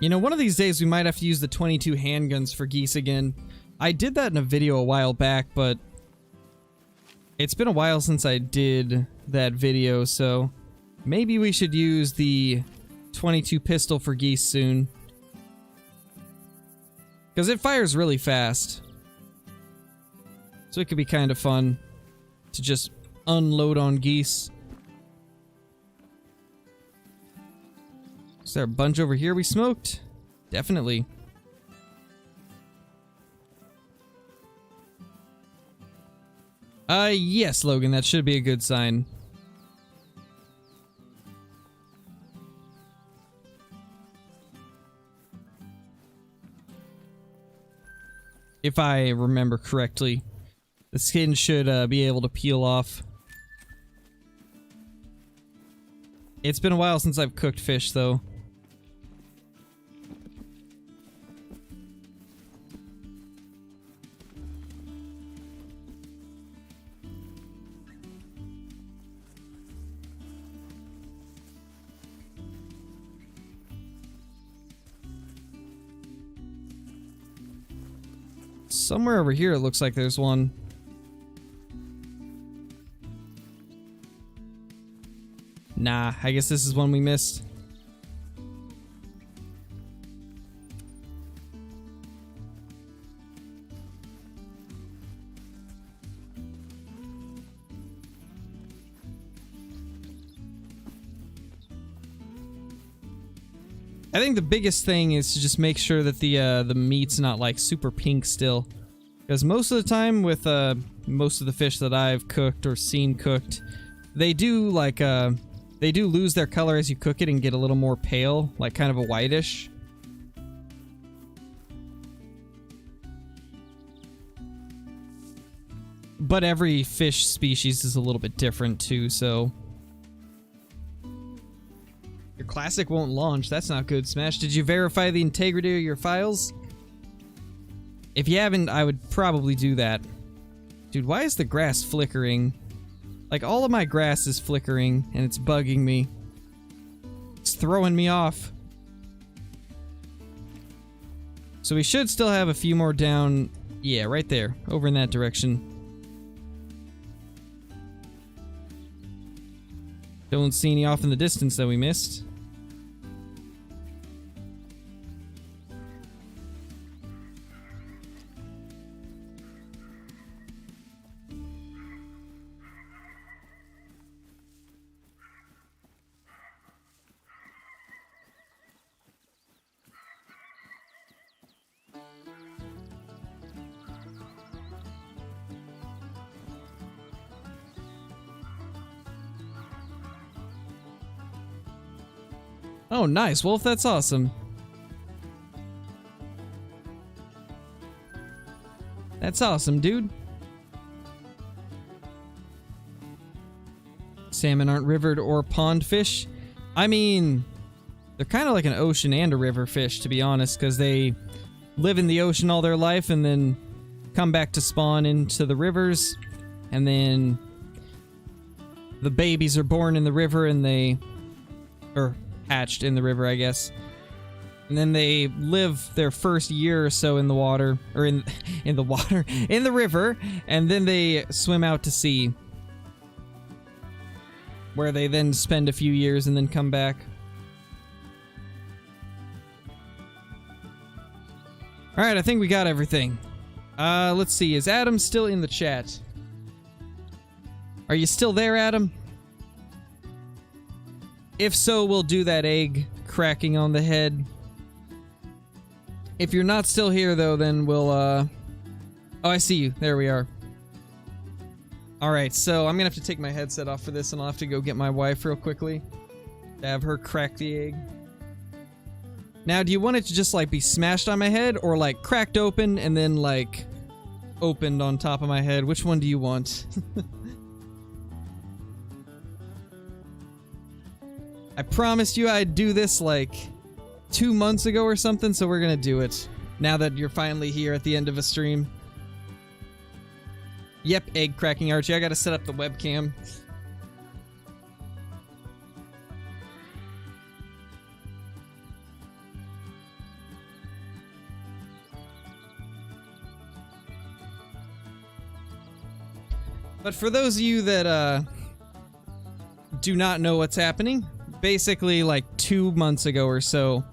You know, one of these days we might have to use the 22 handguns for geese again. I did that in a video a while back, but it's been a while since I did that video, so maybe we should use the 22 pistol for geese soon. Because it fires really fast. So it could be kind of fun to just unload on geese. Is there a bunch over here we smoked? Definitely. Yes, Logan, that should be a good sign. If I remember correctly, the skin should be able to peel off. It's been a while since I've cooked fish, though. Somewhere over here it looks like there's one. Nah, I guess this is one we missed. I think the biggest thing is to just make sure that the meat's not like super pink still. Because most of the time with most of the fish that I've cooked or seen cooked, they do like they do lose their color as you cook it and get a little more pale, like kind of a whitish. But every fish species is a little bit different too, so... Your classic won't launch. That's not good, Smash. Did you verify the integrity of your files? If you haven't, I would probably do that. Dude, why is the grass flickering? Like, all of my grass is flickering, and it's bugging me. It's throwing me off. So we should still have a few more down... Yeah, right there. Over in that direction. Don't see any off in the distance that we missed. Oh, nice, Wolf, that's awesome. That's awesome, dude. Salmon aren't rivered or pond fish. I mean, they're kind of like an ocean and a river fish, to be honest, because they live in the ocean all their life and then come back to spawn into the rivers, and then the babies are born in the river and they... hatched in the river, I guess. And then they live their first year or so in the water, or in the water, in the river, and then they swim out to sea, where they then spend a few years and then come back. Alright, I think we got everything. Let's see, is Adam still in the chat? Are you still there, Adam? If so, we'll do that egg cracking on the head. If you're not still here, though, then we'll, Oh, I see you. There we are. Alright, so I'm gonna have to take my headset off for this, and I'll have to go get my wife real quickly to have her crack the egg. Now, do you want it to just, like, be smashed on my head, or, like, cracked open and then, like, opened on top of my head? Which one do you want? I promised you I'd do this like 2 months ago or something, so we're gonna do it. Now that you're finally here at the end of a stream. Yep, egg cracking, Archie. I gotta set up the webcam. But for those of you that do not know what's happening, basically like 2 months ago or so,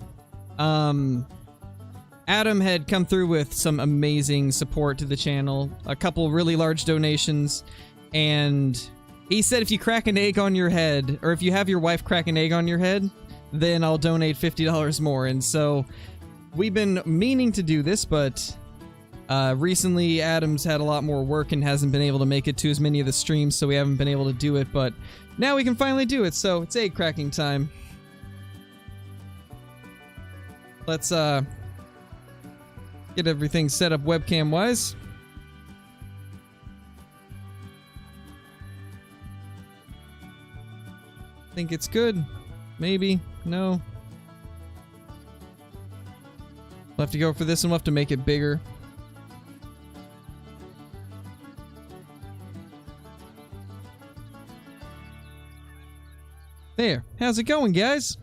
Adam had come through with some amazing support to the channel, a couple really large donations, and he said if you crack an egg on your head, or if you have your wife crack an egg on your head, then I'll donate $50 more. And so we've been meaning to do this, but recently Adam's had a lot more work and hasn't been able to make it to as many of the streams, so we haven't been able to do it, but now we can finally do it, so it's egg cracking time. Let's get everything set up webcam wise. Think it's good? Maybe? No? We'll have to go for this and we'll have to make it bigger. There. How's it going, guys?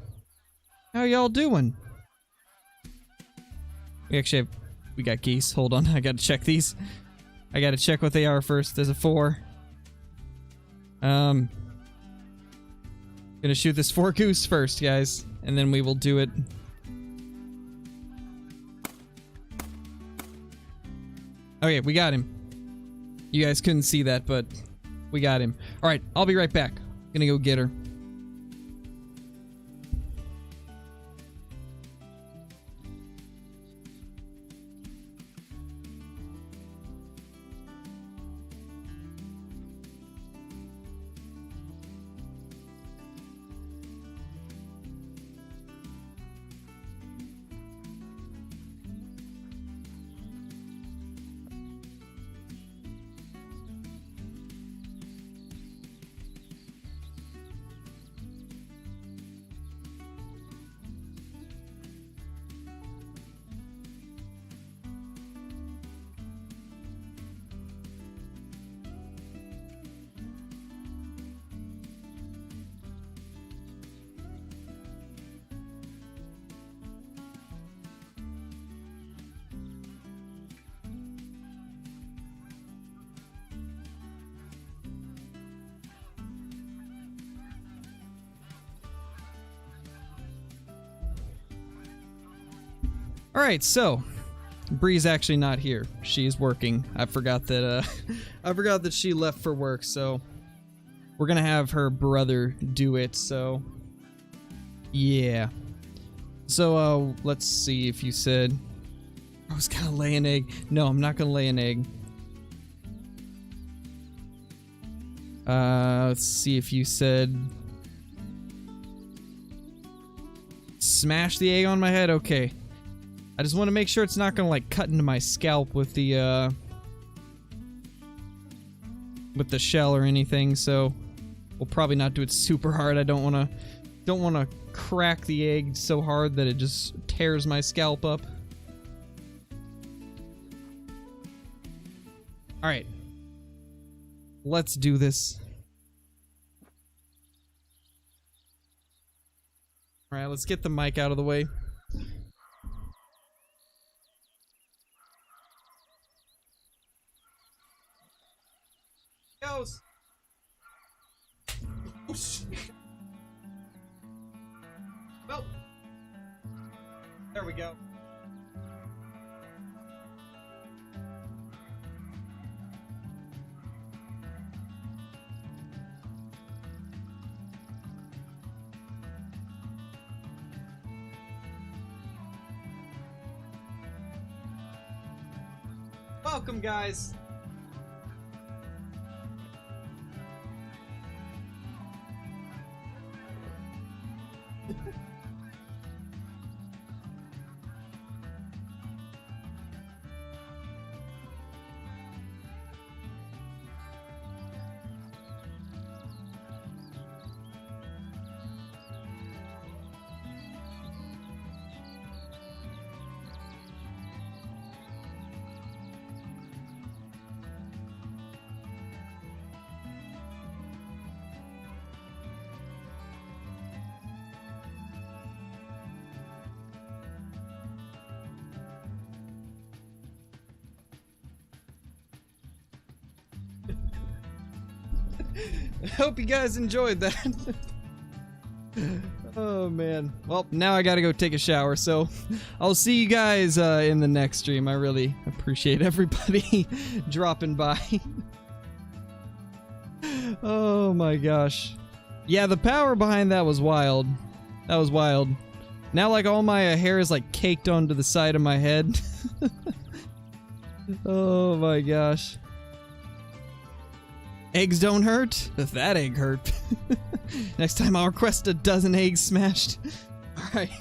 How y'all doing? We actually have... We got geese. Hold on. I gotta check these. I gotta check what they are first. There's a 4. Gonna shoot this 4 goose first, guys. And then we will do it. Okay, we got him. You guys couldn't see that, but we got him. Alright, I'll be right back. Gonna go get her. Alright, so Bree's actually not here. She's working. I forgot that I forgot that she left for work, so we're gonna have her brother do it, so yeah. So let's see if you said I was gonna lay an egg. No, I'm not gonna lay an egg. Let's see if you said smash the egg on my head. Okay. I just want to make sure it's not gonna like cut into my scalp with the shell or anything. So we'll probably not do it super hard. I don't want to crack the egg so hard that it just tears my scalp up. All right. Let's do this. All right, let's get the mic out of the way. Goes. Oh shit. Well, there we go. Welcome, guys. I hope you guys enjoyed that. Oh man. Well, now I gotta go take a shower, so I'll see you guys in the next stream. I really appreciate everybody dropping by. Oh my gosh. Yeah, the power behind that was wild. That was wild. Now like all my hair is like caked onto the side of my head. Oh my gosh. Eggs don't hurt? That egg hurt. Next time I'll request a dozen eggs smashed. Alright.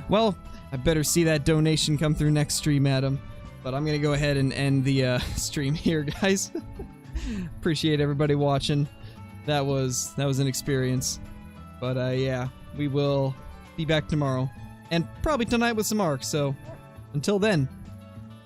Well, I better see that donation come through next stream, Adam. But I'm gonna go ahead and end the stream here, guys. Appreciate everybody watching. That was an experience. But yeah, we will be back tomorrow. And probably tonight with some Ark, so until then.